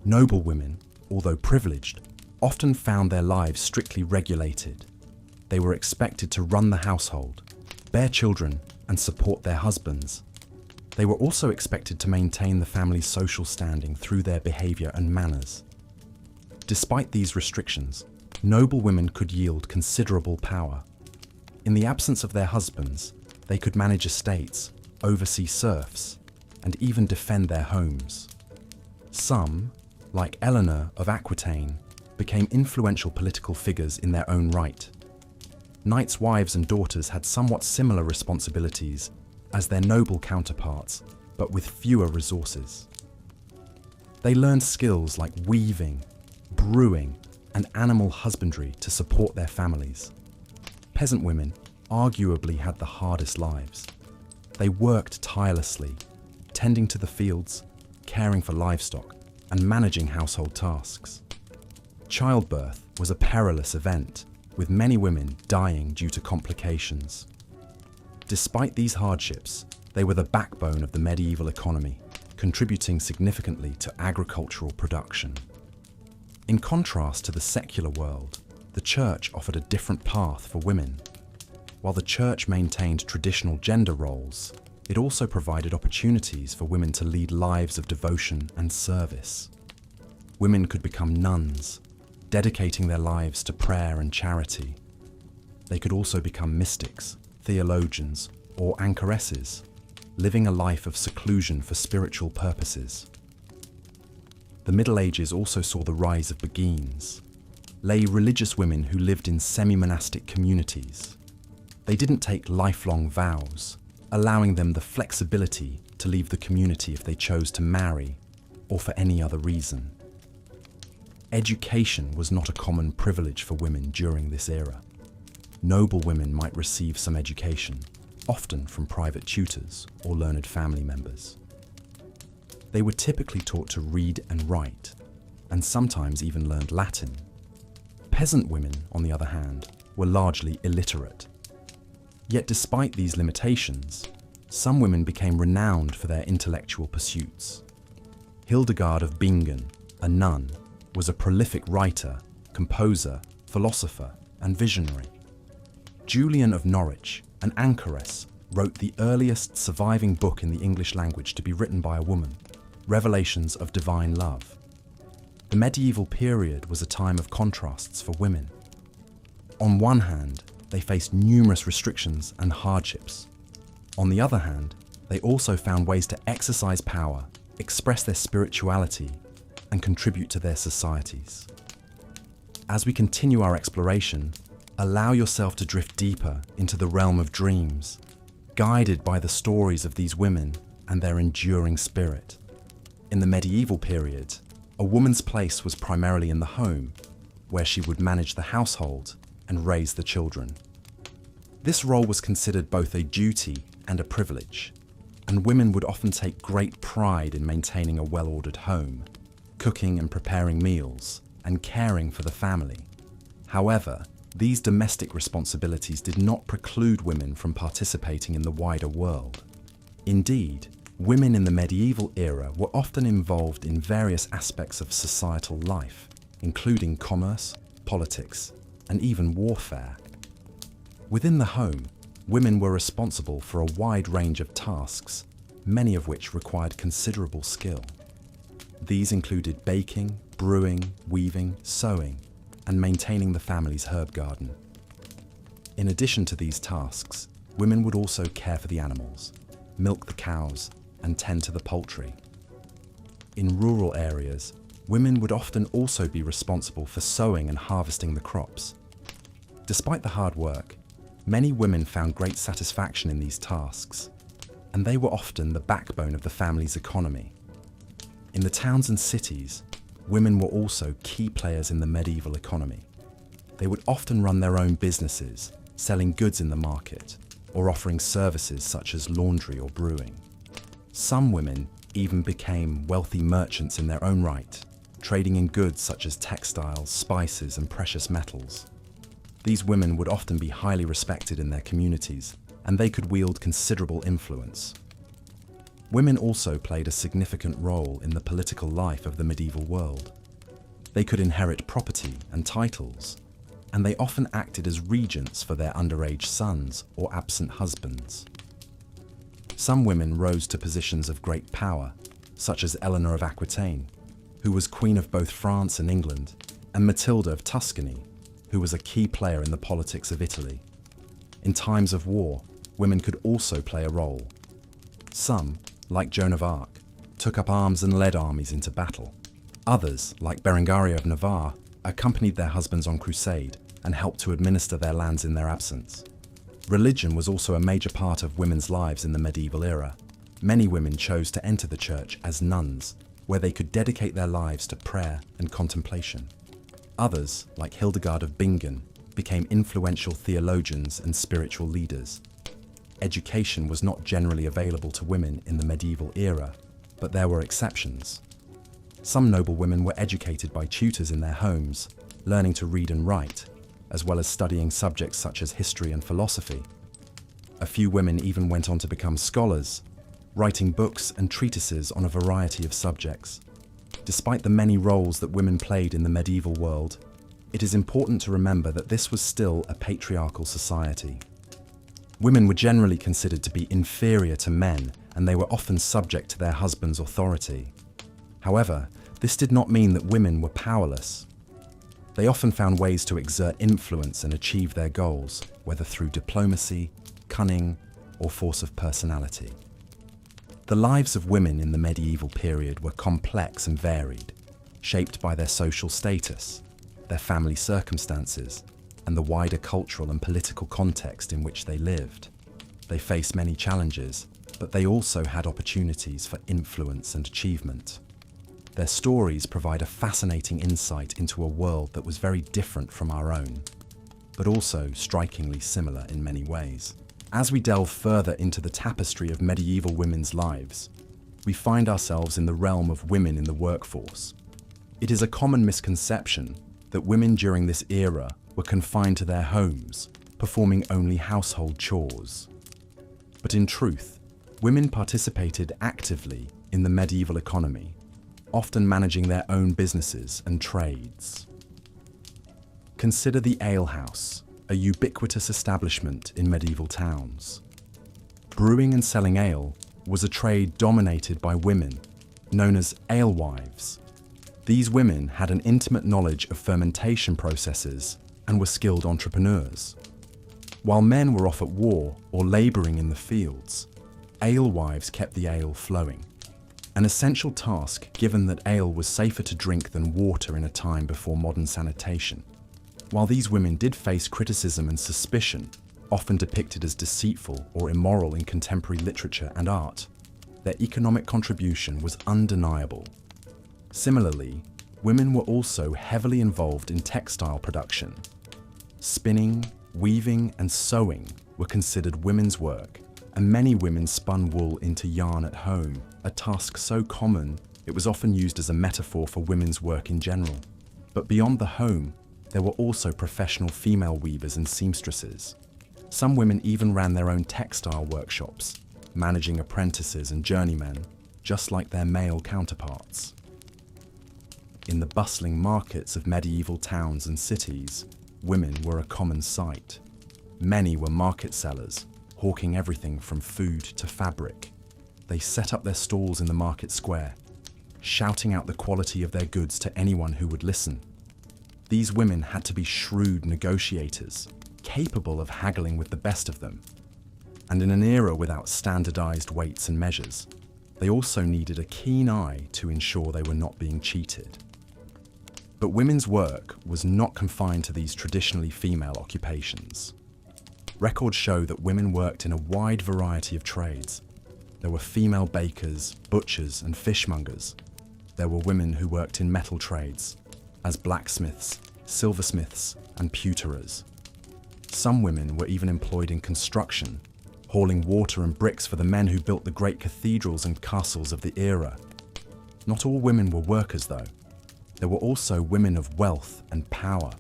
Noble women, although privileged, often found their lives strictly regulated. They were expected to run the household, bear children, and support their husbands. They were also expected to maintain the family's social standing through their behavior and manners. Despite these restrictions, noble women could yield considerable power. In the absence of their husbands, they could manage estates, oversee serfs, and even defend their homes. Some, like Eleanor of Aquitaine, became influential political figures in their own right. Knights' wives and daughters had somewhat similar responsibilities as their noble counterparts, but with fewer resources. They learned skills like weaving, brewing, and animal husbandry to support their families. Peasant women arguably had the hardest lives. They worked tirelessly, tending to the fields, caring for livestock, and managing household tasks. Childbirth was a perilous event, with many women dying due to complications. Despite these hardships, they were the backbone of the medieval economy, contributing significantly to agricultural production. In contrast to the secular world, the church offered a different path for women. While the church maintained traditional gender roles, it also provided opportunities for women to lead lives of devotion and service. Women could become nuns, dedicating their lives to prayer and charity. They could also become mystics, theologians, or anchoresses, living a life of seclusion for spiritual purposes. The Middle Ages also saw the rise of beguines, lay religious women who lived in semi-monastic communities. They didn't take lifelong vows, allowing them the flexibility to leave the community if they chose to marry or for any other reason. Education was not a common privilege for women during this era. Noble women might receive some education, often from private tutors or learned family members. They were typically taught to read and write, and sometimes even learned Latin. Peasant women, on the other hand, were largely illiterate. Yet despite these limitations, some women became renowned for their intellectual pursuits. Hildegard of Bingen, a nun, was a prolific writer, composer, philosopher, and visionary. Julian of Norwich, an anchoress, wrote the earliest surviving book in the English language to be written by a woman, Revelations of Divine Love. The medieval period was a time of contrasts for women. On one hand, they faced numerous restrictions and hardships. On the other hand, they also found ways to exercise power, express their spirituality, and contribute to their societies. As we continue our exploration, allow yourself to drift deeper into the realm of dreams, guided by the stories of these women and their enduring spirit. In the medieval period, a woman's place was primarily in the home, where she would manage the household and raise the children. This role was considered both a duty and a privilege, and women would often take great pride in maintaining a well-ordered home, cooking and preparing meals, and caring for the family. However, these domestic responsibilities did not preclude women from participating in the wider world. Indeed, women in the medieval era were often involved in various aspects of societal life, including commerce, politics, and even warfare. Within the home, women were responsible for a wide range of tasks, many of which required considerable skill. These included baking, brewing, weaving, sewing, and maintaining the family's herb garden. In addition to these tasks, women would also care for the animals, milk the cows, and tend to the poultry. In rural areas, women would often also be responsible for sowing and harvesting the crops. Despite the hard work, many women found great satisfaction in these tasks, and they were often the backbone of the family's economy. In the towns and cities, women were also key players in the medieval economy. They would often run their own businesses, selling goods in the market, or offering services such as laundry or brewing. Some women even became wealthy merchants in their own right, trading in goods such as textiles, spices, and precious metals. These women would often be highly respected in their communities, and they could wield considerable influence. Women also played a significant role in the political life of the medieval world. They could inherit property and titles, and they often acted as regents for their underage sons or absent husbands. Some women rose to positions of great power, such as Eleanor of Aquitaine, who was Queen of both France and England, and Matilda of Tuscany, who was a key player in the politics of Italy. In times of war, women could also play a role. Some, like Joan of Arc, took up arms and led armies into battle. Others, like Berengaria of Navarre, accompanied their husbands on crusade and helped to administer their lands in their absence. Religion was also a major part of women's lives in the medieval era. Many women chose to enter the church as nuns, where they could dedicate their lives to prayer and contemplation. Others, like Hildegard of Bingen, became influential theologians and spiritual leaders. Education was not generally available to women in the medieval era, but there were exceptions. Some noble women were educated by tutors in their homes, learning to read and write, as well as studying subjects such as history and philosophy. A few women even went on to become scholars, writing books and treatises on a variety of subjects. Despite the many roles that women played in the medieval world, it is important to remember that this was still a patriarchal society. Women were generally considered to be inferior to men, and they were often subject to their husband's authority. However, this did not mean that women were powerless. They often found ways to exert influence and achieve their goals, whether through diplomacy, cunning, or force of personality. The lives of women in the medieval period were complex and varied, shaped by their social status, their family circumstances, and the wider cultural and political context in which they lived. They faced many challenges, but they also had opportunities for influence and achievement. Their stories provide a fascinating insight into a world that was very different from our own, but also strikingly similar in many ways. As we delve further into the tapestry of medieval women's lives, we find ourselves in the realm of women in the workforce. It is a common misconception that women during this era were confined to their homes, performing only household chores. But in truth, women participated actively in the medieval economy, often managing their own businesses and trades. Consider the alehouse, a ubiquitous establishment in medieval towns. Brewing and selling ale was a trade dominated by women, known as alewives. These women had an intimate knowledge of fermentation processes and were skilled entrepreneurs. While men were off at war or labouring in the fields, alewives kept the ale flowing. An essential task given that ale was safer to drink than water in a time before modern sanitation. While these women did face criticism and suspicion, often depicted as deceitful or immoral in contemporary literature and art, their economic contribution was undeniable. Similarly, women were also heavily involved in textile production. Spinning, weaving, and sewing were considered women's work, and many women spun wool into yarn at home, a task so common it was often used as a metaphor for women's work in general. But beyond the home, there were also professional female weavers and seamstresses. Some women even ran their own textile workshops, managing apprentices and journeymen, just like their male counterparts. In the bustling markets of medieval towns and cities, women were a common sight. Many were market sellers, hawking everything from food to fabric. They set up their stalls in the market square, shouting out the quality of their goods to anyone who would listen. These women had to be shrewd negotiators, capable of haggling with the best of them. And in an era without standardized weights and measures, they also needed a keen eye to ensure they were not being cheated. But women's work was not confined to these traditionally female occupations. Records show that women worked in a wide variety of trades. There were female bakers, butchers, and fishmongers. There were women who worked in metal trades, as blacksmiths, silversmiths, and pewterers. Some women were even employed in construction, hauling water and bricks for the men who built the great cathedrals and castles of the era. Not all women were workers, though. There were also women of wealth and power.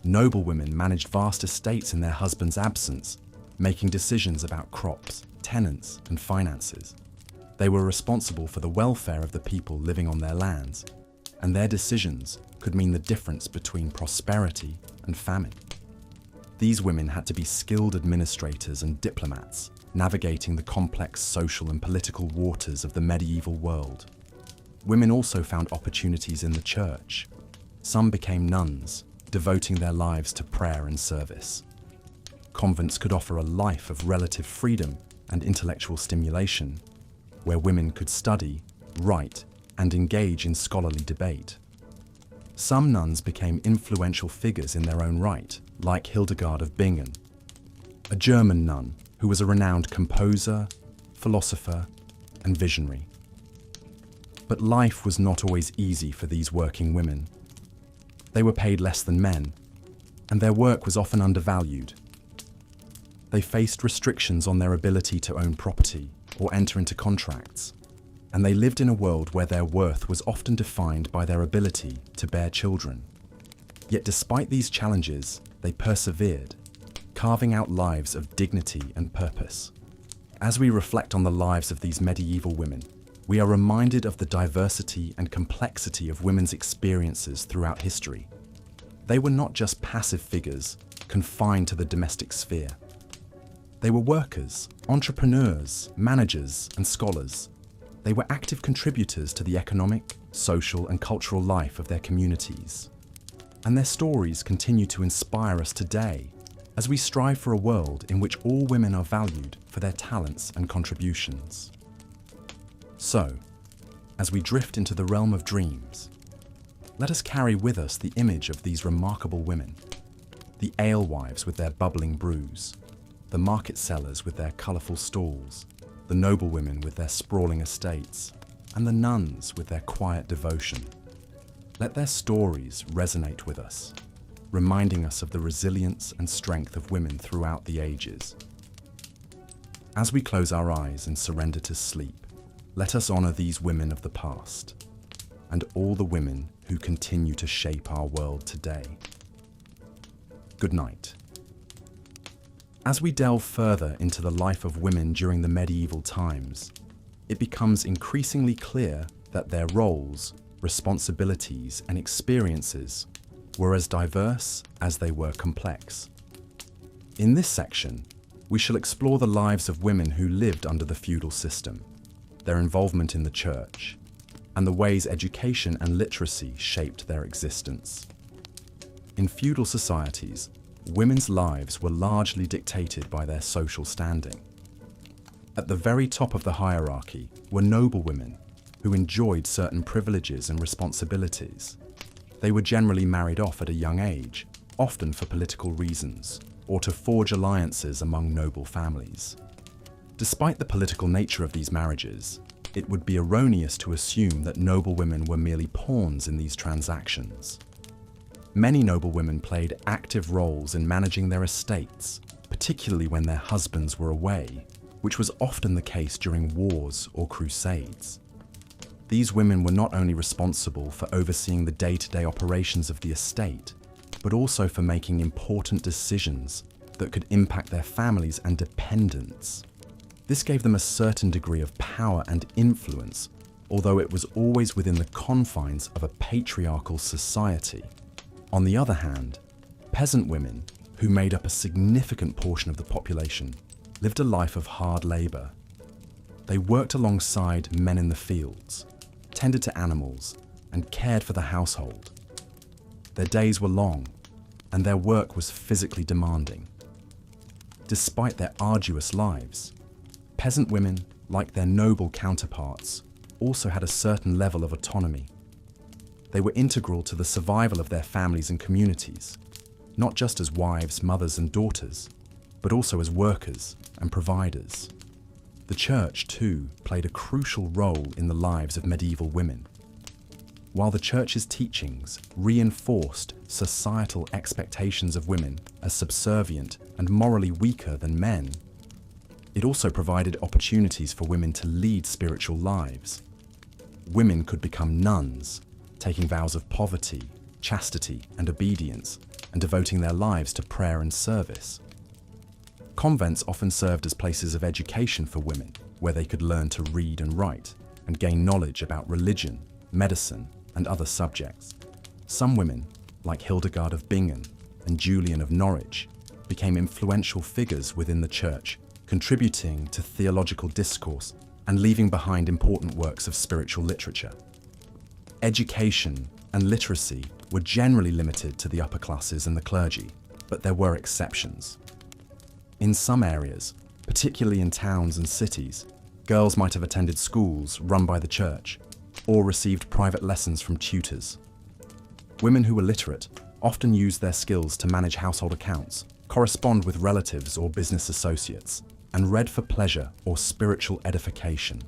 Noble women managed vast estates in their husband's absence, making decisions about crops, tenants, and finances. They were responsible for the welfare of the people living on their lands, and their decisions could mean the difference between prosperity and famine. These women had to be skilled administrators and diplomats, navigating the complex social and political waters of the medieval world. Women also found opportunities in the church. Some became nuns, devoting their lives to prayer and service. Convents could offer a life of relative freedom and intellectual stimulation, where women could study, write, and engage in scholarly debate. Some nuns became influential figures in their own right, like Hildegard of Bingen, a German nun who was a renowned composer, philosopher, and visionary. But life was not always easy for these working women. They were paid less than men, and their work was often undervalued. They faced restrictions on their ability to own property or enter into contracts, and they lived in a world where their worth was often defined by their ability to bear children. Yet despite these challenges, they persevered, carving out lives of dignity and purpose. As we reflect on the lives of these medieval women, we are reminded of the diversity and complexity of women's experiences throughout history. They were not just passive figures confined to the domestic sphere. They were workers, entrepreneurs, managers, and scholars. They were active contributors to the economic, social, and cultural life of their communities. And their stories continue to inspire us today as we strive for a world in which all women are valued for their talents and contributions. So, as we drift into the realm of dreams, let us carry with us the image of these remarkable women, the alewives with their bubbling brews, the market sellers with their colourful stalls, the noblewomen with their sprawling estates, and the nuns with their quiet devotion. Let their stories resonate with us, reminding us of the resilience and strength of women throughout the ages. As we close our eyes and surrender to sleep, let us honour these women of the past, and all the women who continue to shape our world today. Good night. As we delve further into the life of women during the medieval times, it becomes increasingly clear that their roles, responsibilities, and experiences were as diverse as they were complex. In this section, we shall explore the lives of women who lived under the feudal system, their involvement in the church, and the ways education and literacy shaped their existence. In feudal societies, women's lives were largely dictated by their social standing. At the very top of the hierarchy were noblewomen who enjoyed certain privileges and responsibilities. They were generally married off at a young age, often for political reasons, or to forge alliances among noble families. Despite the political nature of these marriages, it would be erroneous to assume that noblewomen were merely pawns in these transactions. Many noblewomen played active roles in managing their estates, particularly when their husbands were away, which was often the case during wars or crusades. These women were not only responsible for overseeing the day-to-day operations of the estate, but also for making important decisions that could impact their families and dependents. This gave them a certain degree of power and influence, although it was always within the confines of a patriarchal society. On the other hand, peasant women, who made up a significant portion of the population, lived a life of hard labour. They worked alongside men in the fields, tended to animals, and cared for the household. Their days were long, and their work was physically demanding. Despite their arduous lives, peasant women, like their noble counterparts, also had a certain level of autonomy. They were integral to the survival of their families and communities, not just as wives, mothers, and daughters, but also as workers and providers. The church, too, played a crucial role in the lives of medieval women. While the church's teachings reinforced societal expectations of women as subservient and morally weaker than men, it also provided opportunities for women to lead spiritual lives. Women could become nuns, taking vows of poverty, chastity, and obedience, and devoting their lives to prayer and service. Convents often served as places of education for women, where they could learn to read and write, and gain knowledge about religion, medicine, and other subjects. Some women, like Hildegard of Bingen and Julian of Norwich, became influential figures within the church, contributing to theological discourse and leaving behind important works of spiritual literature. Education and literacy were generally limited to the upper classes and the clergy, but there were exceptions. In some areas, particularly in towns and cities, girls might have attended schools run by the church or received private lessons from tutors. Women who were literate often used their skills to manage household accounts, correspond with relatives or business associates, and read for pleasure or spiritual edification.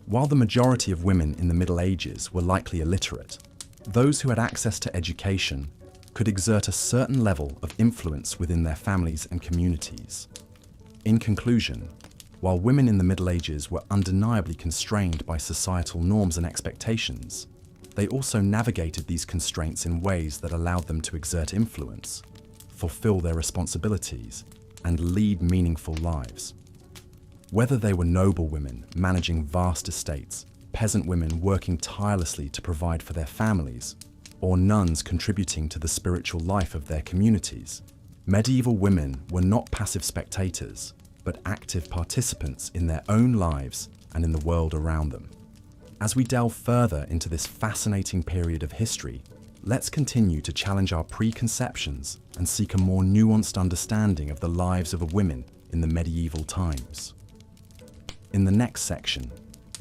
While the majority of women in the Middle Ages were likely illiterate, those who had access to education could exert a certain level of influence within their families and communities. In conclusion, while women in the Middle Ages were undeniably constrained by societal norms and expectations, they also navigated these constraints in ways that allowed them to exert influence, fulfill their responsibilities, and lead meaningful lives. Whether they were noble women managing vast estates, peasant women working tirelessly to provide for their families, or nuns contributing to the spiritual life of their communities, medieval women were not passive spectators, but active participants in their own lives and in the world around them. As we delve further into this fascinating period of history, let's continue to challenge our preconceptions and seek a more nuanced understanding of the lives of women in the medieval times. In the next section,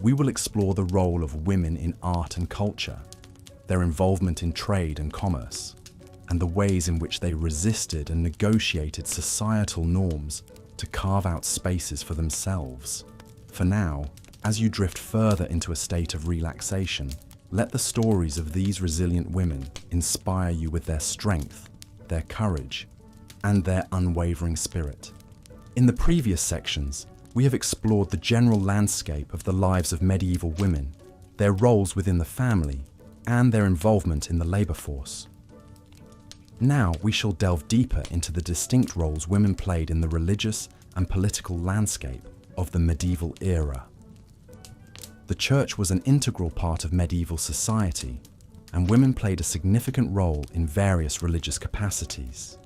we will explore the role of women in art and culture, their involvement in trade and commerce, and the ways in which they resisted and negotiated societal norms to carve out spaces for themselves. For now, as you drift further into a state of relaxation, let the stories of these resilient women inspire you with their strength, their courage, and their unwavering spirit. In the previous sections, we have explored the general landscape of the lives of medieval women, their roles within the family, and their involvement in the labor force. Now we shall delve deeper into the distinct roles women played in the religious and political landscape of the medieval era. The church was an integral part of medieval society, and women played a significant role in various religious capacities,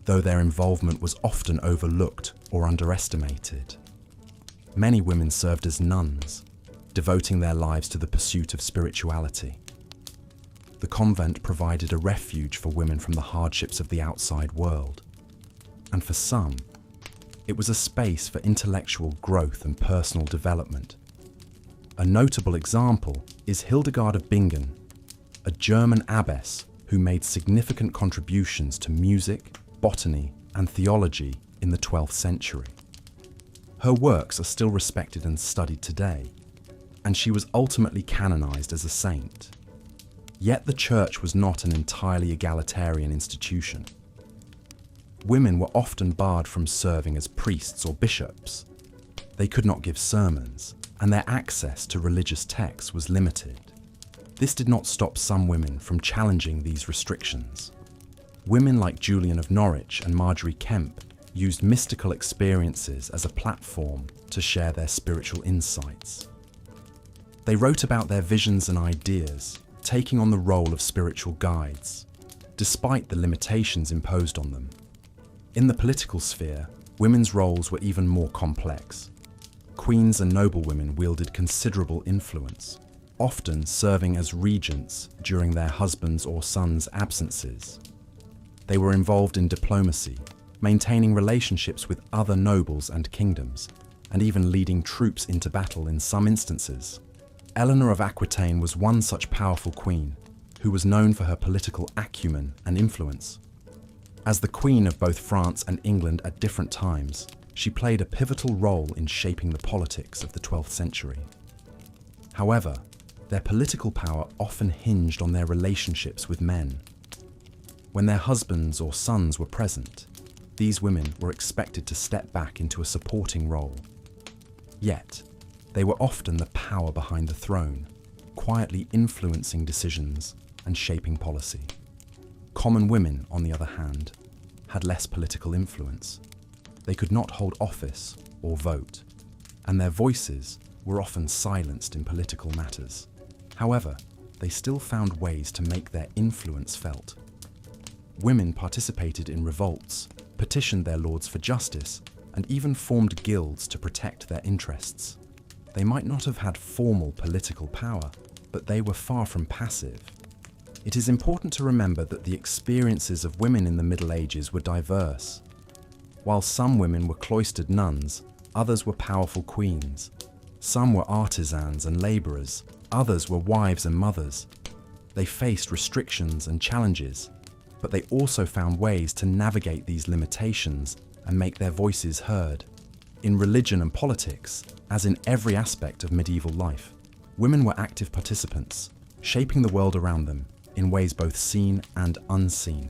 though their involvement was often overlooked or underestimated. Many women served as nuns, devoting their lives to the pursuit of spirituality. The convent provided a refuge for women from the hardships of the outside world, and for some, it was a space for intellectual growth and personal development. A notable example is Hildegard of Bingen, a German abbess who made significant contributions to music, botany, and theology in the 12th century. Her works are still respected and studied today, and she was ultimately canonized as a saint. Yet the church was not an entirely egalitarian institution. Women were often barred from serving as priests or bishops. They could not give sermons, and their access to religious texts was limited. This did not stop some women from challenging these restrictions. Women like Julian of Norwich and Margery Kempe used mystical experiences as a platform to share their spiritual insights. They wrote about their visions and ideas, taking on the role of spiritual guides, despite the limitations imposed on them. In the political sphere, women's roles were even more complex. Queens and noblewomen wielded considerable influence, often serving as regents during their husbands' or sons' absences. They were involved in diplomacy, maintaining relationships with other nobles and kingdoms, and even leading troops into battle in some instances. Eleanor of Aquitaine was one such powerful queen, who was known for her political acumen and influence. As the queen of both France and England at different times, she played a pivotal role in shaping the politics of the 12th century. However, their political power often hinged on their relationships with men. When their husbands or sons were present, these women were expected to step back into a supporting role. Yet, they were often the power behind the throne, quietly influencing decisions and shaping policy. Common women, on the other hand, had less political influence. They could not hold office or vote, and their voices were often silenced in political matters. However, they still found ways to make their influence felt. Women participated in revolts, petitioned their lords for justice, and even formed guilds to protect their interests. They might not have had formal political power, but they were far from passive. It is important to remember that the experiences of women in the Middle Ages were diverse. While some women were cloistered nuns, others were powerful queens. Some were artisans and labourers, others were wives and mothers. They faced restrictions and challenges, but they also found ways to navigate these limitations and make their voices heard. In religion and politics, as in every aspect of medieval life, women were active participants, shaping the world around them in ways both seen and unseen.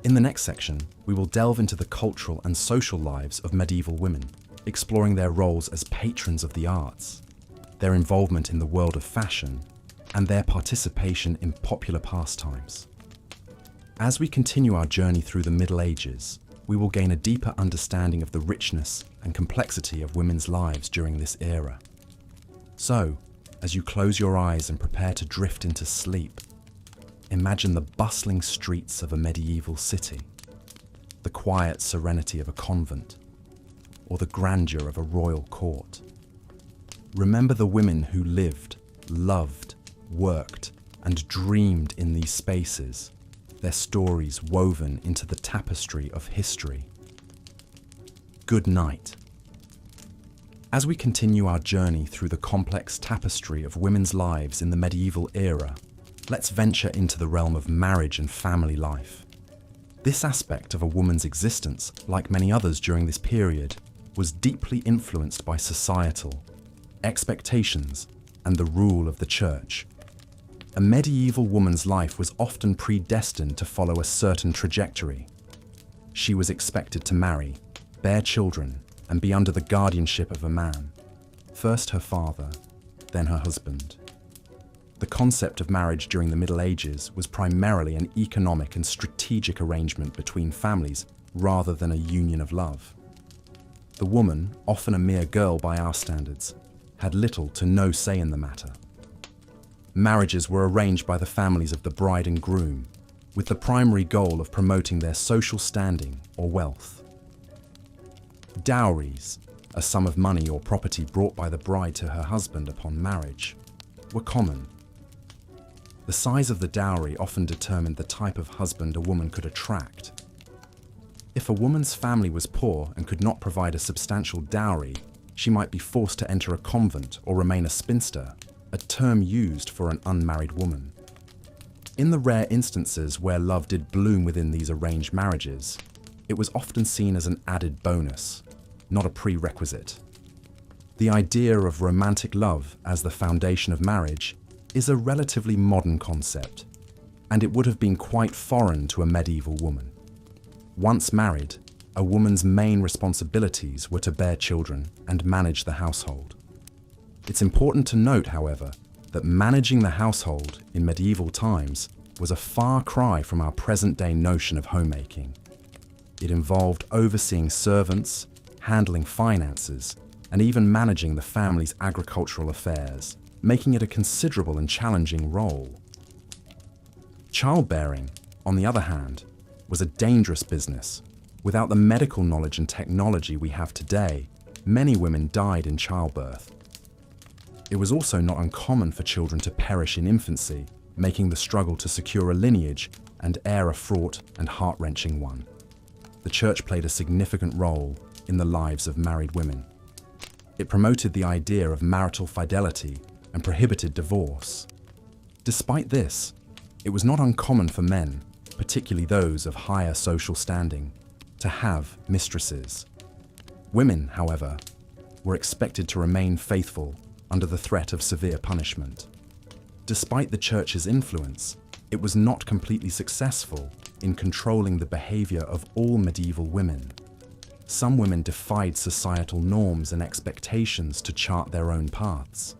In the next section, we will delve into the cultural and social lives of medieval women, exploring their roles as patrons of the arts, their involvement in the world of fashion, and their participation in popular pastimes. As we continue our journey through the Middle Ages, we will gain a deeper understanding of the richness and complexity of women's lives during this era. So, as you close your eyes and prepare to drift into sleep, imagine the bustling streets of a medieval city, the quiet serenity of a convent, or the grandeur of a royal court. Remember the women who lived, loved, worked, and dreamed in these spaces, their stories woven into the tapestry of history. Good night. As we continue our journey through the complex tapestry of women's lives in the medieval era, let's venture into the realm of marriage and family life. This aspect of a woman's existence, like many others during this period, was deeply influenced by societal expectations and the rule of the church. A medieval woman's life was often predestined to follow a certain trajectory. She was expected to marry, bear children, and be under the guardianship of a man, first her father, then her husband. The concept of marriage during the Middle Ages was primarily an economic and strategic arrangement between families rather than a union of love. The woman, often a mere girl by our standards, had little to no say in the matter. Marriages were arranged by the families of the bride and groom, with the primary goal of promoting their social standing or wealth. Dowries, a sum of money or property brought by the bride to her husband upon marriage, were common. The size of the dowry often determined the type of husband a woman could attract. If a woman's family was poor and could not provide a substantial dowry, she might be forced to enter a convent or remain a spinster, a term used for an unmarried woman. In the rare instances where love did bloom within these arranged marriages, it was often seen as an added bonus, not a prerequisite. The idea of romantic love as the foundation of marriage is a relatively modern concept, and it would have been quite foreign to a medieval woman. Once married, a woman's main responsibilities were to bear children and manage the household. It's important to note, however, that managing the household in medieval times was a far cry from our present-day notion of homemaking. It involved overseeing servants, handling finances, and even managing the family's agricultural affairs, making it a considerable and challenging role. Childbearing, on the other hand, was a dangerous business. Without the medical knowledge and technology we have today, many women died in childbirth. It was also not uncommon for children to perish in infancy, making the struggle to secure a lineage and heir a fraught and heart-wrenching one. The church played a significant role in the lives of married women. It promoted the idea of marital fidelity and prohibited divorce. Despite this, it was not uncommon for men, particularly those of higher social standing, to have mistresses. Women, however, were expected to remain faithful under the threat of severe punishment. Despite the church's influence, it was not completely successful in controlling the behavior of all medieval women. Some women defied societal norms and expectations to chart their own paths.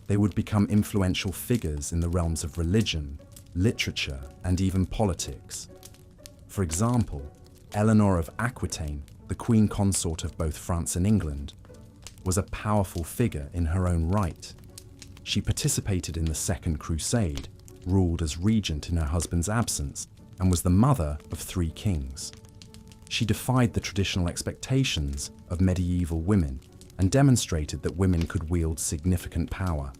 They would become influential figures in the realms of religion, literature, and even politics. For example, Eleanor of Aquitaine, the queen consort of both France and England, was a powerful figure in her own right. She participated in the Second Crusade, ruled as regent in her husband's absence, and was the mother of 3 kings. She defied the traditional expectations of medieval women and demonstrated that women could wield significant power.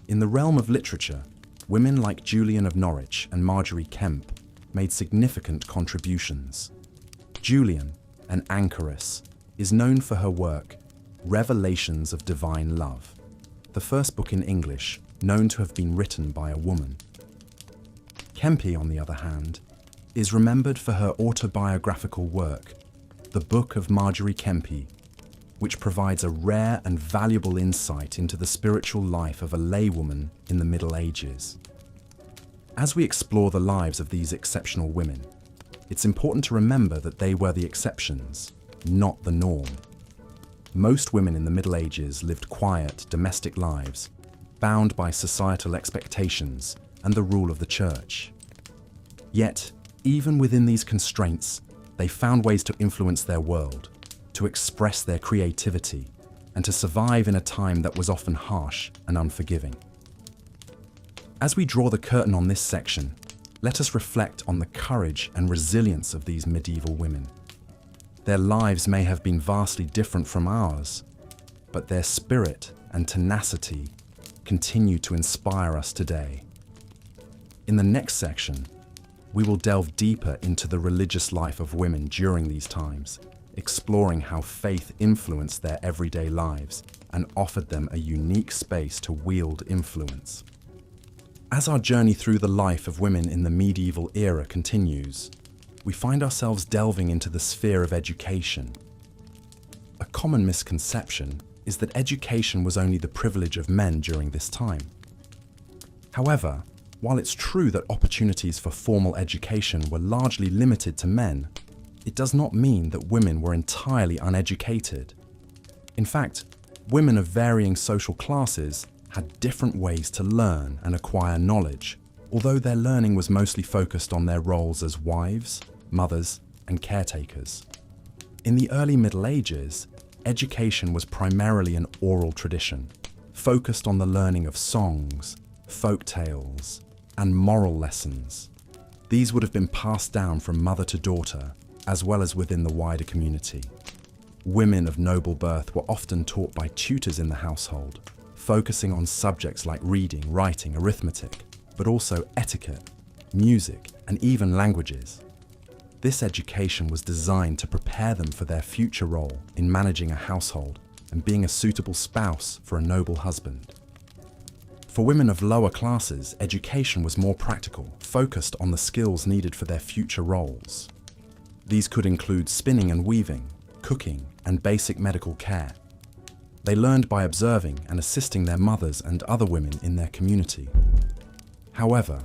In the realm of literature, women like Julian of Norwich and Margery Kempe made significant contributions. Julian, an anchoress, is known for her work, Revelations of Divine Love, the first book in English known to have been written by a woman. Kempe, on the other hand, is remembered for her autobiographical work, the Book of Marjorie Kempe, which provides a rare and valuable insight into the spiritual life of a laywoman in the Middle Ages. As we explore the lives of these exceptional women, it's important to remember that they were the exceptions, not the norm. Most women in the Middle Ages lived quiet, domestic lives, bound by societal expectations and the rule of the church. Yet, even within these constraints, they found ways to influence their world, to express their creativity, and to survive in a time that was often harsh and unforgiving. As we draw the curtain on this section, let us reflect on the courage and resilience of these medieval women. Their lives may have been vastly different from ours, but their spirit and tenacity continue to inspire us today. In the next section, we will delve deeper into the religious life of women during these times, exploring how faith influenced their everyday lives and offered them a unique space to wield influence. As our journey through the life of women in the medieval era continues, we find ourselves delving into the sphere of education. A common misconception is that education was only the privilege of men during this time. However, while it's true that opportunities for formal education were largely limited to men, it does not mean that women were entirely uneducated. In fact, women of varying social classes had different ways to learn and acquire knowledge, although their learning was mostly focused on their roles as wives, mothers, and caretakers. In the early Middle Ages, education was primarily an oral tradition, focused on the learning of songs, folk tales, and moral lessons. These would have been passed down from mother to daughter, as well as within the wider community. Women of noble birth were often taught by tutors in the household, focusing on subjects like reading, writing, arithmetic, but also etiquette, music, and even languages. This education was designed to prepare them for their future role in managing a household and being a suitable spouse for a noble husband. For women of lower classes, education was more practical, focused on the skills needed for their future roles. These could include spinning and weaving, cooking, and basic medical care. They learned by observing and assisting their mothers and other women in their community. However,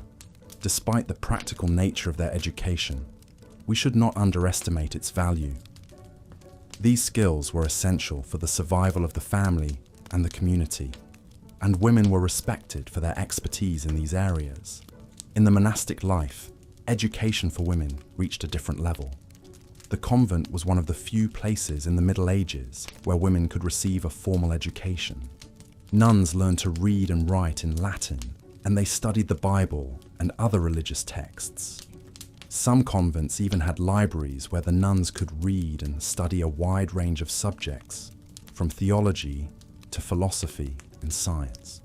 despite the practical nature of their education, we should not underestimate its value. These skills were essential for the survival of the family and the community, and women were respected for their expertise in these areas. In the monastic life, education for women reached a different level. The convent was one of the few places in the Middle Ages where women could receive a formal education. Nuns learned to read and write in Latin, and they studied the Bible and other religious texts. Some convents even had libraries where the nuns could read and study a wide range of subjects, from theology to philosophy and science.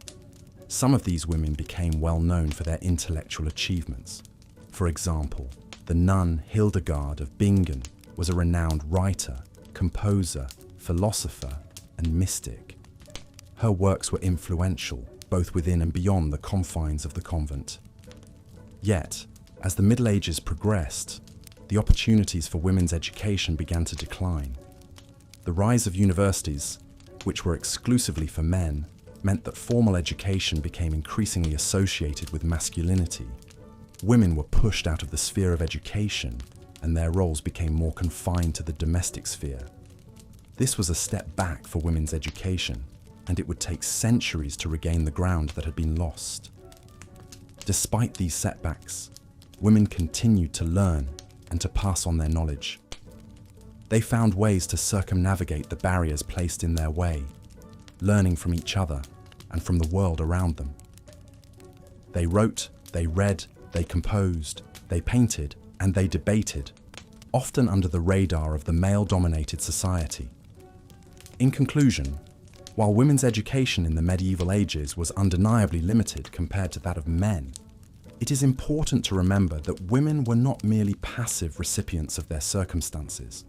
Some of these women became well known for their intellectual achievements. For example, the nun Hildegard of Bingen was a renowned writer, composer, philosopher, and mystic. Her works were influential, both within and beyond the confines of the convent. Yet, as the Middle Ages progressed, the opportunities for women's education began to decline. The rise of universities, which were exclusively for men, meant that formal education became increasingly associated with masculinity. Women were pushed out of the sphere of education, and their roles became more confined to the domestic sphere. This was a step back for women's education, and it would take centuries to regain the ground that had been lost. Despite these setbacks, women continued to learn and to pass on their knowledge. They found ways to circumnavigate the barriers placed in their way, learning from each other and from the world around them. They wrote, they read, they composed, they painted, and they debated, often under the radar of the male-dominated society. In conclusion, while women's education in the medieval ages was undeniably limited compared to that of men, it is important to remember that women were not merely passive recipients of their circumstances.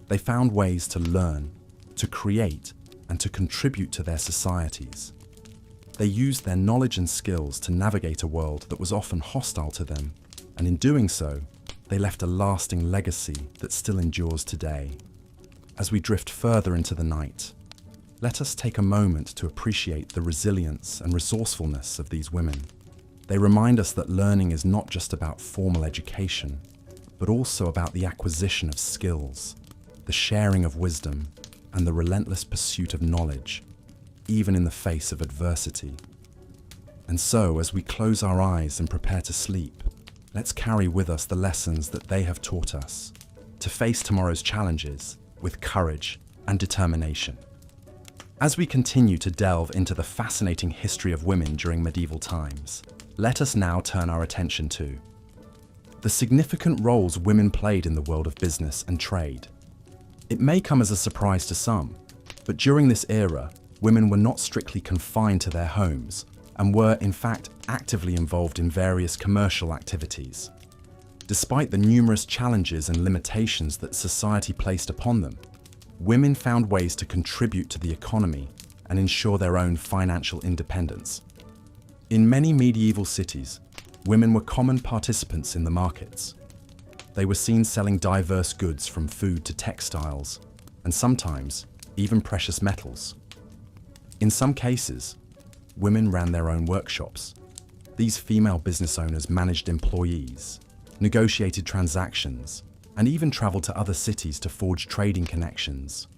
They found ways to learn, to create, and to contribute to their societies. They used their knowledge and skills to navigate a world that was often hostile to them, and in doing so, They left a lasting legacy that still endures today. As we drift further into the night, let us take a moment to appreciate the resilience and resourcefulness of these women. They remind us that learning is not just about formal education, but also about the acquisition of skills, the sharing of wisdom, and the relentless pursuit of knowledge, even in the face of adversity. And so, as we close our eyes and prepare to sleep, let's carry with us the lessons that they have taught us to face tomorrow's challenges with courage and determination. As we continue to delve into the fascinating history of women during medieval times, let us now turn our attention to the significant roles women played in the world of business and trade. It may come as a surprise to some, but during this era, women were not strictly confined to their homes and were, in fact, actively involved in various commercial activities. Despite the numerous challenges and limitations that society placed upon them, women found ways to contribute to the economy and ensure their own financial independence. In many medieval cities, women were common participants in the markets. They were seen selling diverse goods from food to textiles, and sometimes even precious metals. In some cases, women ran their own workshops. These female business owners managed employees, negotiated transactions, and even traveled to other cities to forge trading connections.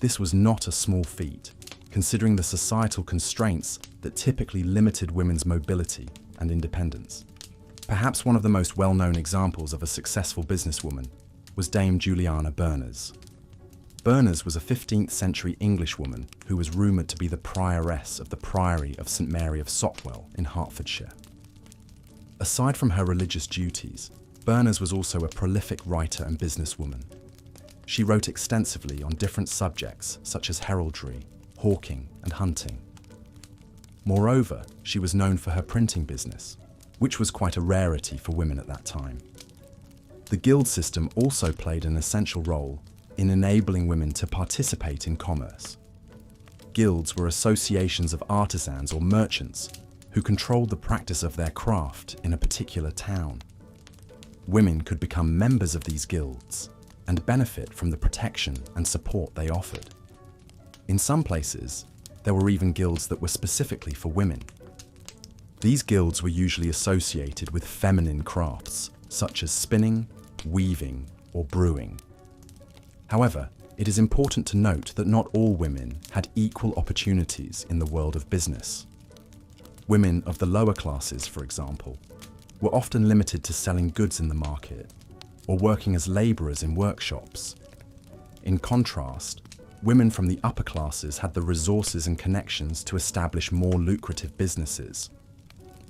This was not a small feat, considering the societal constraints that typically limited women's mobility and independence. Perhaps one of the most well-known examples of a successful businesswoman was Dame Juliana Berners. Berners was a 15th century Englishwoman who was rumoured to be the prioress of the Priory of St Mary of Sopwell in Hertfordshire. Aside from her religious duties, Berners was also a prolific writer and businesswoman. She wrote extensively on different subjects such as heraldry, hawking, and hunting. Moreover, she was known for her printing business, which was quite a rarity for women at that time. The guild system also played an essential role in enabling women to participate in commerce. Guilds were associations of artisans or merchants who controlled the practice of their craft in a particular town. Women could become members of these guilds and benefit from the protection and support they offered. In some places, there were even guilds that were specifically for women. These guilds were usually associated with feminine crafts, such as spinning, weaving, or brewing. However, it is important to note that not all women had equal opportunities in the world of business. Women of the lower classes, for example, were often limited to selling goods in the market or working as labourers in workshops. In contrast, women from the upper classes had the resources and connections to establish more lucrative businesses.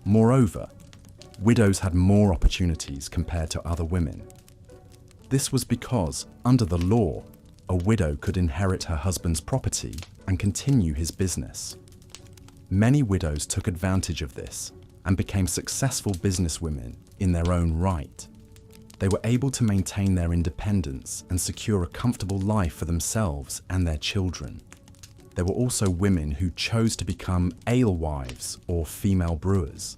Moreover, widows had more opportunities compared to other women. This was because, under the law, a widow could inherit her husband's property and continue his business. Many widows took advantage of this and became successful businesswomen in their own right. They were able to maintain their independence and secure a comfortable life for themselves and their children. There were also women who chose to become alewives or female brewers.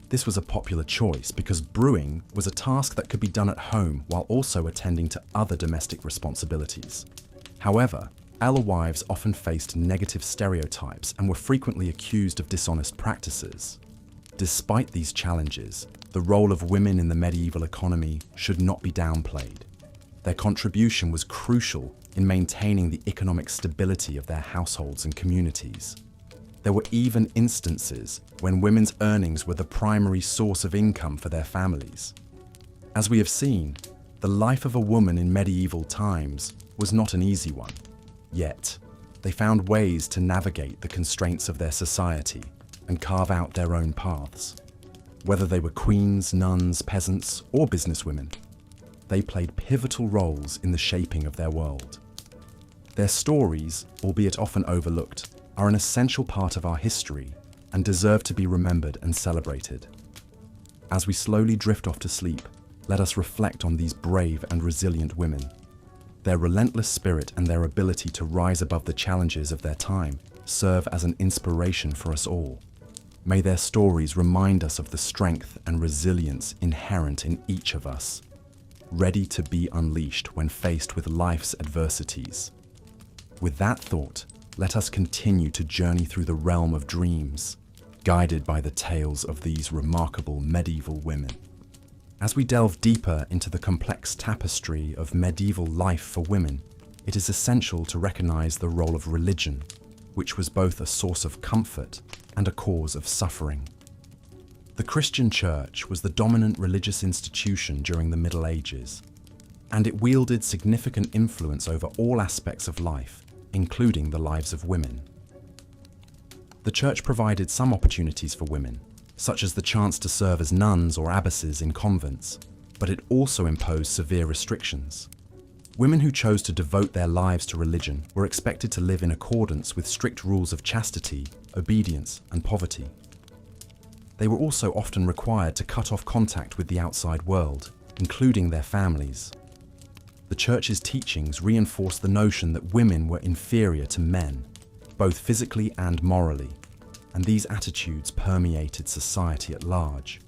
This was a popular choice because brewing was a task that could be done at home while also attending to other domestic responsibilities. However, alewives often faced negative stereotypes and were frequently accused of dishonest practices. Despite these challenges, the role of women in the medieval economy should not be downplayed. Their contribution was crucial in maintaining the economic stability of their households and communities. There were even instances when women's earnings were the primary source of income for their families. As we have seen, the life of a woman in medieval times was not an easy one. Yet, they found ways to navigate the constraints of their society and carve out their own paths. Whether they were queens, nuns, peasants, or businesswomen, they played pivotal roles in the shaping of their world. Their stories, albeit often overlooked, are an essential part of our history and deserve to be remembered and celebrated. As we slowly drift off to sleep, let us reflect on these brave and resilient women. Their relentless spirit and their ability to rise above the challenges of their time serve as an inspiration for us all. May their stories remind us of the strength and resilience inherent in each of us. ready to be unleashed when faced with life's adversities. With that thought, let us continue to journey through the realm of dreams, guided by the tales of these remarkable medieval women. As we delve deeper into the complex tapestry of medieval life for women, it is essential to recognize the role of religion, which was both a source of comfort and a cause of suffering. The Christian Church was the dominant religious institution during the Middle Ages, and it wielded significant influence over all aspects of life, including the lives of women. The Church provided some opportunities for women, such as the chance to serve as nuns or abbesses in convents, but it also imposed severe restrictions. Women who chose to devote their lives to religion were expected to live in accordance with strict rules of chastity, obedience, and poverty. They were also often required to cut off contact with the outside world, including their families. The Church's teachings reinforced the notion that women were inferior to men, both physically and morally, and these attitudes permeated society at large.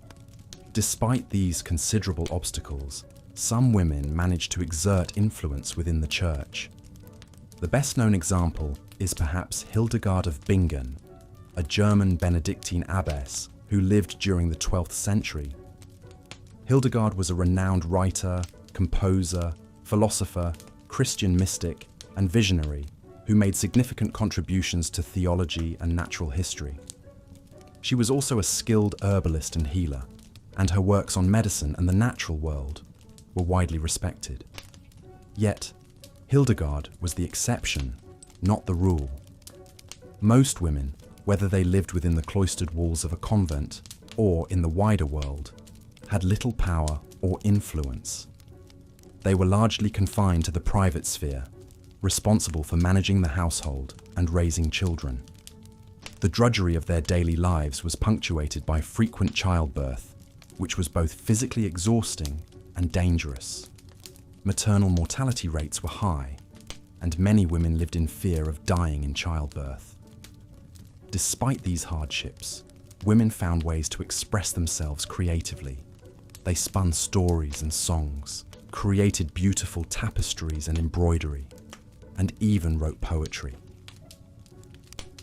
Despite these considerable obstacles, some women managed to exert influence within the Church. The best-known example is perhaps Hildegard of Bingen, a German Benedictine abbess who lived during the 12th century. Hildegard was a renowned writer, composer, philosopher, Christian mystic, and visionary who made significant contributions to theology and natural history. She was also a skilled herbalist and healer, and her works on medicine and the natural world were widely respected. Yet, Hildegard was the exception, not the rule. Most women, whether they lived within the cloistered walls of a convent or in the wider world, had little power or influence. They were largely confined to the private sphere, responsible for managing the household and raising children. The drudgery of their daily lives was punctuated by frequent childbirth, which was both physically exhausting and dangerous. Maternal mortality rates were high, and many women lived in fear of dying in childbirth. Despite these hardships, women found ways to express themselves creatively. They spun stories and songs, created beautiful tapestries and embroidery, and even wrote poetry.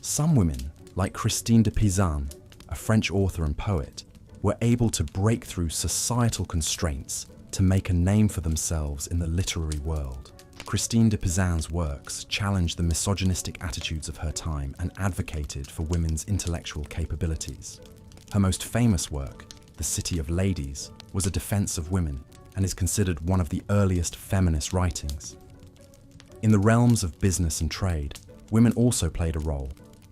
Some women, like Christine de Pizan, a French author and poet, were able to break through societal constraints to make a name for themselves in the literary world. Christine de Pizan's works challenged the misogynistic attitudes of her time and advocated for women's intellectual capabilities. Her most famous work, The City of Ladies, was a defense of women and is considered one of the earliest feminist writings. In the realms of business and trade, women also played a role,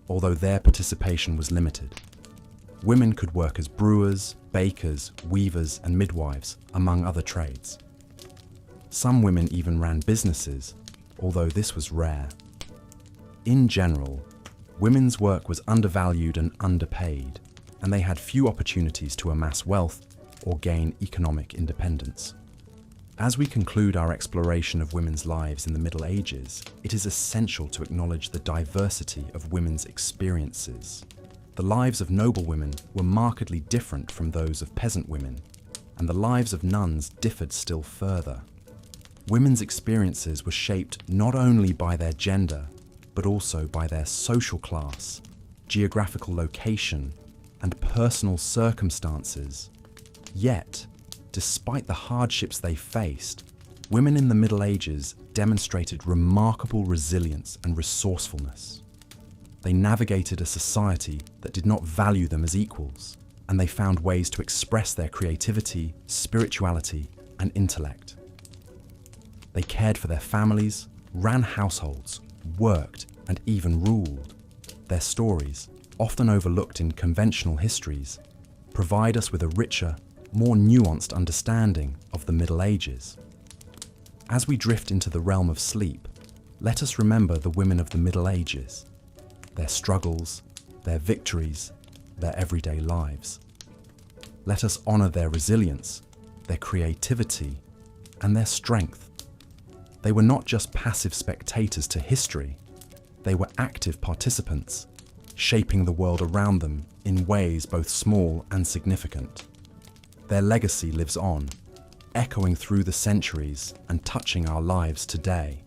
although their participation was limited. Women could work as brewers, bakers, weavers, and midwives, among other trades. Some women even ran businesses, although this was rare. In general, women's work was undervalued and underpaid, and they had few opportunities to amass wealth or gain economic independence. As we conclude our exploration of women's lives in the Middle Ages, it is essential to acknowledge the diversity of women's experiences. The lives of noble women were markedly different from those of peasant women, and the lives of nuns differed still further. Women's experiences were shaped not only by their gender, but also by their social class, geographical location, and personal circumstances. Yet, despite the hardships they faced, women in the Middle Ages demonstrated remarkable resilience and resourcefulness. They navigated a society that did not value them as equals, and they found ways to express their creativity, spirituality, and intellect. They cared for their families, ran households, worked, and even ruled. Their stories, often overlooked in conventional histories, provide us with a richer, more nuanced understanding of the Middle Ages. As we drift into the realm of sleep, let us remember the women of the Middle Ages, their struggles, their victories, their everyday lives. Let us honor their resilience, their creativity, and their strength. They were not just passive spectators to history, they were active participants, shaping the world around them in ways both small and significant. Their legacy lives on, echoing through the centuries and touching our lives today.